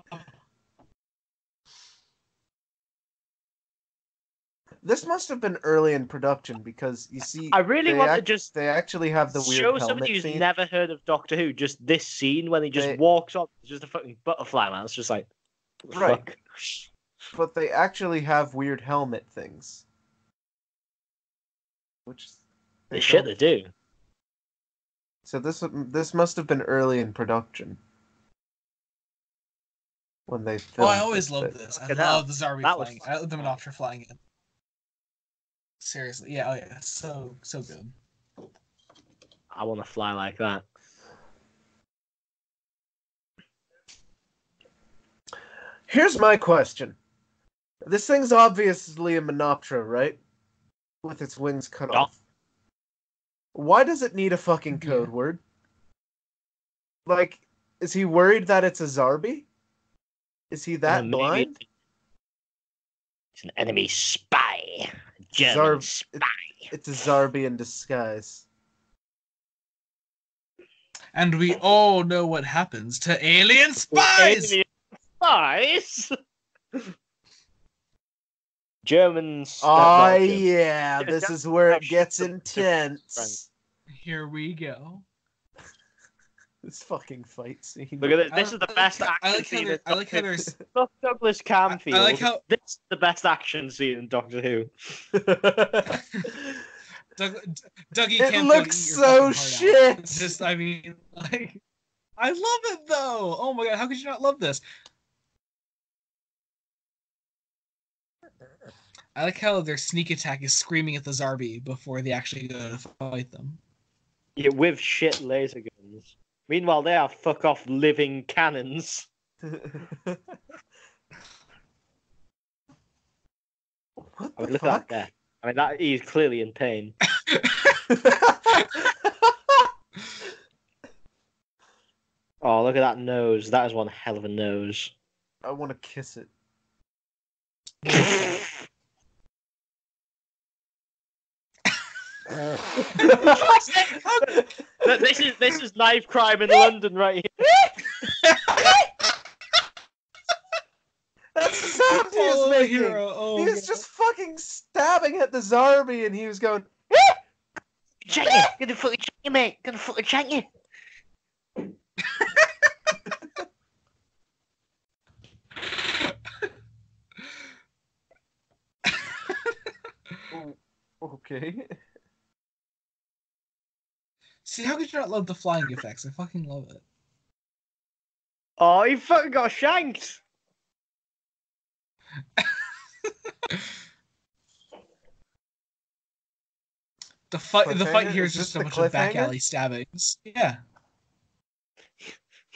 [SPEAKER 3] This must have been early in production because you see,
[SPEAKER 2] I really want to just
[SPEAKER 3] they actually have the weird
[SPEAKER 2] show
[SPEAKER 3] helmet
[SPEAKER 2] somebody who's
[SPEAKER 3] scene.
[SPEAKER 2] never heard of Doctor Who just this scene when he just walks up, it's just a fucking butterfly man. It's just like,
[SPEAKER 3] right.
[SPEAKER 2] Fuck.
[SPEAKER 3] But they actually have weird helmet things, which
[SPEAKER 2] The shit they do.
[SPEAKER 3] So this must have been early in production when they filmed.
[SPEAKER 1] Oh, I always loved this. I love the Zarbi flying. I love the Menoptera flying in. Seriously, yeah, oh yeah, so good.
[SPEAKER 2] I want to fly like that.
[SPEAKER 3] Here's my question. This thing's obviously a Menoptera, right? With its wings cut off. Why does it need a fucking code word? Like, is he worried that it's a Zarbi? Is he that blind?
[SPEAKER 2] It's an enemy spy. German spy.
[SPEAKER 3] It's a Zarbi in disguise.
[SPEAKER 1] And we all know what happens to alien spies!
[SPEAKER 2] Alien spies? Germans.
[SPEAKER 3] Oh, yeah, this is where it gets intense.
[SPEAKER 1] Here we go.
[SPEAKER 3] This fucking fight scene.
[SPEAKER 2] Look at it. This is the best action scene.
[SPEAKER 1] I like how there's.
[SPEAKER 2] Fuck Douglas Camfield.
[SPEAKER 1] I like how
[SPEAKER 2] this is the best action scene in Doctor Who.
[SPEAKER 1] Dougie
[SPEAKER 3] It
[SPEAKER 1] Camfield,
[SPEAKER 3] looks
[SPEAKER 1] eat your
[SPEAKER 3] so
[SPEAKER 1] fucking heart
[SPEAKER 3] shit.
[SPEAKER 1] out. It's just, I mean, like, I love it though. Oh my god, how could you not love this? I like how their sneak attack is screaming at the Zarbi before they actually go to fight them.
[SPEAKER 2] Yeah, with shit laser guns. Meanwhile, they are fuck off living cannons.
[SPEAKER 3] What
[SPEAKER 2] I mean,
[SPEAKER 3] the
[SPEAKER 2] look
[SPEAKER 3] fuck?
[SPEAKER 2] at that death. I mean, that he's clearly in pain. Oh, look at that nose. That is one hell of a nose.
[SPEAKER 3] I want to kiss it.
[SPEAKER 2] This is knife crime in London right here.
[SPEAKER 3] That's the sound he was making.
[SPEAKER 1] Oh,
[SPEAKER 3] He was just fucking stabbing at the Zarbi, and he was going.
[SPEAKER 2] Check you. Gonna fucking check you, mate. Gonna fucking check you.
[SPEAKER 3] Okay.
[SPEAKER 1] See, how could you not love the flying effects? I fucking love it.
[SPEAKER 2] Oh, he fucking got shanked.
[SPEAKER 1] The fight here is
[SPEAKER 3] Is
[SPEAKER 1] just
[SPEAKER 3] this
[SPEAKER 1] a
[SPEAKER 3] the
[SPEAKER 1] bunch of back
[SPEAKER 3] cliffhanger?
[SPEAKER 1] alley stabbings. Yeah.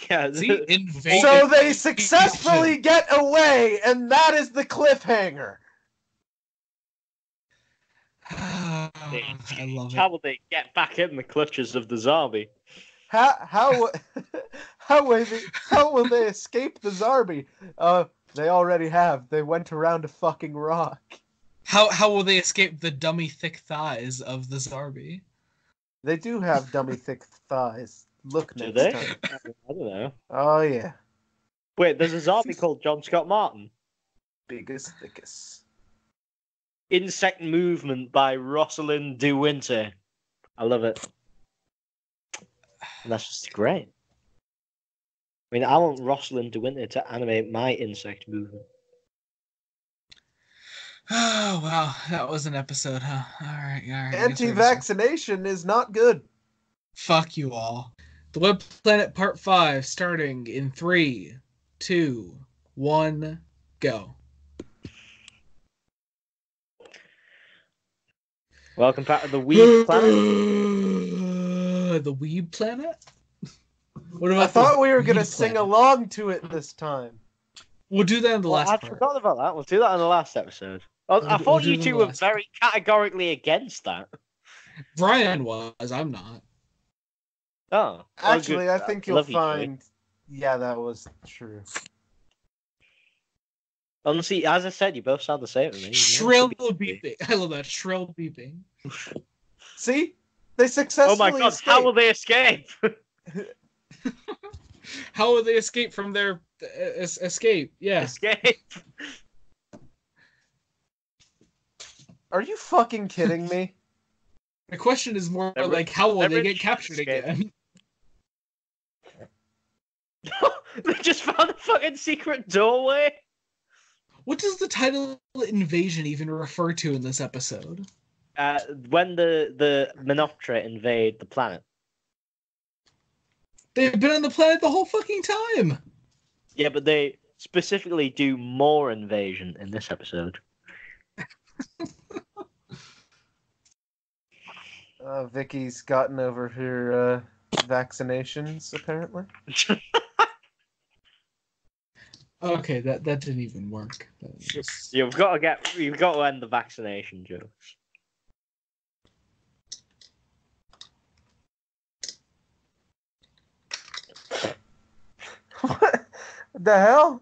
[SPEAKER 2] Yeah.
[SPEAKER 1] See, invade.
[SPEAKER 3] So they successfully get away, and that is the cliffhanger.
[SPEAKER 1] I love
[SPEAKER 2] How
[SPEAKER 1] it.
[SPEAKER 2] will they get back in the clutches of the Zarbi?
[SPEAKER 3] How will they escape the Zarbi? They already have. They went around a fucking rock.
[SPEAKER 1] How will they escape the dummy thick thighs of the Zarbi?
[SPEAKER 3] They do have dummy thick thighs. Look
[SPEAKER 2] Do
[SPEAKER 3] next
[SPEAKER 2] they?
[SPEAKER 3] time.
[SPEAKER 2] I don't know.
[SPEAKER 3] Oh yeah,
[SPEAKER 2] Wait, there's a Zarbi called John Scott Martin.
[SPEAKER 3] biggest thickest.
[SPEAKER 2] Insect Movement by Rosalind De Winter. I love it. And that's just great. I mean, I want Rosalind De Winter to animate my insect movement.
[SPEAKER 1] Oh wow, that was an episode, huh? All right.
[SPEAKER 3] Anti-vaccination is not good.
[SPEAKER 1] Fuck you all. The Web Planet Part 5 starting in 3, 2, 1, go.
[SPEAKER 2] Welcome back to the Weeb Planet.
[SPEAKER 1] The Weeb Planet? What
[SPEAKER 3] I thought we were gonna
[SPEAKER 1] Weeb
[SPEAKER 3] sing
[SPEAKER 1] Planet?
[SPEAKER 3] along to it this time.
[SPEAKER 1] We'll do that in the
[SPEAKER 2] Well,
[SPEAKER 1] last
[SPEAKER 2] I'd
[SPEAKER 1] part.
[SPEAKER 2] forgotten about that. We'll do that in the last episode. I
[SPEAKER 1] We'll
[SPEAKER 2] thought
[SPEAKER 1] do
[SPEAKER 2] you
[SPEAKER 1] it in
[SPEAKER 2] two
[SPEAKER 1] the
[SPEAKER 2] were
[SPEAKER 1] last
[SPEAKER 2] very categorically against that.
[SPEAKER 1] Brian was, I'm not.
[SPEAKER 2] Oh.
[SPEAKER 3] Actually, I think you'll
[SPEAKER 2] Love you, Joey.
[SPEAKER 3] find. Yeah, that was true.
[SPEAKER 2] Honestly, as I said, you both sound the same to me.
[SPEAKER 1] Shrill beeping. I love that. Shrill beeping.
[SPEAKER 3] See, they
[SPEAKER 2] Oh
[SPEAKER 3] successfully
[SPEAKER 2] my god,
[SPEAKER 3] escaped.
[SPEAKER 2] how will they escape?
[SPEAKER 1] How will they escape from their escape? Yeah.
[SPEAKER 2] Escape.
[SPEAKER 3] Are you fucking kidding me?
[SPEAKER 1] The question is more
[SPEAKER 2] They're
[SPEAKER 1] like, how will they
[SPEAKER 2] really
[SPEAKER 1] get captured
[SPEAKER 2] escape.
[SPEAKER 1] again?
[SPEAKER 2] They just found a fucking secret doorway.
[SPEAKER 1] What does the title invasion even refer to in this episode?
[SPEAKER 2] When the Menoptera invade the planet.
[SPEAKER 1] They've been on the planet the whole fucking time.
[SPEAKER 2] Yeah, but they specifically do more invasion in this episode.
[SPEAKER 3] Vicky's gotten over her vaccinations, apparently.
[SPEAKER 1] Okay, that didn't even work. That was just-
[SPEAKER 2] You've got to end the vaccination jokes.
[SPEAKER 3] What the hell?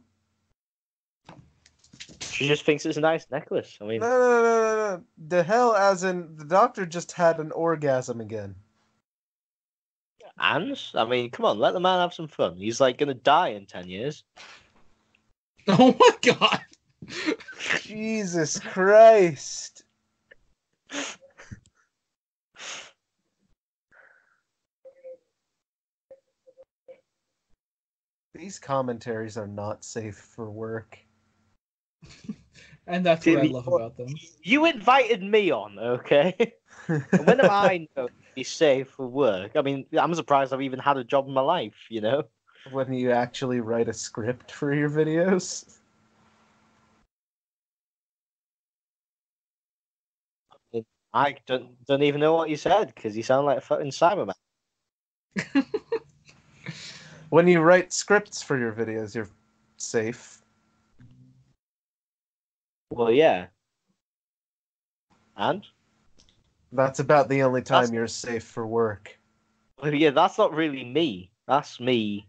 [SPEAKER 2] She just thinks it's a nice necklace. I mean,
[SPEAKER 3] No. The hell, as in the doctor just had an orgasm again.
[SPEAKER 2] and I mean, come on, let the man have some fun. He's like gonna die in 10 years.
[SPEAKER 1] Oh my god!
[SPEAKER 3] Jesus Christ. These commentaries are not safe for work.
[SPEAKER 4] And that's what I love about them.
[SPEAKER 2] You invited me on, okay? And when am I known to be safe for work? I mean, I'm surprised I've even had a job in my life, you know?
[SPEAKER 3] When you actually write a script for your videos.
[SPEAKER 2] I don't even know what you said, because you sound like a fucking Cyberman.
[SPEAKER 3] When you write scripts for your videos, you're safe.
[SPEAKER 2] Well, yeah. And?
[SPEAKER 3] That's about the only time you're safe for work.
[SPEAKER 2] Well, yeah, that's not really me. That's me.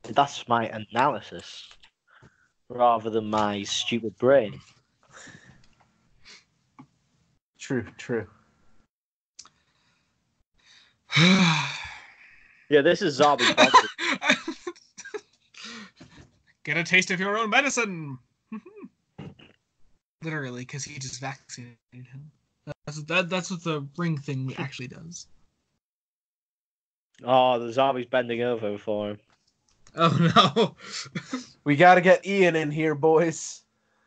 [SPEAKER 2] That's my analysis, rather than my stupid brain.
[SPEAKER 3] True, true.
[SPEAKER 2] Yeah, this is zombie.
[SPEAKER 4] Get a taste of your own medicine. Literally, because he just vaccinated him. That's what the ring thing actually does.
[SPEAKER 2] Oh, the zombie's bending over for him.
[SPEAKER 4] Oh no!
[SPEAKER 3] We gotta get Ian in here, boys.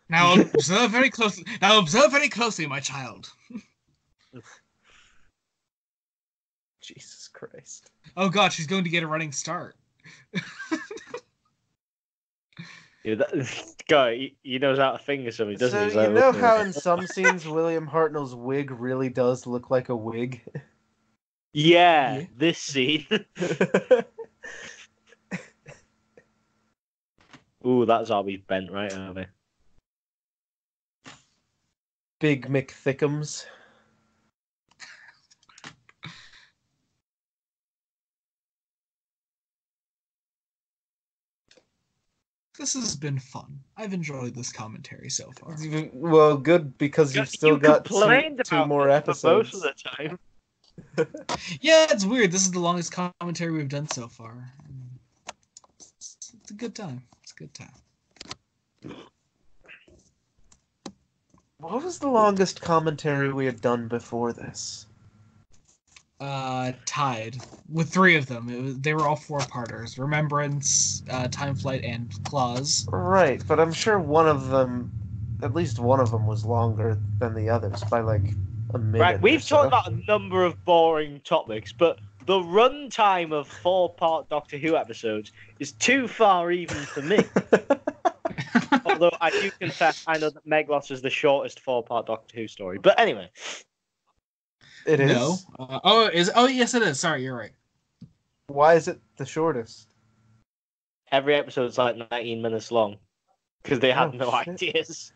[SPEAKER 4] Now observe very closely. Now observe very closely, my child.
[SPEAKER 3] Jesus Christ!
[SPEAKER 4] Oh God, she's going to get a running start.
[SPEAKER 2] Yeah, guy, he knows how to finger something, doesn't he?
[SPEAKER 3] So you know how in some scenes William Hartnell's wig really does look like a wig?
[SPEAKER 2] Yeah, this scene. Ooh, that zombie's bent right over.
[SPEAKER 3] Big McThickums.
[SPEAKER 4] This has been fun. I've enjoyed this commentary so far.
[SPEAKER 3] Well, good, because you've still got two more episodes.
[SPEAKER 2] Most of the time.
[SPEAKER 4] Yeah, it's weird. This is the longest commentary we've done so far. It's a good time. It's a good time.
[SPEAKER 3] What was the longest commentary we had done before this?
[SPEAKER 4] Tied with 3 of them. They were all 4-parters: Remembrance, Time Flight, and Claws.
[SPEAKER 3] Right, but I'm sure one of them, at least one of them, was longer than the others by like a minute.
[SPEAKER 2] Right, we've
[SPEAKER 3] or so.
[SPEAKER 2] talked about a number of boring topics, but the runtime of 4-part Doctor Who episodes is too far even for me. Although I do confess, I know that Meglos is the shortest 4-part Doctor Who story. But anyway.
[SPEAKER 3] It is?
[SPEAKER 4] No. Yes, it is. Sorry, you're right.
[SPEAKER 3] Why is it the shortest?
[SPEAKER 2] Every episode's like 19 minutes long. Because they had no ideas.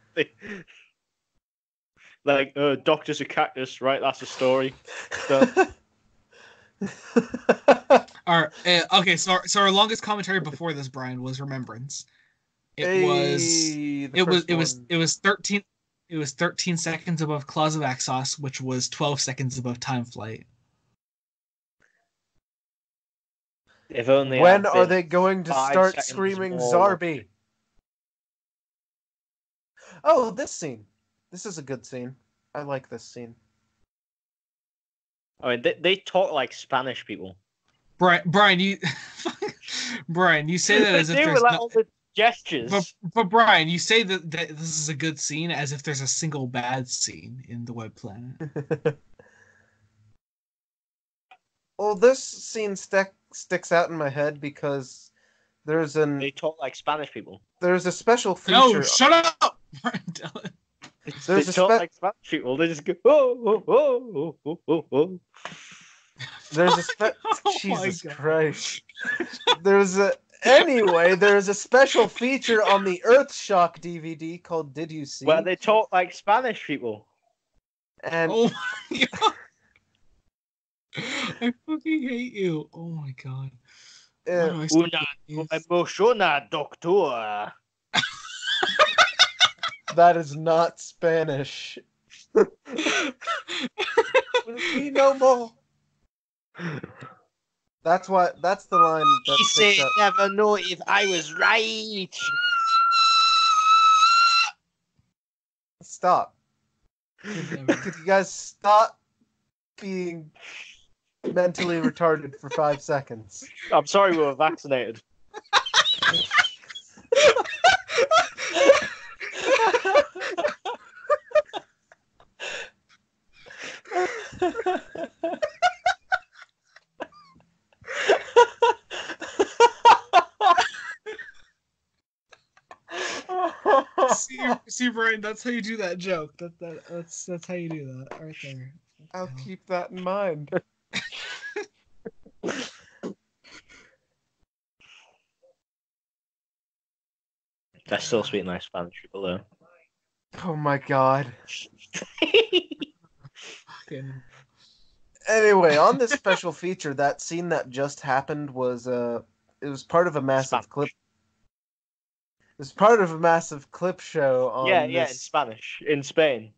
[SPEAKER 2] Like, Doctor's a cactus, right? That's a story. So...
[SPEAKER 4] Okay, so our longest commentary before this, Brian, was Remembrance. It was 13 seconds above Claws of Axos, which was 12 seconds above Time Flight.
[SPEAKER 2] If only
[SPEAKER 3] when are they going to start screaming Zarby? Oh, this scene. This is a good scene. I like this scene.
[SPEAKER 2] I mean, they talk like Spanish people.
[SPEAKER 4] Brian, you say that as if there's
[SPEAKER 2] all the gestures.
[SPEAKER 4] But Brian, you say that this is a good scene as if there's a single bad scene in the Web Planet.
[SPEAKER 3] Well, this scene sticks out in my head because
[SPEAKER 2] they talk like Spanish people.
[SPEAKER 3] There's a special feature.
[SPEAKER 4] No, shut up!
[SPEAKER 2] They talk like Spanish people. They just go, oh, oh, oh, oh, oh, oh.
[SPEAKER 3] There's a Jesus Christ. There's a special feature on the Earthshock DVD called Did You See?
[SPEAKER 2] Where they talk like Spanish people.
[SPEAKER 3] And
[SPEAKER 4] oh my God. I fucking hate you. Oh my God.
[SPEAKER 2] Una emociona, doctor.
[SPEAKER 3] That is not Spanish. Will be no more. That's the line.
[SPEAKER 2] He said, "Never know if I was right."
[SPEAKER 3] Stop. Could you guys stop being mentally retarded for 5 seconds?
[SPEAKER 2] I'm sorry we were vaccinated.
[SPEAKER 4] See, Brian, that's how you do that joke. That's how you do that right there.
[SPEAKER 3] I'll keep that in mind.
[SPEAKER 2] I still speak nice Spanish below.
[SPEAKER 3] Oh my god.
[SPEAKER 4] Fucking...
[SPEAKER 3] Anyway, on this special feature, that scene that just happened was it was part of a massive clip. It was part of a massive clip show on
[SPEAKER 2] Yeah, in Spanish, in Spain.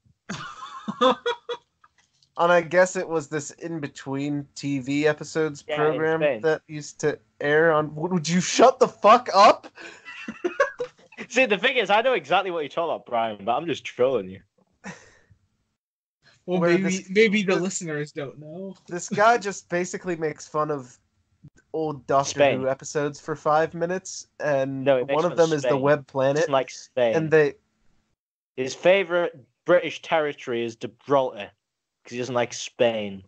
[SPEAKER 3] On, I guess it was this in-between TV episodes program that used to air on... Would you shut the fuck up?
[SPEAKER 2] See, the thing is, I know exactly what you're talking about, Brian, but I'm just trolling you.
[SPEAKER 4] Well, maybe the listeners don't know.
[SPEAKER 3] This guy just basically makes fun of old Doctor Who episodes for 5 minutes, and one of them is the Web Planet.
[SPEAKER 2] Like Spain.
[SPEAKER 3] And
[SPEAKER 2] his favorite British territory is Gibraltar, because he doesn't like Spain.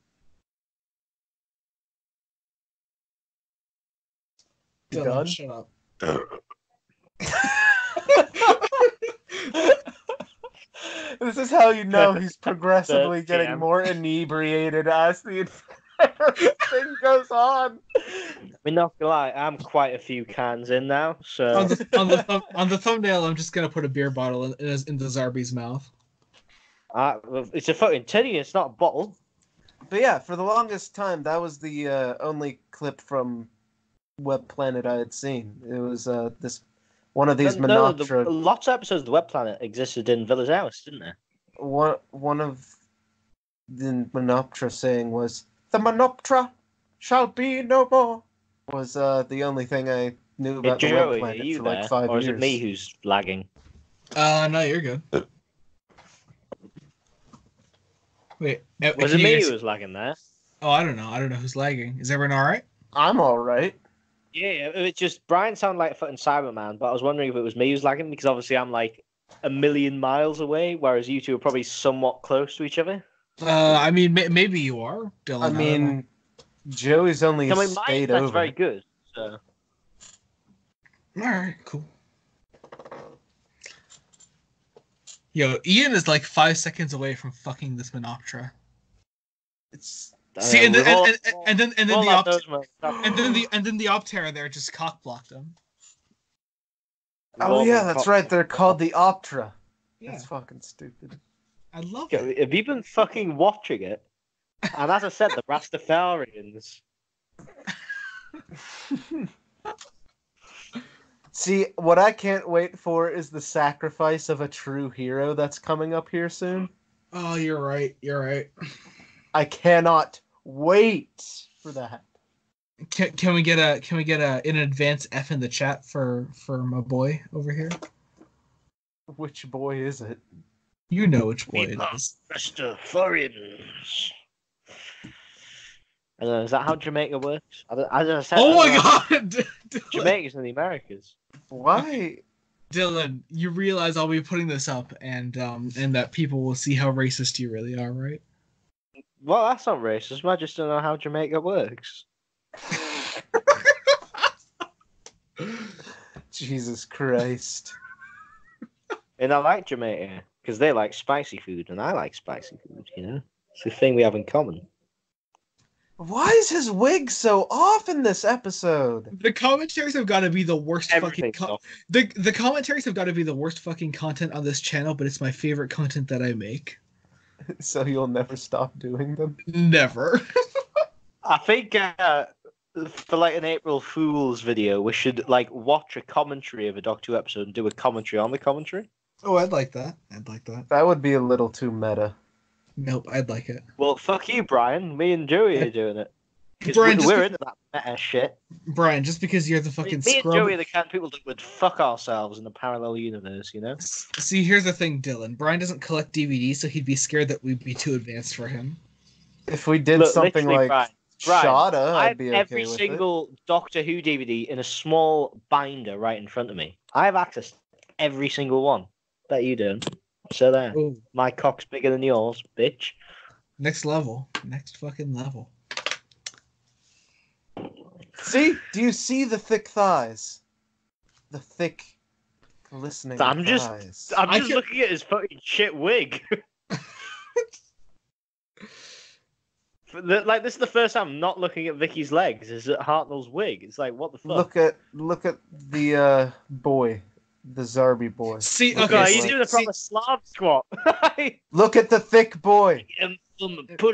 [SPEAKER 4] Dylan, shut up.
[SPEAKER 3] This is how you know he's progressively getting more inebriated as the entire thing goes on.
[SPEAKER 2] I'm not gonna lie, I'm quite a few cans in now. So
[SPEAKER 4] on the thumbnail, I'm just gonna put a beer bottle in the Zarby's mouth.
[SPEAKER 2] It's a fucking titty. It's not a bottle.
[SPEAKER 3] But yeah, for the longest time, that was the only clip from Web Planet I had seen. It was this. One of these Menoptera...
[SPEAKER 2] lots of episodes of the Web Planet existed in Villa's House, didn't there?
[SPEAKER 3] One of the Menoptera saying was, "The Menoptera shall be no more," was the only thing I knew about the Web Planet for like 5 years.
[SPEAKER 2] Or is it me who's lagging?
[SPEAKER 4] No, you're good. Wait,
[SPEAKER 2] was it me who was lagging there?
[SPEAKER 4] Oh, I don't know. I don't know who's lagging. Is everyone all right?
[SPEAKER 3] I'm all right.
[SPEAKER 2] Yeah, it's just Brian sounded like a fucking Cyberman, but I was wondering if it was me who's lagging because obviously I'm like a million miles away, whereas you two are probably somewhat close to each other.
[SPEAKER 4] I mean, maybe you are, Dylan.
[SPEAKER 3] I mean, Joey's only a state over.
[SPEAKER 2] That's very good. So.
[SPEAKER 4] All right, cool. Yo, Ian is like 5 seconds away from fucking this Menoptera. See, and then the Optera there just cock blocked him.
[SPEAKER 3] Oh yeah, that's right. They're called the Optera. Yeah. That's fucking stupid.
[SPEAKER 4] I love it.
[SPEAKER 2] Have you been fucking watching it? And as I said, the Rastafarians.
[SPEAKER 3] See, what I can't wait for is the sacrifice of a true hero that's coming up here soon.
[SPEAKER 4] Oh, you're right. You're right.
[SPEAKER 3] I cannot wait for that.
[SPEAKER 4] Can we get an advance F in the chat for my boy over here?
[SPEAKER 3] Which boy is it?
[SPEAKER 4] You know which boy it is.
[SPEAKER 2] Rastafarians. I don't know, is that how Jamaica works?
[SPEAKER 4] Oh my god!
[SPEAKER 2] Jamaica's in the Americas.
[SPEAKER 3] Why?
[SPEAKER 4] Dylan, you realize I'll be putting this up and that people will see how racist you really are, right?
[SPEAKER 2] Well, that's not racist. I just don't know how Jamaica works.
[SPEAKER 3] Jesus Christ.
[SPEAKER 2] And I like Jamaica because they like spicy food and I like spicy food, you know? It's the thing we have in common.
[SPEAKER 3] Why is his wig so off in this episode?
[SPEAKER 4] The commentaries have got to be the worst fucking the commentaries have got to be the worst fucking content on this channel, but it's my favorite content that I make.
[SPEAKER 3] So you'll never stop doing them?
[SPEAKER 4] Never.
[SPEAKER 2] I think for like an April Fool's video, we should like watch a commentary of a Doctor Who episode and do a commentary on the commentary.
[SPEAKER 4] Oh, I'd like that. I'd like that.
[SPEAKER 3] That would be a little too meta.
[SPEAKER 4] Nope, I'd like it.
[SPEAKER 2] Well, fuck you, Brian. Me and Joey are doing it.
[SPEAKER 4] Brian,
[SPEAKER 2] we're into that meta shit.
[SPEAKER 4] Brian, just because you're the fucking
[SPEAKER 2] Me
[SPEAKER 4] scrub...
[SPEAKER 2] and Joey are the kind of people that would fuck ourselves in a parallel universe, you know?
[SPEAKER 4] See, here's the thing, Dylan. Brian doesn't collect DVDs, so he'd be scared that we'd be too advanced for him.
[SPEAKER 3] If we did something like
[SPEAKER 2] Brian, Right.
[SPEAKER 3] Shada,
[SPEAKER 2] I
[SPEAKER 3] I'd
[SPEAKER 2] have
[SPEAKER 3] be okay
[SPEAKER 2] every
[SPEAKER 3] with
[SPEAKER 2] single Doctor Who DVD in a small binder right in front of me. I have access to every single one. Bet you don't. So there.
[SPEAKER 4] Oh,
[SPEAKER 2] My cock's bigger than yours, bitch.
[SPEAKER 4] next level. Next fucking level.
[SPEAKER 3] it. See? Do you see the thick thighs? The thick, glistening
[SPEAKER 2] I'm just
[SPEAKER 3] thighs.
[SPEAKER 2] looking at his fucking shit wig. Like, this is the first time I'm not looking at Vicky's legs. Is at Hartnell's wig. It's like, what the fuck?
[SPEAKER 3] Look at the boy, the Zarbi boy.
[SPEAKER 4] See,
[SPEAKER 3] Look
[SPEAKER 4] okay,
[SPEAKER 3] at
[SPEAKER 2] he's
[SPEAKER 3] the-
[SPEAKER 2] doing a proper Slav squat.
[SPEAKER 3] Look at the thick boy.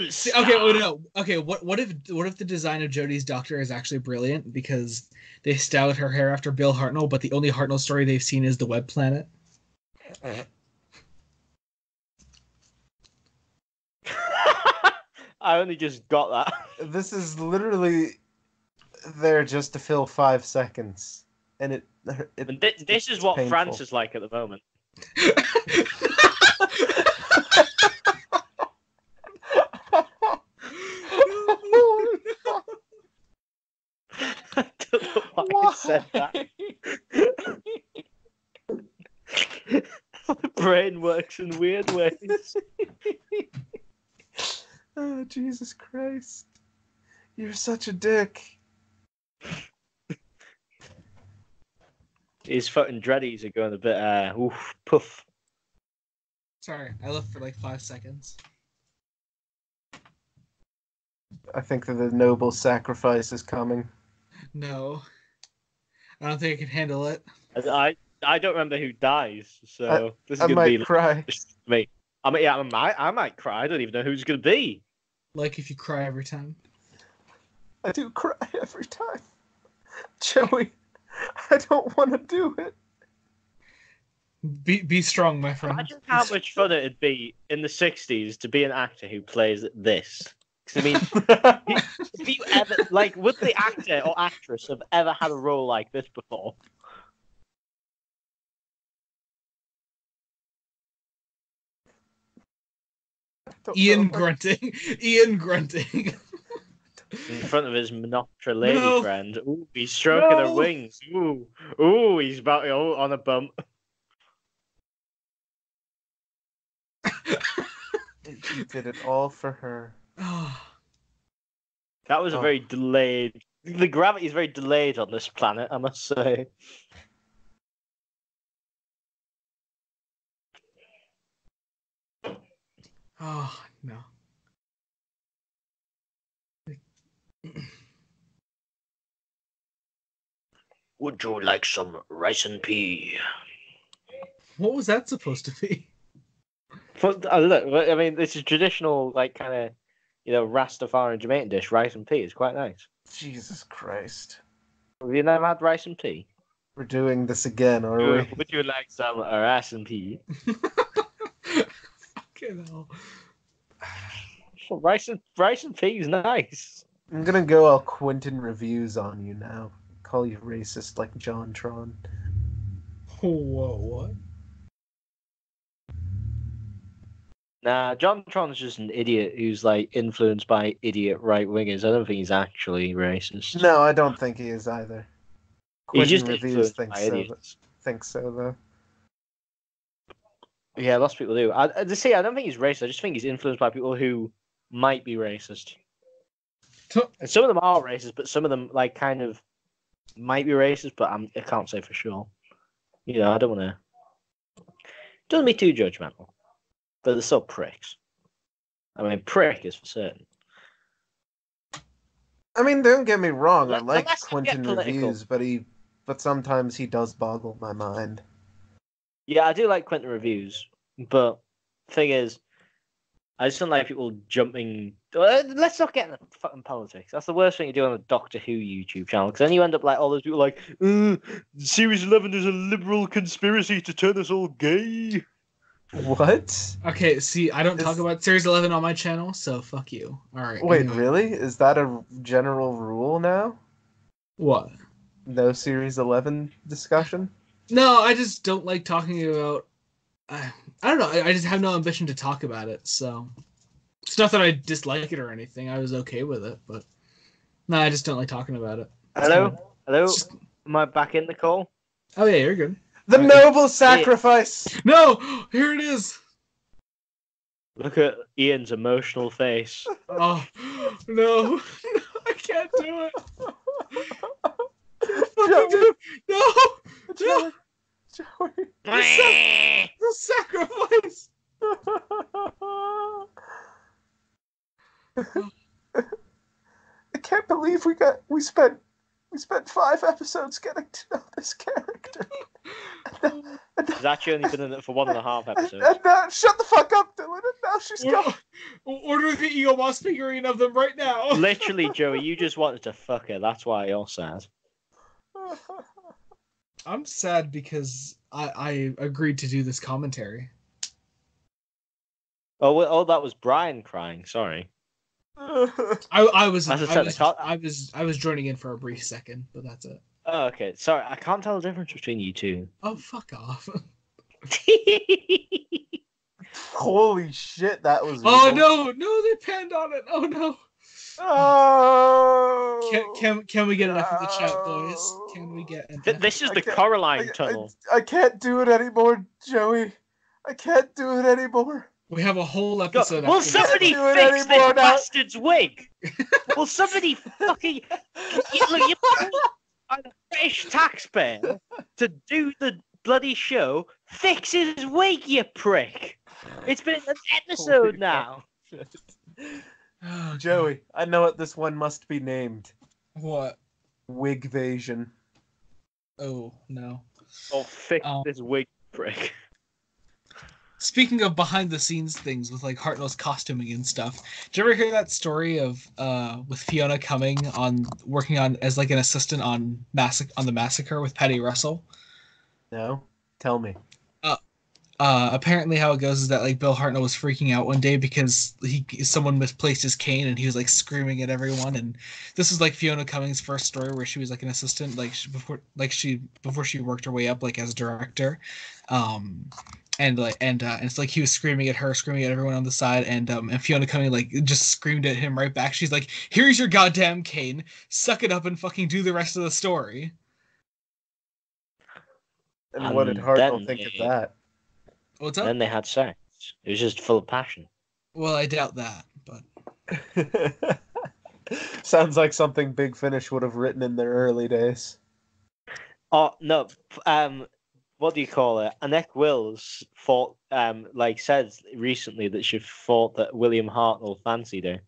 [SPEAKER 4] See, okay, oh no. Okay, what if the design of Jodie's Doctor is actually brilliant because they styled her hair after Bill Hartnell, but the only Hartnell story they've seen is the Web Planet.
[SPEAKER 2] I only just got that.
[SPEAKER 3] This is literally there just to fill 5 seconds, and it
[SPEAKER 2] And this is what
[SPEAKER 3] painful.
[SPEAKER 2] France is like at the moment. I don't know why I said that. My brain works in weird ways.
[SPEAKER 3] Oh, Jesus Christ. You're such a dick.
[SPEAKER 2] His fucking dreadies are going a bit, oof, puff.
[SPEAKER 4] Sorry, I left for like 5 seconds.
[SPEAKER 3] I think that the noble sacrifice is coming.
[SPEAKER 4] No. I don't think I can handle it.
[SPEAKER 2] I don't remember who dies, so this is
[SPEAKER 3] I
[SPEAKER 2] going
[SPEAKER 3] might
[SPEAKER 2] to be
[SPEAKER 3] cry.
[SPEAKER 2] me. I mean, yeah, I might cry. I don't even know who's going to be.
[SPEAKER 4] Like if you cry every time.
[SPEAKER 3] I do cry every time. Joey, I don't want to do it.
[SPEAKER 4] Be strong, my friend.
[SPEAKER 2] Imagine how much fun it'd be in the 60s to be an actor who plays this. 'Cause, I mean, have you ever, like, would the actor or actress have ever had a role like this before?
[SPEAKER 4] Ian grunting. Ian grunting.
[SPEAKER 2] In front of his Monotra lady
[SPEAKER 4] No.
[SPEAKER 2] friend. Ooh, he's stroking her
[SPEAKER 4] No.
[SPEAKER 2] wings. Ooh, he's about to on a bump.
[SPEAKER 3] He did it all for her.
[SPEAKER 2] That was a
[SPEAKER 3] Oh.
[SPEAKER 2] very delayed. The gravity is very delayed on this planet, I must say.
[SPEAKER 4] Oh, no.
[SPEAKER 2] Would you like some rice and pea?
[SPEAKER 4] What was that supposed to be?
[SPEAKER 2] Look, I mean, this is traditional, like, kind of, Rastafarian Jamaican dish. Rice and pea is quite nice.
[SPEAKER 3] Jesus Christ.
[SPEAKER 2] Have you never had rice and pea?
[SPEAKER 3] We're doing this again, are we?
[SPEAKER 2] Would you like some rice and pea?
[SPEAKER 4] Fucking hell.
[SPEAKER 2] Well, rice and pea is nice.
[SPEAKER 3] I'm gonna go all Quentin reviews on you now. Call you racist like John Tron.
[SPEAKER 4] Whoa, what?
[SPEAKER 2] Nah, John Tron's just an idiot who's, like, influenced by idiot right-wingers. I don't think he's actually racist.
[SPEAKER 3] No, I don't think he is either.
[SPEAKER 2] He's
[SPEAKER 3] Quentin
[SPEAKER 2] just
[SPEAKER 3] reviews
[SPEAKER 2] influenced
[SPEAKER 3] thinks
[SPEAKER 2] by
[SPEAKER 3] so,
[SPEAKER 2] idiots.
[SPEAKER 3] though.
[SPEAKER 2] Yeah, lots of people do. I don't think he's racist. I just think he's influenced by people who might be racist. And some of them are racist, but some of them, like, kind of might be racist, but I can't say for sure. I don't want to... Don't be too judgmental. But they're still pricks. I mean, prick is for certain.
[SPEAKER 3] I mean, don't get me wrong. I like
[SPEAKER 2] Let's not get
[SPEAKER 3] Quentin
[SPEAKER 2] political.
[SPEAKER 3] reviews, but sometimes he does boggle my mind.
[SPEAKER 2] Yeah, I do like Quentin reviews, but thing is, I just don't like people jumping. Let's not get into fucking politics. That's the worst thing you do on a Doctor Who YouTube channel, because then you end up like all those people like, Series 11 is a liberal conspiracy to turn us all gay.
[SPEAKER 3] What?
[SPEAKER 4] Okay, see, I don't talk about Series 11 on my channel, so fuck you. Alright.
[SPEAKER 3] Wait,
[SPEAKER 4] anyway.
[SPEAKER 3] really? Is that a general rule now?
[SPEAKER 4] What?
[SPEAKER 3] No Series 11 discussion?
[SPEAKER 4] No, I just don't like talking about... I don't know, I just have no ambition to talk about it, so... It's not that I dislike it or anything, I was okay with it, but... No, I just don't like talking about it.
[SPEAKER 2] Hello? Hello?
[SPEAKER 4] Just-
[SPEAKER 2] Am I back in the call?
[SPEAKER 4] Oh yeah, you're good.
[SPEAKER 3] The noble sacrifice.
[SPEAKER 4] No, here it is.
[SPEAKER 2] Look at Ian's emotional face.
[SPEAKER 4] Oh no, I can't do it. Fucking do. No, no,
[SPEAKER 3] Joey.
[SPEAKER 4] the sacrifice.
[SPEAKER 3] I can't believe we spent 5 episodes getting to know this character.
[SPEAKER 2] She's actually only been in it for 1.5 episodes.
[SPEAKER 3] And now, shut the fuck up, Dylan. And now she's gone.
[SPEAKER 4] Order the Ego Boss figurine of them right now.
[SPEAKER 2] Literally, Joey, you just wanted to fuck her. That's why you're sad.
[SPEAKER 4] I'm sad because I agreed to do this commentary.
[SPEAKER 2] Oh, that was Brian crying. Sorry.
[SPEAKER 4] I was
[SPEAKER 2] As I said,
[SPEAKER 4] I was joining in for a brief second, but that's it.
[SPEAKER 2] Oh, okay. Sorry, I can't tell the difference between you two.
[SPEAKER 4] Oh, fuck off.
[SPEAKER 3] Holy shit, that was.
[SPEAKER 4] Oh no, they panned on it. Oh no.
[SPEAKER 3] Oh.
[SPEAKER 4] Can we get enough of the chat, boys? Can we get enough?
[SPEAKER 2] This is the Coraline tunnel.
[SPEAKER 3] I can't do it anymore, Joey. I can't do it anymore.
[SPEAKER 4] We have a whole episode.
[SPEAKER 2] Will
[SPEAKER 4] after
[SPEAKER 2] somebody
[SPEAKER 3] Can't do it
[SPEAKER 2] fix this
[SPEAKER 3] anymore now.
[SPEAKER 2] bastard's wig? Will somebody fucking you are the British taxpayer to do the bloody show? Fix his wig, you prick! It's been an episode now.
[SPEAKER 4] Oh,
[SPEAKER 3] Joey, I know what this one must be named.
[SPEAKER 4] what?
[SPEAKER 3] Wigvasion.
[SPEAKER 4] Oh no.
[SPEAKER 2] Oh, fix
[SPEAKER 4] Oh.
[SPEAKER 2] this wig, prick.
[SPEAKER 4] Speaking of behind the scenes things with like Hartnell's costuming and stuff, did you ever hear that story of with Fiona Cumming working on as like an assistant on the Massacre with Patty Russell?
[SPEAKER 3] No? Tell me.
[SPEAKER 4] Apparently how it goes is that like Bill Hartnell was freaking out one day because someone misplaced his cane and he was like screaming at everyone, and this was like Fiona Cumming's first story where she was like an assistant before she worked her way up like as a director. And it's like he was screaming at her, screaming at everyone on the side, and Fiona Cumming like just screamed at him right back. She's like, "Here's your goddamn cane, suck it up and fucking do the rest of the story."
[SPEAKER 3] And what did
[SPEAKER 2] And
[SPEAKER 3] Hartnell
[SPEAKER 2] then
[SPEAKER 3] think of
[SPEAKER 2] they-
[SPEAKER 3] that?
[SPEAKER 4] What's up?
[SPEAKER 2] Then they had sex. It was just full of passion.
[SPEAKER 4] Well, I doubt that, but
[SPEAKER 3] Sounds like something Big Finish would have written in their early days.
[SPEAKER 2] Oh no, what do you call it? Annette Wills said recently that she thought that William Hartnell fancied her.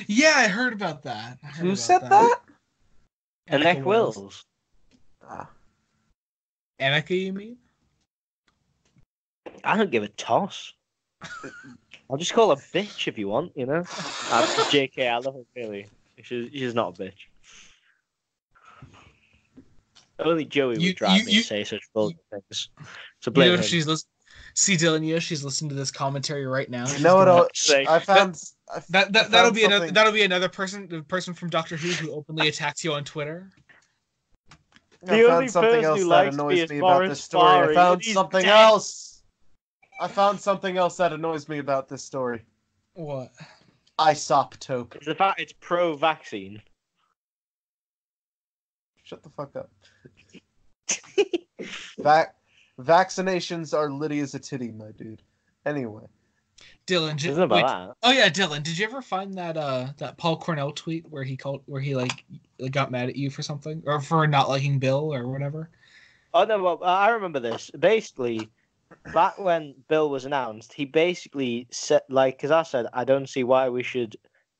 [SPEAKER 4] yeah, I heard about that.
[SPEAKER 3] Who said that?
[SPEAKER 2] Annette Wills.
[SPEAKER 4] Annika, you mean?
[SPEAKER 2] I don't give a toss. I'll just call her bitch if you want, you know. JK, I love her really. She's not a bitch. Only Joey would drive me to say such vulgar things. So blame him.
[SPEAKER 4] She's listening. See, Dylan, she's listening to this commentary right now.
[SPEAKER 3] You know what?
[SPEAKER 2] say-
[SPEAKER 3] I found.
[SPEAKER 4] That'll be
[SPEAKER 3] something-
[SPEAKER 4] another person, the person from Doctor Who openly attacks you on Twitter.
[SPEAKER 2] The only
[SPEAKER 3] found something
[SPEAKER 2] person
[SPEAKER 3] else
[SPEAKER 2] who
[SPEAKER 3] that
[SPEAKER 2] likes me
[SPEAKER 3] annoys
[SPEAKER 2] is
[SPEAKER 3] me about
[SPEAKER 2] Boris
[SPEAKER 3] this story. I
[SPEAKER 2] Farley,
[SPEAKER 3] found
[SPEAKER 2] and he's
[SPEAKER 3] something
[SPEAKER 2] dead.
[SPEAKER 3] else. I found something else that annoys me about this story.
[SPEAKER 4] What?
[SPEAKER 3] Isoptope.
[SPEAKER 2] It's the fact it's pro-vaccine.
[SPEAKER 3] Shut the fuck up. Vaccinations are litty as a titty, my dude. Anyway.
[SPEAKER 4] Dylan,
[SPEAKER 2] Isn't about that.
[SPEAKER 4] oh yeah, Dylan, did you ever find that Paul Cornell tweet where he got mad at you for something or for not liking Bill or whatever?
[SPEAKER 2] Oh no, well, I remember this. Basically, back when Bill was announced, he basically said, because I said, I don't see why we should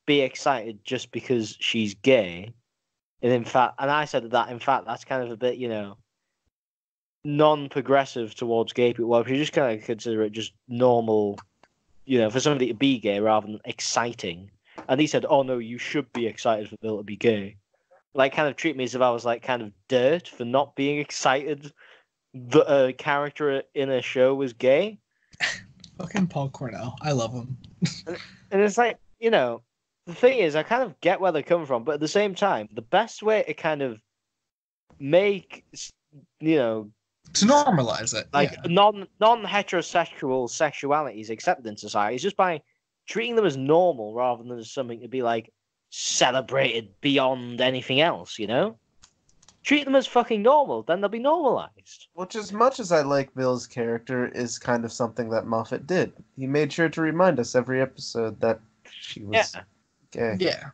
[SPEAKER 2] be excited just because she's gay. And in fact, I said that in fact that's kind of a bit, non-progressive towards gay people. Well, if you just kind of consider it just normal, for somebody to be gay rather than exciting. And he said, "Oh no, you should be excited for Bill to be gay." Like, kind of treat me as if I was like kind of dirt for not being excited that a character in a show was gay.
[SPEAKER 4] Fucking Paul Cornell, I love him.
[SPEAKER 2] And it's like, the thing is, I kind of get where they're coming from, but at the same time, the best way to kind of make,
[SPEAKER 4] To normalize it,
[SPEAKER 2] like
[SPEAKER 4] yeah.
[SPEAKER 2] non-heterosexual sexuality is accepted in society is just by treating them as normal rather than as something to be like celebrated beyond anything else, you know? Treat them as fucking normal, then they'll be normalized.
[SPEAKER 3] Which, as much as I like Bill's character, is kind of something that Moffat did. He made sure to remind us every episode that she was gay.
[SPEAKER 4] Yeah.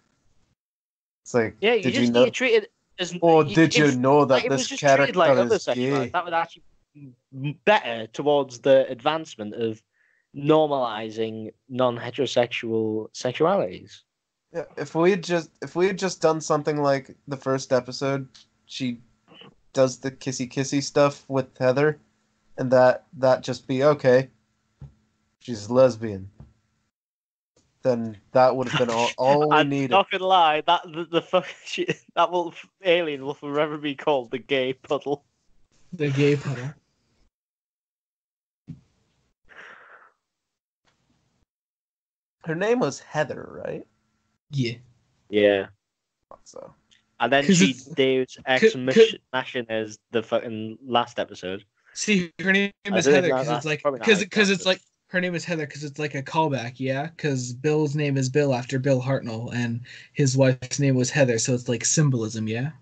[SPEAKER 3] It's like,
[SPEAKER 2] Yeah, you
[SPEAKER 3] did
[SPEAKER 2] just
[SPEAKER 3] you know?
[SPEAKER 2] need to treat it as.
[SPEAKER 3] Or did you know that
[SPEAKER 2] it was
[SPEAKER 3] this
[SPEAKER 2] just treated like
[SPEAKER 3] character
[SPEAKER 2] other
[SPEAKER 3] is
[SPEAKER 2] sexuality,
[SPEAKER 3] gay?
[SPEAKER 2] that would actually be better towards the advancement of normalizing non-heterosexual sexualities.
[SPEAKER 3] Yeah, if we had just done something like the first episode, she does the kissy stuff with Heather, and that just be okay. She's lesbian. Then that would have been all we
[SPEAKER 2] I'm
[SPEAKER 3] needed.
[SPEAKER 2] not gonna lie, that alien will forever be called the gay puddle.
[SPEAKER 4] The gay puddle.
[SPEAKER 3] Her name was Heather, right?
[SPEAKER 4] Yeah.
[SPEAKER 2] Yeah.
[SPEAKER 3] So.
[SPEAKER 2] And then
[SPEAKER 4] 'Cause
[SPEAKER 2] she
[SPEAKER 4] it's-
[SPEAKER 2] Deus Ex Machina the fucking last episode.
[SPEAKER 4] See, her name
[SPEAKER 2] I
[SPEAKER 4] is
[SPEAKER 2] don't
[SPEAKER 4] Heather
[SPEAKER 2] know,
[SPEAKER 4] because
[SPEAKER 2] that's
[SPEAKER 4] it's like
[SPEAKER 2] probably not how
[SPEAKER 4] because
[SPEAKER 2] it
[SPEAKER 4] it's like her name is Heather because it's like a callback, yeah. Because Bill's name is Bill after Bill Hartnell, and his wife's name was Heather, so it's like symbolism, yeah.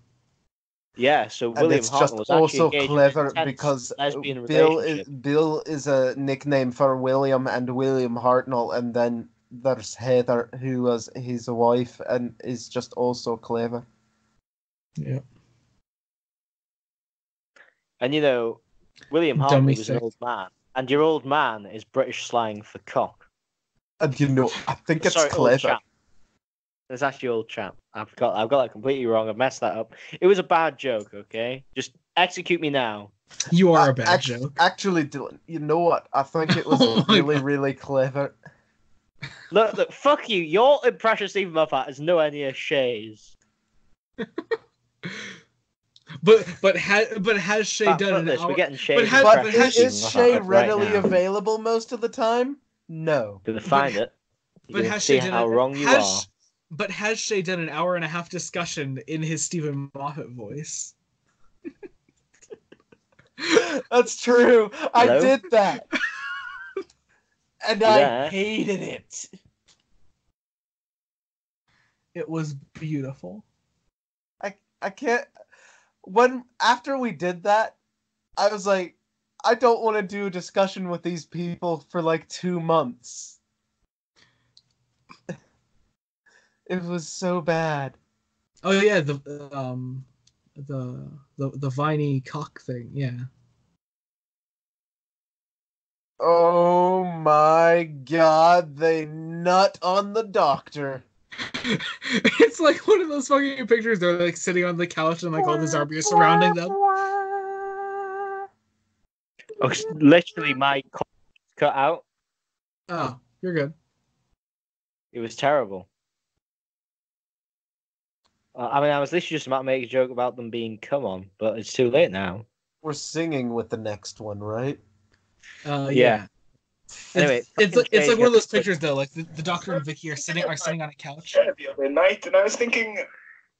[SPEAKER 2] Yeah, so
[SPEAKER 3] And
[SPEAKER 2] William
[SPEAKER 3] it's
[SPEAKER 2] Hartnell
[SPEAKER 3] just
[SPEAKER 2] was actually
[SPEAKER 3] also
[SPEAKER 2] engaged
[SPEAKER 3] clever
[SPEAKER 2] in an intense
[SPEAKER 3] because
[SPEAKER 2] lesbian
[SPEAKER 3] Bill
[SPEAKER 2] relationship.
[SPEAKER 3] is a nickname for William and William Hartnell, and then there's Heather, who was his wife and is just also clever.
[SPEAKER 4] Yeah.
[SPEAKER 2] And you know, William
[SPEAKER 4] Dummy
[SPEAKER 2] Hartnell was an
[SPEAKER 4] thick.
[SPEAKER 2] old man, and your old man is British slang for cock.
[SPEAKER 3] And you know, I think it's
[SPEAKER 2] Sorry, old
[SPEAKER 3] clever.
[SPEAKER 2] chap. It's actually old chap. I've got that completely wrong. I've messed that up. It was a bad joke. Okay, just execute me now.
[SPEAKER 4] You are a bad joke.
[SPEAKER 3] Actually, Dylan, you know what? I think it was
[SPEAKER 4] Oh my
[SPEAKER 3] really,
[SPEAKER 4] God.
[SPEAKER 3] really clever.
[SPEAKER 2] Look, fuck you. Your impression of Stephen Moffat is nowhere near Shay's.
[SPEAKER 4] But has Shay
[SPEAKER 2] Fuck
[SPEAKER 4] done an
[SPEAKER 2] this.
[SPEAKER 4] hour?
[SPEAKER 2] We're getting Shay's
[SPEAKER 4] has-
[SPEAKER 3] But
[SPEAKER 2] impression of Stephen
[SPEAKER 3] is
[SPEAKER 2] Moffat
[SPEAKER 3] Shay
[SPEAKER 2] right
[SPEAKER 3] readily
[SPEAKER 2] now.
[SPEAKER 3] available most of the time? No.
[SPEAKER 2] Gonna find it.
[SPEAKER 4] But
[SPEAKER 2] You're gonna
[SPEAKER 4] has
[SPEAKER 2] see
[SPEAKER 4] Shay done
[SPEAKER 2] how wrong you are.
[SPEAKER 4] But has Shay done an hour and a half discussion in his Stephen Moffat voice?
[SPEAKER 3] That's true. I
[SPEAKER 2] Hello?
[SPEAKER 3] did that. And
[SPEAKER 2] You
[SPEAKER 3] I
[SPEAKER 2] there?
[SPEAKER 3] hated it.
[SPEAKER 4] It was beautiful.
[SPEAKER 3] I can't. After we did that, I was like, I don't want to do a discussion with these people for like 2 months. It was so bad.
[SPEAKER 4] Oh yeah, the viney cock thing, yeah.
[SPEAKER 3] Oh my god, they nut on the doctor.
[SPEAKER 4] It's like one of those fucking pictures. They're like sitting on the couch and like all the zombies are surrounding them.
[SPEAKER 2] Oh, literally, my cock cut out.
[SPEAKER 4] Oh, you're good.
[SPEAKER 2] It was terrible. I mean, I was literally just about to make a joke about them being come on, but it's too late now.
[SPEAKER 3] We're singing with the next one, right?
[SPEAKER 4] Yeah.
[SPEAKER 2] Anyway,
[SPEAKER 4] it's like one of those pictures though. Like the doctor and Vicky are sitting on a couch.
[SPEAKER 5] The other night, and I was thinking,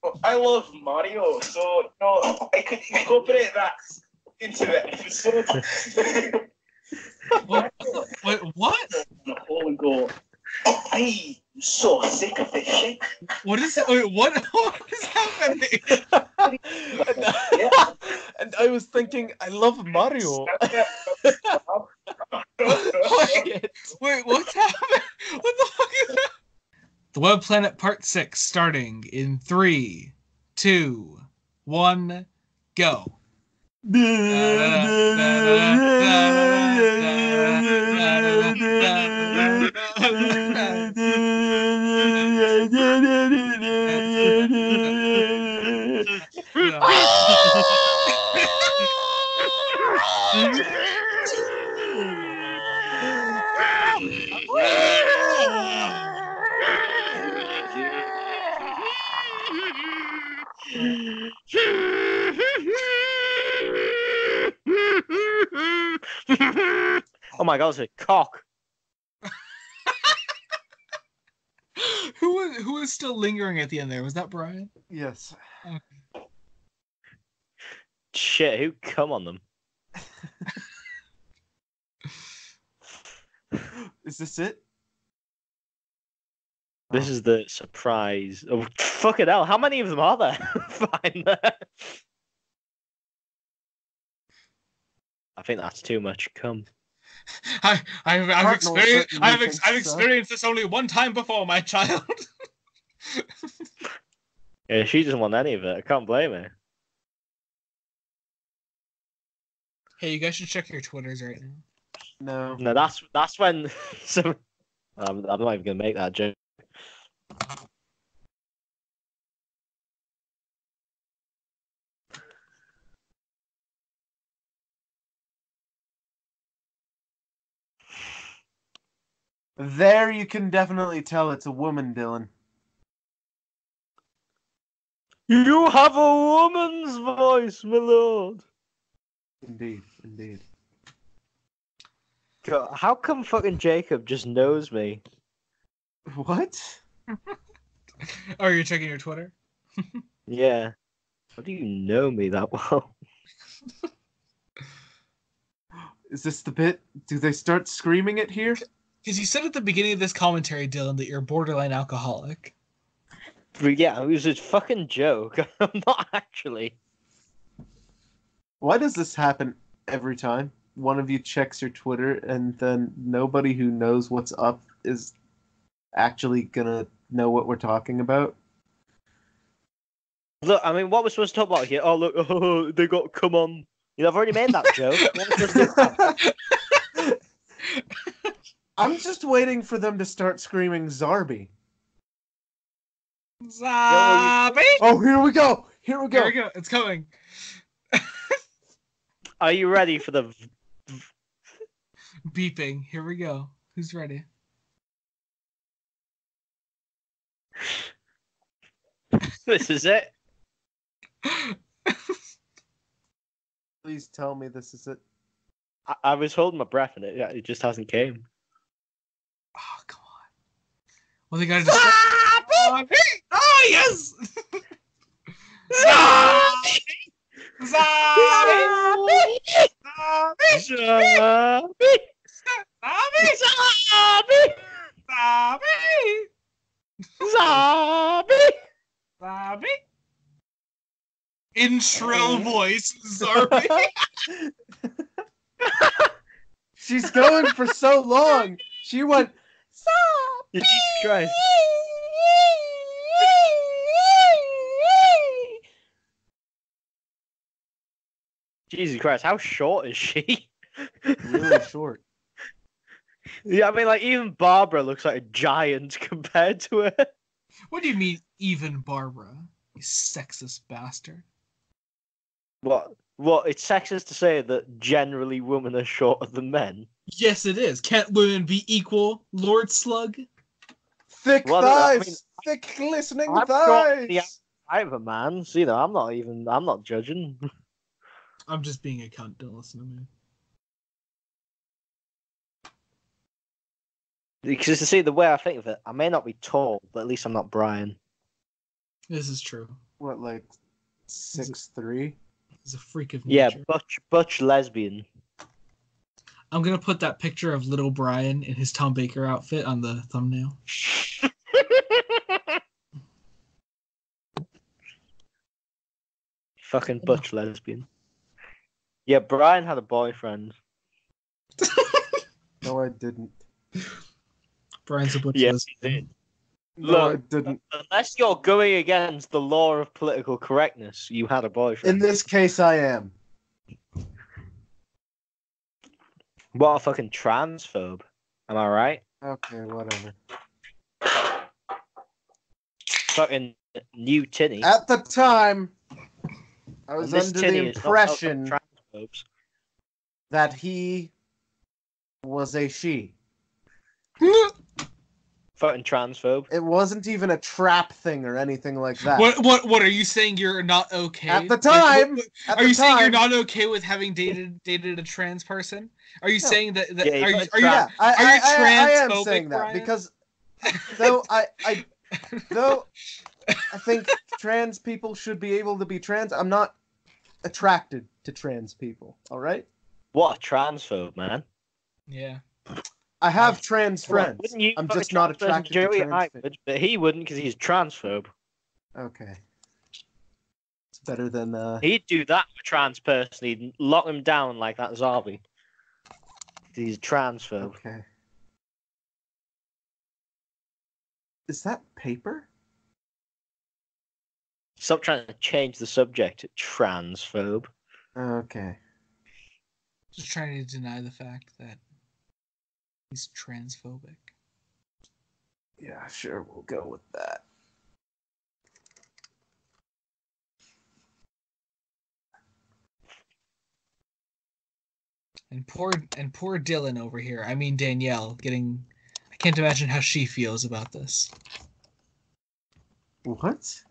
[SPEAKER 5] well, I love Mario, so I could incorporate that into the episode.
[SPEAKER 4] Wait, what?
[SPEAKER 5] The whole and go, I'm so sick of this shit.
[SPEAKER 4] What is it? Wait, what is happening?
[SPEAKER 3] And I was thinking, I love Mario.
[SPEAKER 4] Wait, what's happening? What the fuck is that? The Web Planet Part 6 starting in 3, 2, 1, go.
[SPEAKER 2] Oh my god, it's a cock.
[SPEAKER 4] Who was still lingering at the end there? Was that Brian?
[SPEAKER 3] Yes.
[SPEAKER 2] Shit, who come on them?
[SPEAKER 3] Is this it?
[SPEAKER 2] This is the surprise. Oh, fucking hell! How many of them are there? Fine. I think that's too much. Come.
[SPEAKER 4] I've
[SPEAKER 3] Cardinal
[SPEAKER 4] experienced
[SPEAKER 3] certainly
[SPEAKER 4] I've
[SPEAKER 3] thinks
[SPEAKER 4] I've
[SPEAKER 3] so.
[SPEAKER 4] experienced this only one time before, my child.
[SPEAKER 2] Yeah, she doesn't want any of it. I can't blame her.
[SPEAKER 4] Hey, you guys should check your Twitters right now.
[SPEAKER 3] No.
[SPEAKER 2] No, that's when. I'm not even gonna make that joke.
[SPEAKER 3] There you can definitely tell it's a woman, Dylan.
[SPEAKER 2] You have a woman's voice, my lord.
[SPEAKER 3] Indeed, indeed.
[SPEAKER 2] God, how come fucking Jacob just knows me?
[SPEAKER 3] What?
[SPEAKER 4] Oh, you're checking your Twitter?
[SPEAKER 2] Yeah. How do you know me that well?
[SPEAKER 3] Is this the bit? Do they start screaming it here?
[SPEAKER 4] Because you said at the beginning of this commentary, Dylan, that you're a borderline alcoholic.
[SPEAKER 2] But yeah, it was a fucking joke. I'm not actually.
[SPEAKER 3] Why does this happen every time? One of you checks your Twitter and then nobody who knows what's up is actually gonna know what we're talking about?
[SPEAKER 2] Look, I mean, what we're supposed to talk about here? Oh, look, oh, they got come on. You know, I've already made that joke. What we're supposed to
[SPEAKER 3] I'm just waiting for them to start screaming Zarby.
[SPEAKER 4] Zombie!
[SPEAKER 3] Oh, here we go! Here we go!
[SPEAKER 4] Here we go. It's coming.
[SPEAKER 2] Are you ready for the?
[SPEAKER 4] Beeping. Here we go. Who's ready?
[SPEAKER 2] This is it.
[SPEAKER 3] Please tell me this is it.
[SPEAKER 2] I was holding my breath and it just hasn't came.
[SPEAKER 4] Oh, come on. Well, they gotta destroy. Oh, yes! Zombie! Zombie! Zombie!
[SPEAKER 2] Zombie!
[SPEAKER 4] Zombie!
[SPEAKER 2] Zombie!
[SPEAKER 4] Zombie!
[SPEAKER 2] Zombie!
[SPEAKER 4] Zombie! In shrill voice, Zarby.
[SPEAKER 3] She's going for so long. She went.
[SPEAKER 2] Jesus Christ. Jesus Christ, how short is she?
[SPEAKER 3] Really short.
[SPEAKER 2] Yeah, I mean, like, even Barbara looks like a giant compared to her.
[SPEAKER 4] What do you mean, even Barbara? You sexist bastard.
[SPEAKER 2] What? It's sexist to say that generally women are shorter than men.
[SPEAKER 4] Yes, it is. Can't women be equal, Lord Slug?
[SPEAKER 3] Thick
[SPEAKER 2] Well,
[SPEAKER 3] thighs!
[SPEAKER 2] I mean,
[SPEAKER 3] thick, glistening
[SPEAKER 2] I'm short the
[SPEAKER 3] thighs!
[SPEAKER 2] I have a man, so you know, I'm not judging.
[SPEAKER 4] I'm just being a cunt. Don't listen to me.
[SPEAKER 2] Because to see the way I think of it, I may not be tall, but at least I'm not Brian.
[SPEAKER 4] This is true.
[SPEAKER 3] What, like 6'3"?
[SPEAKER 4] He's a freak of
[SPEAKER 2] Yeah,
[SPEAKER 4] nature.
[SPEAKER 2] butch lesbian.
[SPEAKER 4] I'm gonna put that picture of little Brian in his Tom Baker outfit on the thumbnail.
[SPEAKER 2] Fucking butch lesbian. Yeah, Brian had a boyfriend.
[SPEAKER 3] No, I didn't.
[SPEAKER 4] Brian's a butch
[SPEAKER 2] Yes, he
[SPEAKER 4] lesbian.
[SPEAKER 2] did.
[SPEAKER 3] No,
[SPEAKER 2] Look,
[SPEAKER 3] I didn't.
[SPEAKER 2] Unless you're going against the law of political correctness, you had a boyfriend.
[SPEAKER 3] In this case, I am.
[SPEAKER 2] What a fucking transphobe. Am I right?
[SPEAKER 3] Okay, whatever.
[SPEAKER 2] Fucking new tinny.
[SPEAKER 3] At the time, I
[SPEAKER 2] And
[SPEAKER 3] was
[SPEAKER 2] this
[SPEAKER 3] under
[SPEAKER 2] tinny
[SPEAKER 3] the
[SPEAKER 2] is not welcome
[SPEAKER 3] impression
[SPEAKER 2] transphobes.
[SPEAKER 3] that he was a she.
[SPEAKER 2] Fucking transphobe.
[SPEAKER 3] It wasn't even a trap thing or anything like that.
[SPEAKER 4] What are you saying? You're not okay?
[SPEAKER 3] At the time,
[SPEAKER 4] Are you saying you're not okay with having dated a trans person? Are you
[SPEAKER 3] No.
[SPEAKER 4] saying that
[SPEAKER 2] Yeah,
[SPEAKER 4] are you
[SPEAKER 2] but
[SPEAKER 3] Yeah,
[SPEAKER 4] are you
[SPEAKER 3] I am
[SPEAKER 4] transphobic,
[SPEAKER 3] saying that
[SPEAKER 4] Brian?
[SPEAKER 3] because though though I think trans people should be able to be trans, I'm not attracted to trans people. All right.
[SPEAKER 2] What a transphobe, man.
[SPEAKER 4] Yeah.
[SPEAKER 3] I have trans
[SPEAKER 2] Well,
[SPEAKER 3] friends.
[SPEAKER 2] wouldn't you
[SPEAKER 3] I'm
[SPEAKER 2] fuck a
[SPEAKER 3] just not
[SPEAKER 2] trans person?
[SPEAKER 3] attracted to
[SPEAKER 2] Joey,
[SPEAKER 3] trans
[SPEAKER 2] I
[SPEAKER 3] things.
[SPEAKER 2] would, but he wouldn't because he's transphobe.
[SPEAKER 3] Okay. It's better than
[SPEAKER 2] He'd do that to a trans person. He'd lock him down like that zombie. He's a transphobe.
[SPEAKER 3] Okay. Is that paper?
[SPEAKER 2] Stop trying to change the subject. Transphobe.
[SPEAKER 3] Okay.
[SPEAKER 4] Just trying to deny the fact that he's transphobic.
[SPEAKER 3] Yeah, sure, we'll go with that.
[SPEAKER 4] And poor Dylan over here. I mean Danielle getting. I can't imagine how she feels about this.
[SPEAKER 3] What?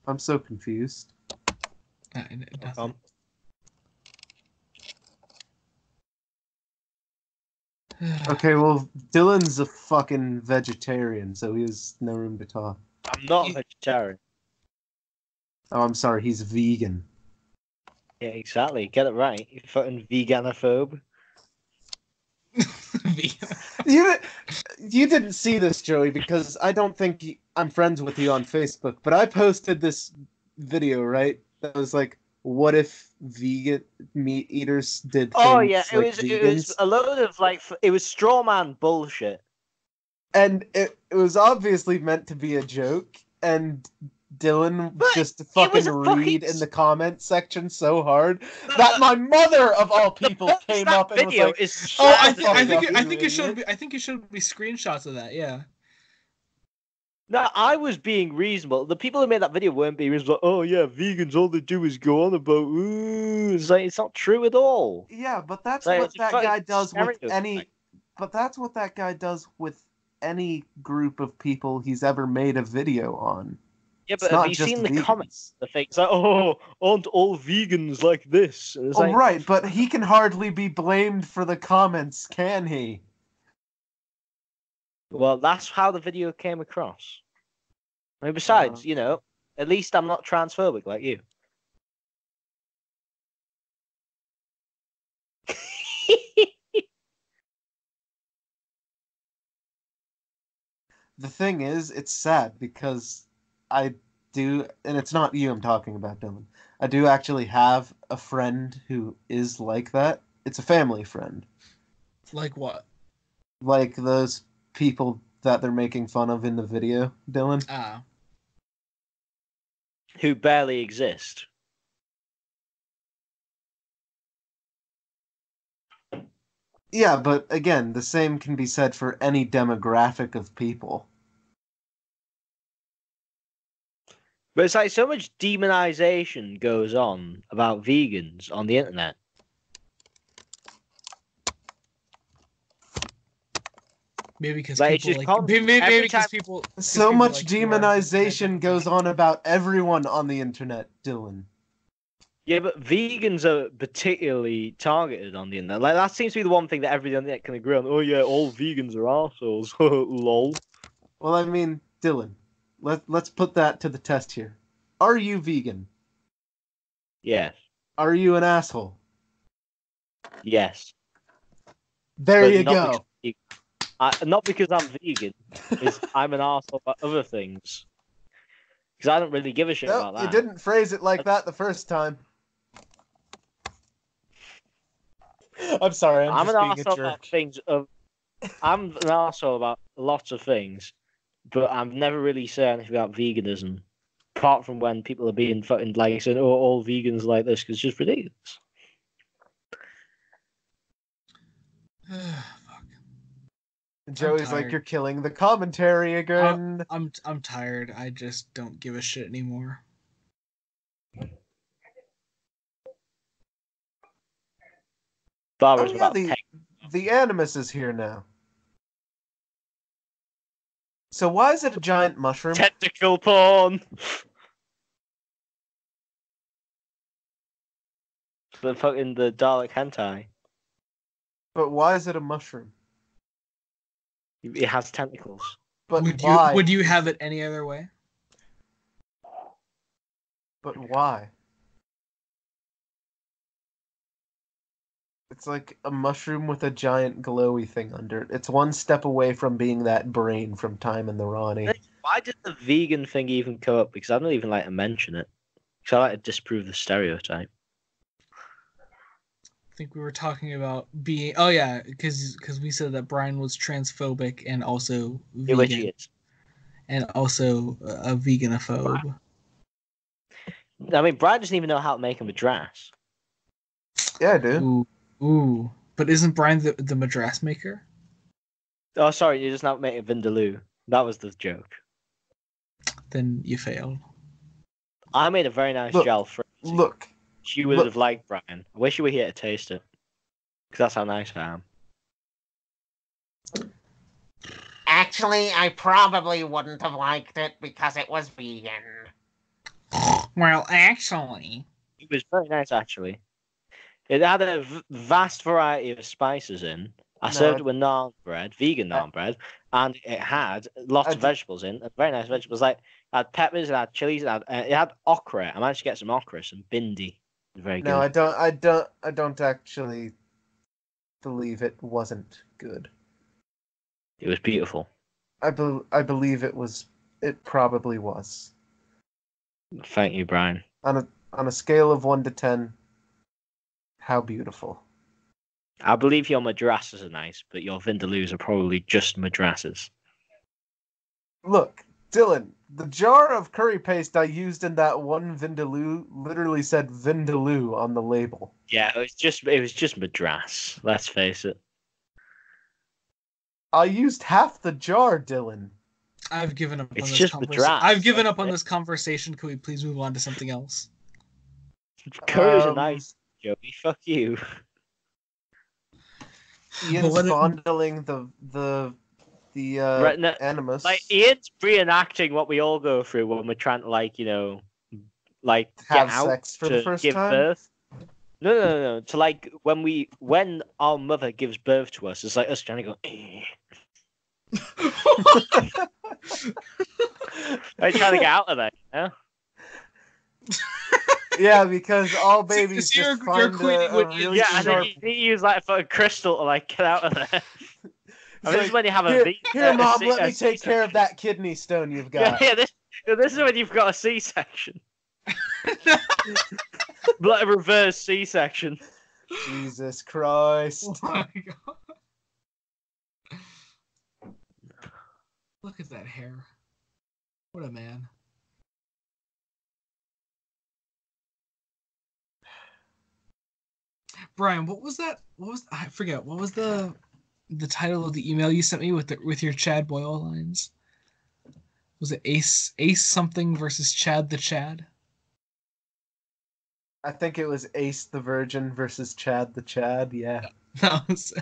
[SPEAKER 3] I'm so confused.
[SPEAKER 4] Nothing.
[SPEAKER 3] Okay, well, Dylan's a fucking vegetarian, so he has no room to talk.
[SPEAKER 2] I'm not a vegetarian.
[SPEAKER 3] Oh, I'm sorry, he's vegan.
[SPEAKER 2] Yeah, exactly. Get it right. You fucking veganophobe.
[SPEAKER 3] You didn't see this, Joey, because I don't think I'm friends with you on Facebook, but I posted this video, right? That was like, what if vegan meat eaters did things
[SPEAKER 2] Oh yeah,
[SPEAKER 3] like
[SPEAKER 2] it was a load of like it was straw man bullshit.
[SPEAKER 3] And it was obviously meant to be a joke, and Dylan
[SPEAKER 2] But
[SPEAKER 3] just
[SPEAKER 2] it
[SPEAKER 3] fucking
[SPEAKER 2] was a
[SPEAKER 3] read
[SPEAKER 2] fucking-
[SPEAKER 3] in the comment section so hard that my mother of all people came
[SPEAKER 2] That
[SPEAKER 3] up and was
[SPEAKER 2] video
[SPEAKER 3] like,
[SPEAKER 2] is
[SPEAKER 3] "Oh,
[SPEAKER 4] I
[SPEAKER 3] fuck
[SPEAKER 4] think
[SPEAKER 3] up,
[SPEAKER 4] I
[SPEAKER 3] you
[SPEAKER 4] think it should
[SPEAKER 3] idiot."
[SPEAKER 4] be. I think it should be screenshots of that. Yeah.
[SPEAKER 2] No, I was being reasonable. The people who made that video weren't being reasonable. Oh yeah, vegans, all they do is go on about. Ooh. It's like it's not true at all.
[SPEAKER 3] Yeah, but that's
[SPEAKER 2] Like,
[SPEAKER 3] what
[SPEAKER 2] it's a
[SPEAKER 3] that
[SPEAKER 2] fucking
[SPEAKER 3] guy does with
[SPEAKER 2] stereotype.
[SPEAKER 3] any. But that's what that guy does with any group of people he's ever made a video on.
[SPEAKER 2] Yeah,
[SPEAKER 3] It's
[SPEAKER 2] but have
[SPEAKER 3] not
[SPEAKER 2] you
[SPEAKER 3] just
[SPEAKER 2] seen the
[SPEAKER 3] vegans.
[SPEAKER 2] comments? The things like, oh, aren't all vegans like this? And it's
[SPEAKER 3] Oh,
[SPEAKER 2] like,
[SPEAKER 3] right, but he can hardly be blamed for the comments, can he?
[SPEAKER 2] well, that's how the video came across. I mean, besides, you know, at least I'm not transphobic like you.
[SPEAKER 3] The thing is, it's sad because I do, and it's not you I'm talking about, Dylan. I do actually have a friend who is like that. It's a family friend.
[SPEAKER 4] Like what?
[SPEAKER 3] Like those people that they're making fun of in the video, Dylan.
[SPEAKER 4] Ah.
[SPEAKER 2] Who barely exist.
[SPEAKER 3] Yeah, but again, the same can be said for any demographic of people.
[SPEAKER 2] But it's like so much demonization goes on about vegans on the internet.
[SPEAKER 4] Maybe because
[SPEAKER 2] Like, it's
[SPEAKER 4] people
[SPEAKER 2] just
[SPEAKER 4] like
[SPEAKER 2] constant.
[SPEAKER 4] maybe
[SPEAKER 2] Every
[SPEAKER 4] because
[SPEAKER 2] time-
[SPEAKER 4] people
[SPEAKER 3] So
[SPEAKER 4] people
[SPEAKER 3] much
[SPEAKER 4] like you are
[SPEAKER 3] demonization goes on about everyone on the internet, Dylan.
[SPEAKER 2] Yeah, but vegans are particularly targeted on the internet. Like that seems to be the one thing that everybody on the internet can agree on. Oh yeah, all vegans are assholes. Lol.
[SPEAKER 3] Well, I mean, Dylan, let's put that to the test here. Are you vegan?
[SPEAKER 2] Yes.
[SPEAKER 3] Are you an asshole?
[SPEAKER 2] Yes.
[SPEAKER 3] There
[SPEAKER 2] But
[SPEAKER 3] you
[SPEAKER 2] not
[SPEAKER 3] go.
[SPEAKER 2] not because I'm vegan. Is I'm an asshole about other things. Because I don't really give a shit
[SPEAKER 3] Nope,
[SPEAKER 2] about that.
[SPEAKER 3] you didn't phrase it like that the first time. I'm sorry,
[SPEAKER 2] I'm an arsehole about things I'm an arsehole about lots of things, but I've never really said anything about veganism. Apart from when people are being fucking like saying, "Oh, all vegans are like this," because it's just ridiculous.
[SPEAKER 4] Fuck.
[SPEAKER 3] Joey's like,
[SPEAKER 4] tired.
[SPEAKER 3] you're killing the commentary again.
[SPEAKER 4] I'm tired. I just don't give a shit anymore.
[SPEAKER 2] Barbara's
[SPEAKER 3] Oh, yeah,
[SPEAKER 2] about
[SPEAKER 3] the Animus is here now. So why is it a giant mushroom?
[SPEAKER 2] tentacle porn. The fucking the Dalek hentai.
[SPEAKER 3] But why is it a mushroom?
[SPEAKER 2] It has tentacles.
[SPEAKER 3] But
[SPEAKER 4] Would
[SPEAKER 3] why?
[SPEAKER 4] you have it any other way?
[SPEAKER 3] But why? It's like a mushroom with a giant glowy thing under it. It's one step away from being that brain from Time and the Ronnie.
[SPEAKER 2] Why did the vegan thing even come up? Because I don't even like to mention it. Because I like to disprove the stereotype.
[SPEAKER 4] I think we were talking about being. Oh yeah, because we said that Brian was transphobic and also
[SPEAKER 2] Which he
[SPEAKER 4] vegan,
[SPEAKER 2] is.
[SPEAKER 4] and also a veganophobe.
[SPEAKER 2] I mean, Brian doesn't even know how to make a madras.
[SPEAKER 3] Yeah, I do.
[SPEAKER 4] Ooh. But isn't Brian the madras maker?
[SPEAKER 2] Oh, sorry, you just not make a vindaloo. That was the joke.
[SPEAKER 4] Then you failed.
[SPEAKER 2] I made a very nice
[SPEAKER 3] Look,
[SPEAKER 2] gel fruit.
[SPEAKER 3] Look,
[SPEAKER 2] She would
[SPEAKER 3] look.
[SPEAKER 2] have liked Brian. I wish you were here to taste it. Because that's how nice I am.
[SPEAKER 6] Actually, I probably wouldn't have liked it because it was vegan.
[SPEAKER 4] Well, actually.
[SPEAKER 2] It was very nice, actually. It had a vast variety of spices in. I served it with naan bread, vegan naan bread, and it had lots of vegetables in. Very nice vegetables. Like, it had peppers, it had chilies, it had okra. I managed to get some okra, some bindi. It was very good.
[SPEAKER 3] No, I don't actually believe it wasn't good.
[SPEAKER 2] It was beautiful.
[SPEAKER 3] I believe it was. It probably was.
[SPEAKER 2] Thank you, Brian.
[SPEAKER 3] On a scale of 1 to 10, how beautiful.
[SPEAKER 2] I believe your madrasas are nice, but your vindaloos are probably just madrasas.
[SPEAKER 3] Look, Dylan, the jar of curry paste I used in that one vindaloo literally said vindaloo on the label.
[SPEAKER 2] Yeah, it was just madras. Let's face it.
[SPEAKER 3] I used half the jar, Dylan.
[SPEAKER 4] I've given up on
[SPEAKER 2] It's
[SPEAKER 4] this
[SPEAKER 2] just
[SPEAKER 4] conversation.
[SPEAKER 2] madras.
[SPEAKER 4] I've given up on this conversation. Can we please move on to something else?
[SPEAKER 2] Curries are nice, Joey. Fuck you.
[SPEAKER 3] Ian's fondling the
[SPEAKER 2] Right, no,
[SPEAKER 3] animus.
[SPEAKER 2] Like Ian's reenacting what we all go through when we're trying to, like, you know, like
[SPEAKER 3] Have
[SPEAKER 2] get out
[SPEAKER 3] sex for
[SPEAKER 2] to
[SPEAKER 3] the first
[SPEAKER 2] give
[SPEAKER 3] time?
[SPEAKER 2] birth. No. To, like, when our mother gives birth to us, it's like us trying to go. Like trying to get out of there. You know?
[SPEAKER 3] Yeah, because all babies
[SPEAKER 4] So
[SPEAKER 3] just
[SPEAKER 4] you're
[SPEAKER 3] find
[SPEAKER 4] equating
[SPEAKER 3] a
[SPEAKER 4] what
[SPEAKER 3] really
[SPEAKER 2] Yeah, and then
[SPEAKER 3] sharp.
[SPEAKER 2] you need to use like a fucking crystal to like get out of there. I mean, this is
[SPEAKER 3] like,
[SPEAKER 2] when you have
[SPEAKER 3] here,
[SPEAKER 2] a
[SPEAKER 3] here, Mom, let
[SPEAKER 2] a
[SPEAKER 3] me take care of that kidney stone you've got.
[SPEAKER 2] Yeah, this is when you've got a C-section. Like a reverse C-section.
[SPEAKER 3] Jesus Christ.
[SPEAKER 4] Oh my god. Look at that hair. What a man. Brian, what was that? I forget. What was the title of the email you sent me with your Chad Boyle lines? Was it Ace something versus Chad the Chad?
[SPEAKER 3] I think it was Ace the Virgin versus Chad the Chad, yeah.
[SPEAKER 4] That was...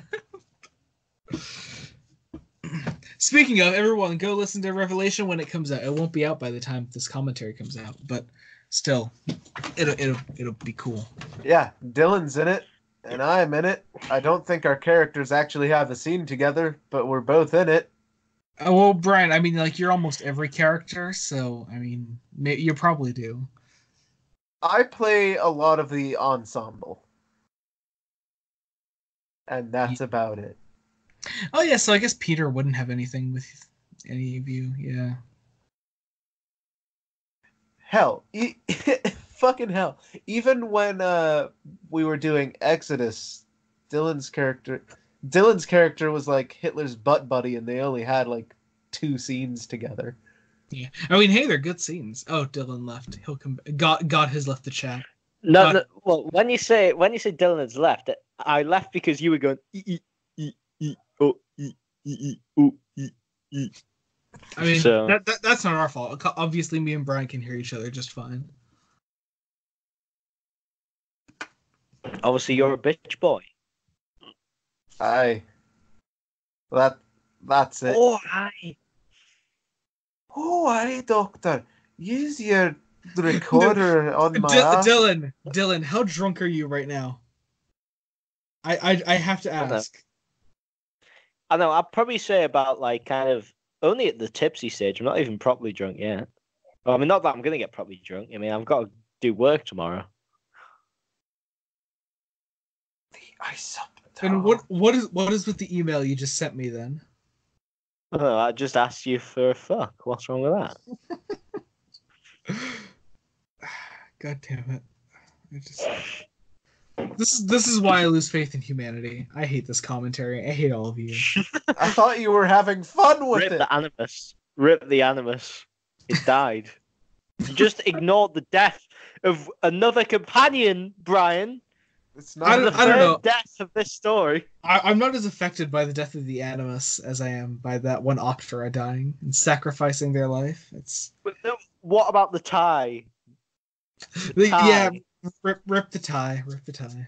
[SPEAKER 4] Speaking of, everyone, go listen to Revelation when it comes out. It won't be out by the time this commentary comes out, but still, it'll be cool.
[SPEAKER 3] Yeah, Dylan's in it, and I'm in it. I don't think our characters actually have a scene together, but we're both in it.
[SPEAKER 4] Well, Brian, I mean, like, you're almost every character, so, I mean, you probably do.
[SPEAKER 3] I play a lot of the ensemble. And that's about it.
[SPEAKER 4] Oh, yeah, so I guess Peter wouldn't have anything with any of you, yeah.
[SPEAKER 3] Hell, fucking hell. Even when we were doing Exodus, Dylan's character was like Hitler's butt buddy, and they only had like 2 scenes together.
[SPEAKER 4] Yeah, I mean, hey, they're good scenes. Oh, Dylan left. He'll come. God has left the chat.
[SPEAKER 2] No. Well, when you say Dylan has left, I left because you were going.
[SPEAKER 4] I mean,
[SPEAKER 2] so...
[SPEAKER 4] that's not our fault. Obviously, me and Brian can hear each other just fine.
[SPEAKER 2] Obviously, you're a bitch boy.
[SPEAKER 3] Aye. That's it.
[SPEAKER 2] Oh, aye.
[SPEAKER 3] Oh, aye, Doctor. Use your recorder on my ass.
[SPEAKER 4] Dylan, how drunk are you right now? I have to ask.
[SPEAKER 2] I know. I'd probably say about like kind of only at the tipsy stage. I'm not even properly drunk yet. Well, I mean, not that I'm gonna get properly drunk. I mean, I've got to do work tomorrow.
[SPEAKER 3] The
[SPEAKER 4] And what is with the email you just sent me then?
[SPEAKER 2] Oh, I just asked you for a fuck. What's wrong with that?
[SPEAKER 4] God damn it! This is why I lose faith in humanity. I hate this commentary. I hate all of you.
[SPEAKER 3] I thought you were having fun with
[SPEAKER 2] Rip
[SPEAKER 3] it.
[SPEAKER 2] the animus. Rip the animus. It died. You just ignored the death of another companion, Brian.
[SPEAKER 3] It's
[SPEAKER 4] I
[SPEAKER 3] not.
[SPEAKER 4] don't know.
[SPEAKER 2] Death of this story.
[SPEAKER 4] I'm not as affected by the death of the Animus as I am by that one Optera dying and sacrificing their life. It's
[SPEAKER 2] But no, what about the tie?
[SPEAKER 4] yeah, rip the tie, rip the tie.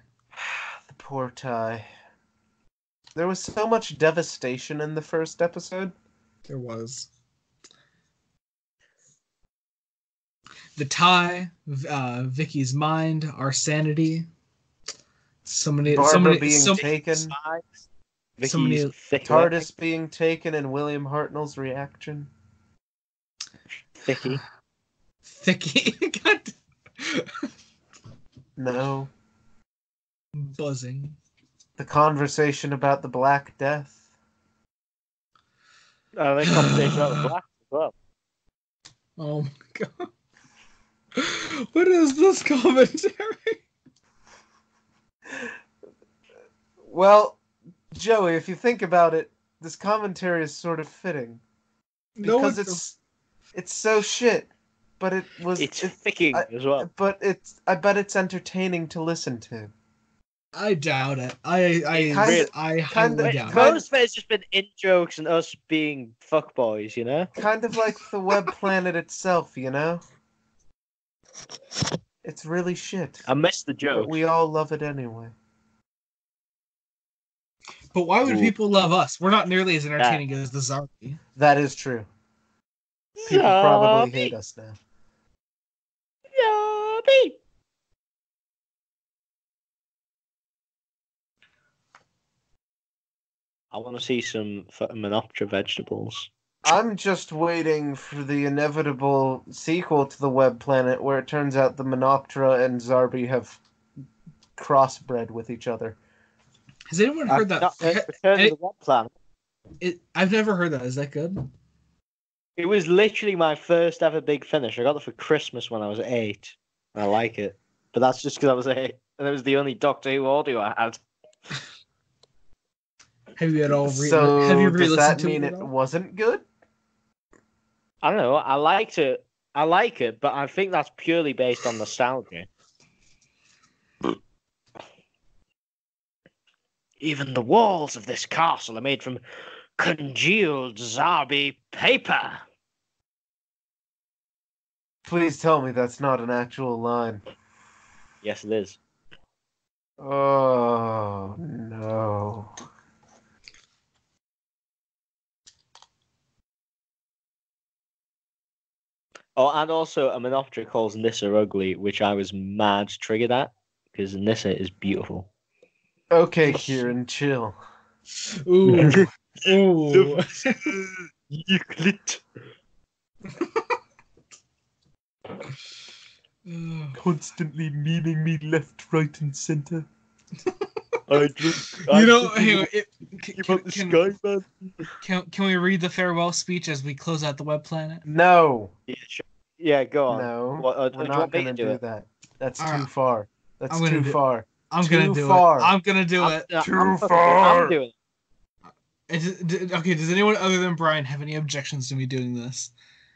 [SPEAKER 3] The poor Ty. There was so much devastation in the first episode.
[SPEAKER 4] There was the tie, Vicky's mind, our sanity.
[SPEAKER 3] Barbara being taken.
[SPEAKER 2] Vicky's
[SPEAKER 3] TARDIS being taken, and William Hartnell's reaction.
[SPEAKER 2] Thicky.
[SPEAKER 4] God.
[SPEAKER 3] No.
[SPEAKER 4] Buzzing.
[SPEAKER 3] The conversation about the Black Death.
[SPEAKER 2] The conversation about the black as well.
[SPEAKER 4] Oh my god. What is this commentary?
[SPEAKER 3] Well, Joey, if you think about it, this commentary is sort of fitting. Because it's so shit, but
[SPEAKER 2] it's ficking as well.
[SPEAKER 3] But I bet it's entertaining to listen to.
[SPEAKER 4] I doubt it. I highly doubt it.
[SPEAKER 2] Most of it's just been in jokes and us being fuckboys, you know?
[SPEAKER 3] Kind of like the web planet itself, you know? It's really shit.
[SPEAKER 2] I missed the joke.
[SPEAKER 3] But we all love it anyway.
[SPEAKER 4] But why would people love us? We're not nearly as entertaining as the Zarbi.
[SPEAKER 3] That is true. People probably hate us now.
[SPEAKER 2] Zarbi! I want to see some Menoptera vegetables.
[SPEAKER 3] I'm just waiting for the inevitable sequel to the Web Planet where it turns out the Menoptera and Zarbi have crossbred with each other.
[SPEAKER 4] Has anyone heard that?
[SPEAKER 2] Return to the Web Planet.
[SPEAKER 4] I've never heard that. Is that good?
[SPEAKER 2] It was literally my first ever big finish. I got it for Christmas when I was 8. And I like it. But that's just because I was 8. And it was the only Doctor Who audio I had.
[SPEAKER 4] Have you at all
[SPEAKER 3] does that mean it wasn't good?
[SPEAKER 2] I don't know. I liked it. I like it, but I think that's purely based on nostalgia. Even the walls of this castle are made from congealed Zarbi paper.
[SPEAKER 3] Please tell me that's not an actual line.
[SPEAKER 2] Yes, it is.
[SPEAKER 3] Oh, no.
[SPEAKER 2] Oh, and also a Menoptera calls Nissa ugly, which I was mad triggered at, because Nissa is beautiful.
[SPEAKER 3] Okay, Kieran, chill.
[SPEAKER 4] Ooh. Ooh.
[SPEAKER 2] Euclid.
[SPEAKER 3] Constantly meaning me left, right, and center.
[SPEAKER 4] Can we read the farewell speech as we close out the Web Planet?
[SPEAKER 3] No.
[SPEAKER 2] Yeah, sure. Yeah, go on.
[SPEAKER 3] No,
[SPEAKER 2] we're
[SPEAKER 3] not going to do that. That's too far. That's
[SPEAKER 4] too
[SPEAKER 3] far.
[SPEAKER 4] I'm going to do it. I'm going to do it.
[SPEAKER 3] Too far.
[SPEAKER 2] I'm doing
[SPEAKER 4] it. Okay, does anyone other than Brian have any objections to me doing this?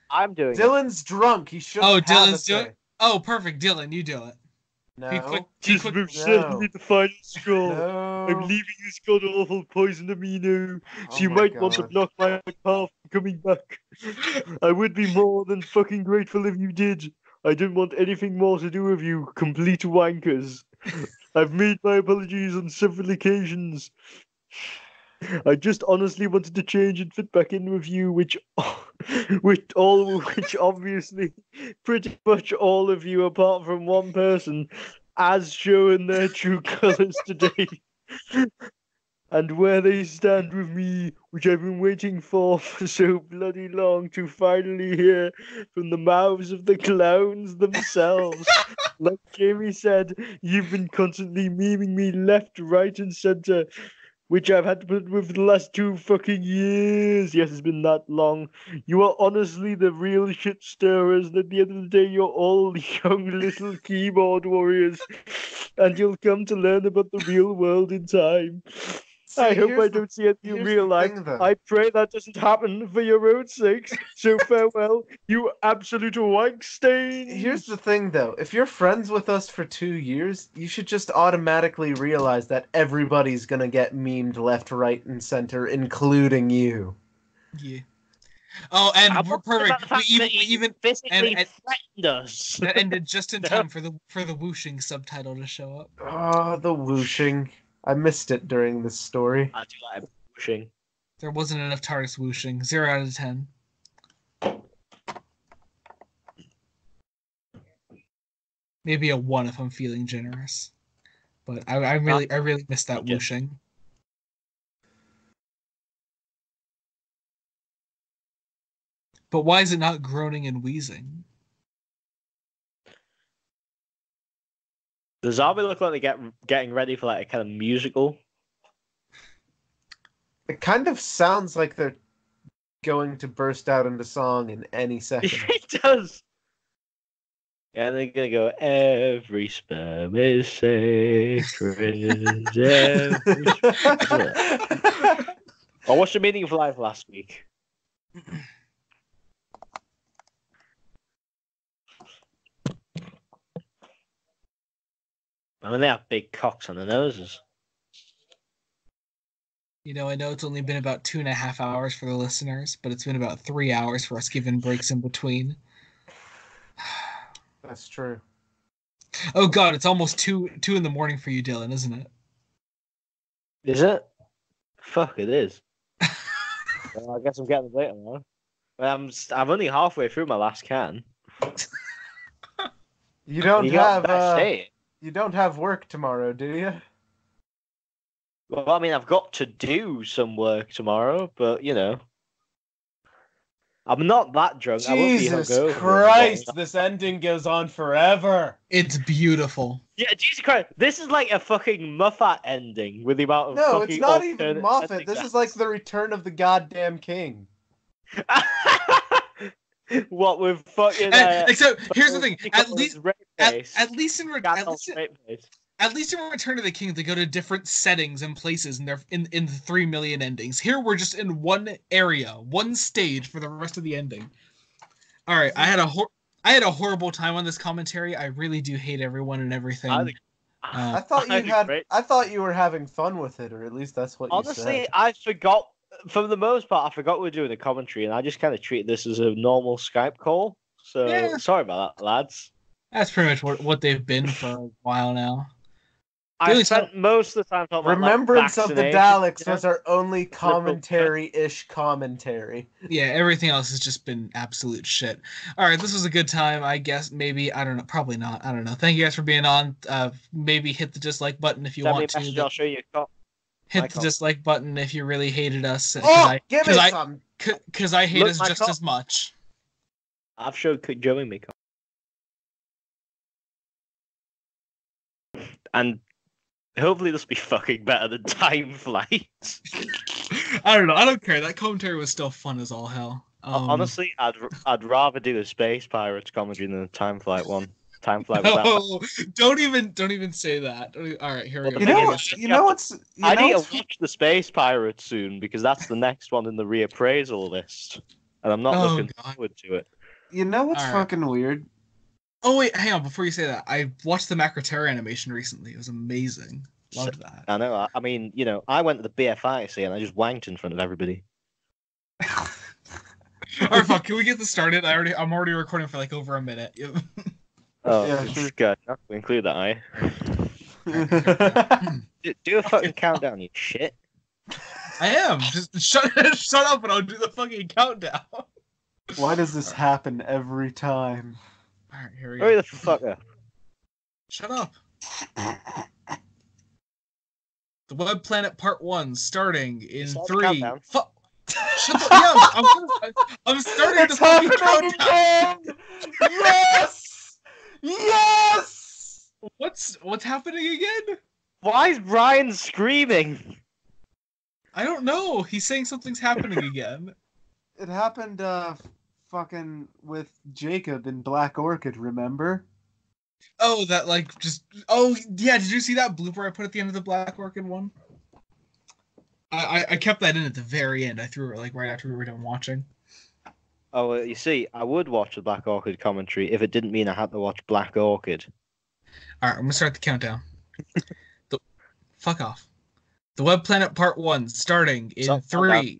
[SPEAKER 2] I'm doing
[SPEAKER 3] Dylan's drunk. He should.
[SPEAKER 4] Dylan's doing it? Oh, perfect. Dylan, you do it.
[SPEAKER 3] No.
[SPEAKER 2] Just certainly the final straw.
[SPEAKER 3] No.
[SPEAKER 2] I'm leaving this god awful poison amino, so you
[SPEAKER 3] my
[SPEAKER 2] might want to
[SPEAKER 3] God.
[SPEAKER 2] block my path from coming back. I would be more than fucking grateful if you did. I don't want anything more to do with you, complete wankers. I've made my apologies on several occasions. I just honestly wanted to change and fit back in with you, which obviously pretty much all of you apart from one person as shown their true colours today. and where they stand with me, which I've been waiting for so bloody long to finally hear from the mouths of the clowns themselves. Like Jamie said, you've been constantly memeing me left, right, and center, which I've had to put with for the last 2 fucking years. Yes, it's been that long. You are honestly the real shit stirrers, and at the end of the day, you're all young little keyboard warriors, and you'll come to learn about the real world in time. I hope I don't see it in
[SPEAKER 3] here's
[SPEAKER 2] real
[SPEAKER 3] the
[SPEAKER 2] life.
[SPEAKER 3] thing, though.
[SPEAKER 2] I pray that doesn't happen for your own sakes. So farewell, you absolute wank stain.
[SPEAKER 3] Here's the thing, though. If you're friends with us for 2 years, you should just automatically realize that everybody's gonna get memed left, right, and center, including you.
[SPEAKER 4] Yeah. Oh, and
[SPEAKER 2] I
[SPEAKER 4] we're
[SPEAKER 2] won't worry about
[SPEAKER 4] perfect.
[SPEAKER 2] the fact that
[SPEAKER 4] We
[SPEAKER 2] he
[SPEAKER 4] even
[SPEAKER 2] physically
[SPEAKER 4] and-
[SPEAKER 2] threatened us.
[SPEAKER 4] that ended just in time for the whooshing subtitle to show up.
[SPEAKER 3] Oh, the whooshing. I missed it during this story.
[SPEAKER 2] I do like pushing.
[SPEAKER 4] There wasn't enough TARDIS whooshing. 0 out of 10. Maybe a 1 if I'm feeling generous. But I really missed that
[SPEAKER 2] Okay.
[SPEAKER 4] whooshing. But why is it not groaning and wheezing?
[SPEAKER 2] Does Zombie look like they're getting ready for like a kind of musical?
[SPEAKER 3] It kind of sounds like they're going to burst out into song in any second.
[SPEAKER 2] It does. Yeah, they're gonna go. Every sperm is sacred. Every... I watched The Meaning of Life last week. I mean, they have big cocks on their noses.
[SPEAKER 4] You know, I know it's only been about 2.5 hours for the listeners, but it's been about 3 hours for us giving breaks in between.
[SPEAKER 3] That's true.
[SPEAKER 4] Oh god, it's almost 2 in the morning for you, Dylan, isn't it?
[SPEAKER 2] Is it? Fuck, it is. Well, I guess I'm getting later now. I'm only halfway through my last can.
[SPEAKER 3] You don't
[SPEAKER 2] You got
[SPEAKER 3] have
[SPEAKER 2] say it.
[SPEAKER 3] you don't have work tomorrow, do you?
[SPEAKER 2] Well, I mean, I've got to do some work tomorrow, but you know, I'm not that drunk. I won't be
[SPEAKER 3] Jesus
[SPEAKER 2] hungover.
[SPEAKER 3] Christ, this ending goes on forever.
[SPEAKER 4] It's beautiful.
[SPEAKER 2] Yeah, Jesus Christ, this is like a fucking Muffat ending with the amount of
[SPEAKER 3] No,
[SPEAKER 2] fucking
[SPEAKER 3] it's not even
[SPEAKER 2] alternate
[SPEAKER 3] Moffat.
[SPEAKER 2] ending
[SPEAKER 3] This is like the return of the goddamn king.
[SPEAKER 2] What with fucking?
[SPEAKER 4] Except here's the thing: at least in Return of the King, they go to different settings and places, and they're in the 3 million endings. Here, we're just in one area, one stage for the rest of the ending. All right, I had a horrible time on this commentary. I really do hate everyone and everything.
[SPEAKER 3] I thought you were having fun with it, or at least that's what you
[SPEAKER 2] Honestly,
[SPEAKER 3] said.
[SPEAKER 2] I forgot. For the most part, I forgot we were doing a commentary, and I just kind of treated this as a normal Skype call. So
[SPEAKER 4] Yeah.
[SPEAKER 2] sorry about that, lads.
[SPEAKER 4] That's pretty much what they've been for a while now.
[SPEAKER 2] I spent most of the time talking
[SPEAKER 3] Remembrance
[SPEAKER 2] about
[SPEAKER 3] of the Daleks was our only commentary-ish commentary.
[SPEAKER 4] Yeah, everything else has just been absolute shit. All right, this was a good time, I guess. Maybe, I don't know, probably not. I don't know. Thank you guys for being on. Maybe hit the dislike button if you
[SPEAKER 2] Send me
[SPEAKER 4] want
[SPEAKER 2] a message,
[SPEAKER 4] to.
[SPEAKER 2] I'll show you a cop.
[SPEAKER 4] Hit the dislike button if you really hated us.
[SPEAKER 3] Give me some.
[SPEAKER 4] Because I hate us just as much.
[SPEAKER 2] I've showed Joey me cop. And hopefully this will be fucking better than Time Flight.
[SPEAKER 4] I don't know. I don't care. That commentary was still fun as all hell.
[SPEAKER 2] Honestly, I'd rather do the Space Pirates comedy than the Time Flight one. Time Flight.
[SPEAKER 4] No, don't even say that. All right, here we go.
[SPEAKER 2] I need to watch the Space Pirates soon because that's the next one in the reappraisal list, and I'm not looking forward to it.
[SPEAKER 3] You know what's fucking weird?
[SPEAKER 4] Oh wait, hang on. Before you say that, I watched the Macroterra animation recently. It was amazing. Loved that.
[SPEAKER 2] I know. I mean, you know, I went to the BFI and I just wanked in front of everybody.
[SPEAKER 4] All right, fuck. Can we get this started? I'm already recording for like over a minute.
[SPEAKER 2] Oh, yeah, sure. Good. Not to include that, do a fucking countdown, you shit.
[SPEAKER 4] I am. Just shut up and I'll do the fucking countdown.
[SPEAKER 3] Why does this happen every time?
[SPEAKER 4] Alright, here we go.
[SPEAKER 2] Hurry the fuck up.
[SPEAKER 4] Shut up. The Web Planet Part 1 starting in
[SPEAKER 2] Start the
[SPEAKER 4] 3.
[SPEAKER 2] countdown.
[SPEAKER 4] Shut the yeah, I'm starting
[SPEAKER 3] It's
[SPEAKER 4] the fucking
[SPEAKER 3] happening
[SPEAKER 4] countdown.
[SPEAKER 3] again! Yes! Yes!
[SPEAKER 4] What's happening again?
[SPEAKER 2] Why is Brian screaming?
[SPEAKER 4] I don't know. He's saying something's happening again.
[SPEAKER 3] It happened, fucking with Jacob in Black Orchid, remember?
[SPEAKER 4] Oh, that like just. Oh yeah, did you see that blooper I put at the end of the Black Orchid one? I kept that in at the very end. I threw it like right after we were done watching.
[SPEAKER 2] Oh, well, you see, I would watch the Black Orchid commentary if it didn't mean I had to watch Black Orchid.
[SPEAKER 4] All right, I'm gonna start the countdown. Fuck off. The Web Planet Part 1 starting in 3.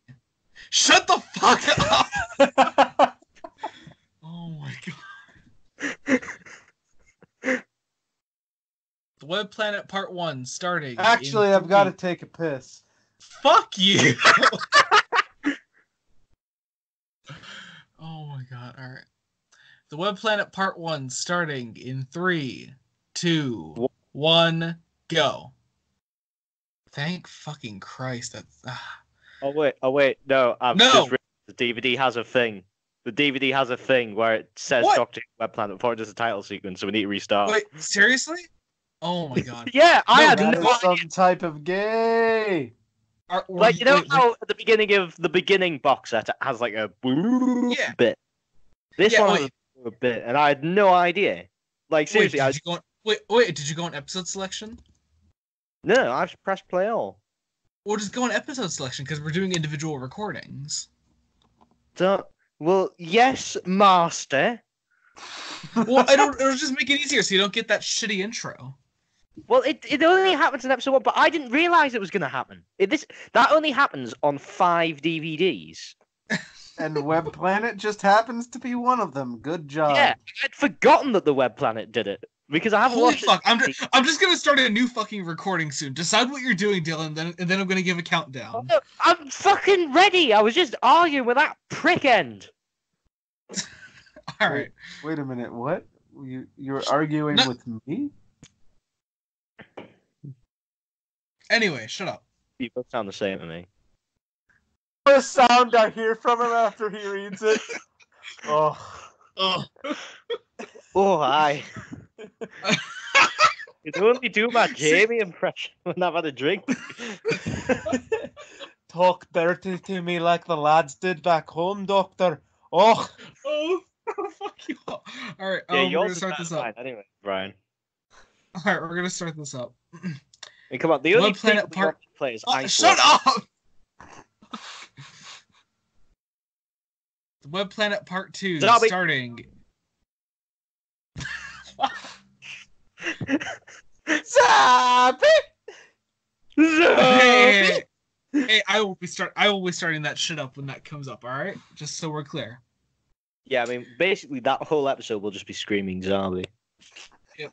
[SPEAKER 4] Shut the fuck up! Oh my god. The Web Planet Part 1 starting
[SPEAKER 3] Actually,
[SPEAKER 4] in
[SPEAKER 3] I've got to
[SPEAKER 4] 3.
[SPEAKER 3] take a piss.
[SPEAKER 4] Fuck you! Oh my god, alright. The Web Planet Part 1 starting in 3, 2, 1, go. Thank fucking Christ. That's.
[SPEAKER 2] Oh wait, no, I've
[SPEAKER 4] No!
[SPEAKER 2] just realized the DVD has a thing. The DVD has a thing where it says
[SPEAKER 4] What?
[SPEAKER 2] Doctor Who Web Planet before it does the title sequence, so we need to restart.
[SPEAKER 4] Wait, seriously? Oh my god.
[SPEAKER 2] Yeah, I
[SPEAKER 4] No,
[SPEAKER 2] had
[SPEAKER 3] That
[SPEAKER 2] no
[SPEAKER 3] is
[SPEAKER 2] idea.
[SPEAKER 3] some type of gay.
[SPEAKER 2] Like, you know
[SPEAKER 4] wait,
[SPEAKER 2] how at the beginning of the beginning box set it has like a
[SPEAKER 4] Yeah.
[SPEAKER 2] bit? This
[SPEAKER 4] Yeah,
[SPEAKER 2] one
[SPEAKER 4] wait.
[SPEAKER 2] has a bit, and I had no idea. Like, seriously,
[SPEAKER 4] did you go on, did you go on episode selection?
[SPEAKER 2] no, I just pressed play all.
[SPEAKER 4] Or just go on episode selection because we're doing individual recordings.
[SPEAKER 2] Well, yes, master.
[SPEAKER 4] Well, it'll just make it easier so you don't get that shitty intro.
[SPEAKER 2] Well, it only happens in episode 1, but I didn't realize it was going to happen. That only happens on 5 DVDs.
[SPEAKER 3] And Web Planet just happens to be one of them. Good job.
[SPEAKER 2] Yeah, I'd forgotten that the Web Planet did it because I haven't
[SPEAKER 4] Holy
[SPEAKER 2] watched
[SPEAKER 4] fuck!
[SPEAKER 2] it.
[SPEAKER 4] I'm just gonna start a new fucking recording soon. Decide what you're doing, Dylan, and then I'm gonna give a countdown.
[SPEAKER 2] Oh, I'm fucking ready. I was just arguing with that prick end.
[SPEAKER 4] All right.
[SPEAKER 3] Wait a minute. What? You're arguing
[SPEAKER 4] No.
[SPEAKER 3] with me?
[SPEAKER 4] Anyway, shut up.
[SPEAKER 2] You both sound the same to me.
[SPEAKER 3] The sound I hear from him after he reads it. Oh.
[SPEAKER 4] Oh.
[SPEAKER 2] Oh, hi. You can only do my Jamie impression when I've had a drink.
[SPEAKER 3] Talk dirty to me like the lads did back home, Doctor. Oh.
[SPEAKER 4] Oh, fuck you all. All right,
[SPEAKER 2] Yeah,
[SPEAKER 4] we're
[SPEAKER 2] yours
[SPEAKER 4] gonna
[SPEAKER 2] is
[SPEAKER 4] start
[SPEAKER 2] better
[SPEAKER 4] this
[SPEAKER 2] than
[SPEAKER 4] up.
[SPEAKER 2] mine anyway, Brian.
[SPEAKER 4] All right, we're gonna start this up.
[SPEAKER 2] And come on, the only
[SPEAKER 4] Web
[SPEAKER 2] thing
[SPEAKER 4] Planet
[SPEAKER 2] we
[SPEAKER 4] Part-
[SPEAKER 2] want to play is
[SPEAKER 4] Oh,
[SPEAKER 2] Ice
[SPEAKER 4] shut
[SPEAKER 2] Watch.
[SPEAKER 4] up! The Web Planet Part 2
[SPEAKER 2] Zombie.
[SPEAKER 4] starting.
[SPEAKER 3] Zombie!
[SPEAKER 4] Hey, I will be starting that shit up when that comes up. All right, just so we're clear.
[SPEAKER 2] Yeah, I mean, basically that whole episode will just be screaming zombie.
[SPEAKER 4] Yep.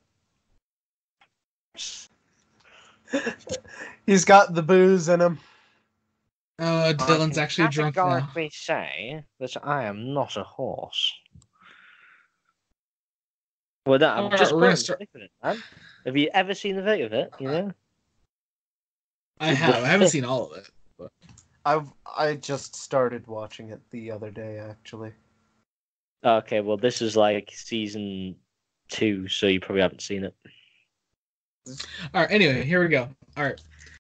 [SPEAKER 3] He's got the booze in him.
[SPEAKER 4] Dylan's actually drunk now.
[SPEAKER 2] categorically say that I am not a horse. Well, no, I'm
[SPEAKER 4] Alright,
[SPEAKER 2] just
[SPEAKER 4] we're gonna
[SPEAKER 2] putting
[SPEAKER 4] start-
[SPEAKER 2] stick in it, man. Have you ever seen the video of it? You know?
[SPEAKER 4] I haven't seen all of it.
[SPEAKER 3] I just started watching it the other day, actually.
[SPEAKER 2] Okay, well, this is like season 2, so you probably haven't seen it.
[SPEAKER 4] All right. Anyway, here we go. All right.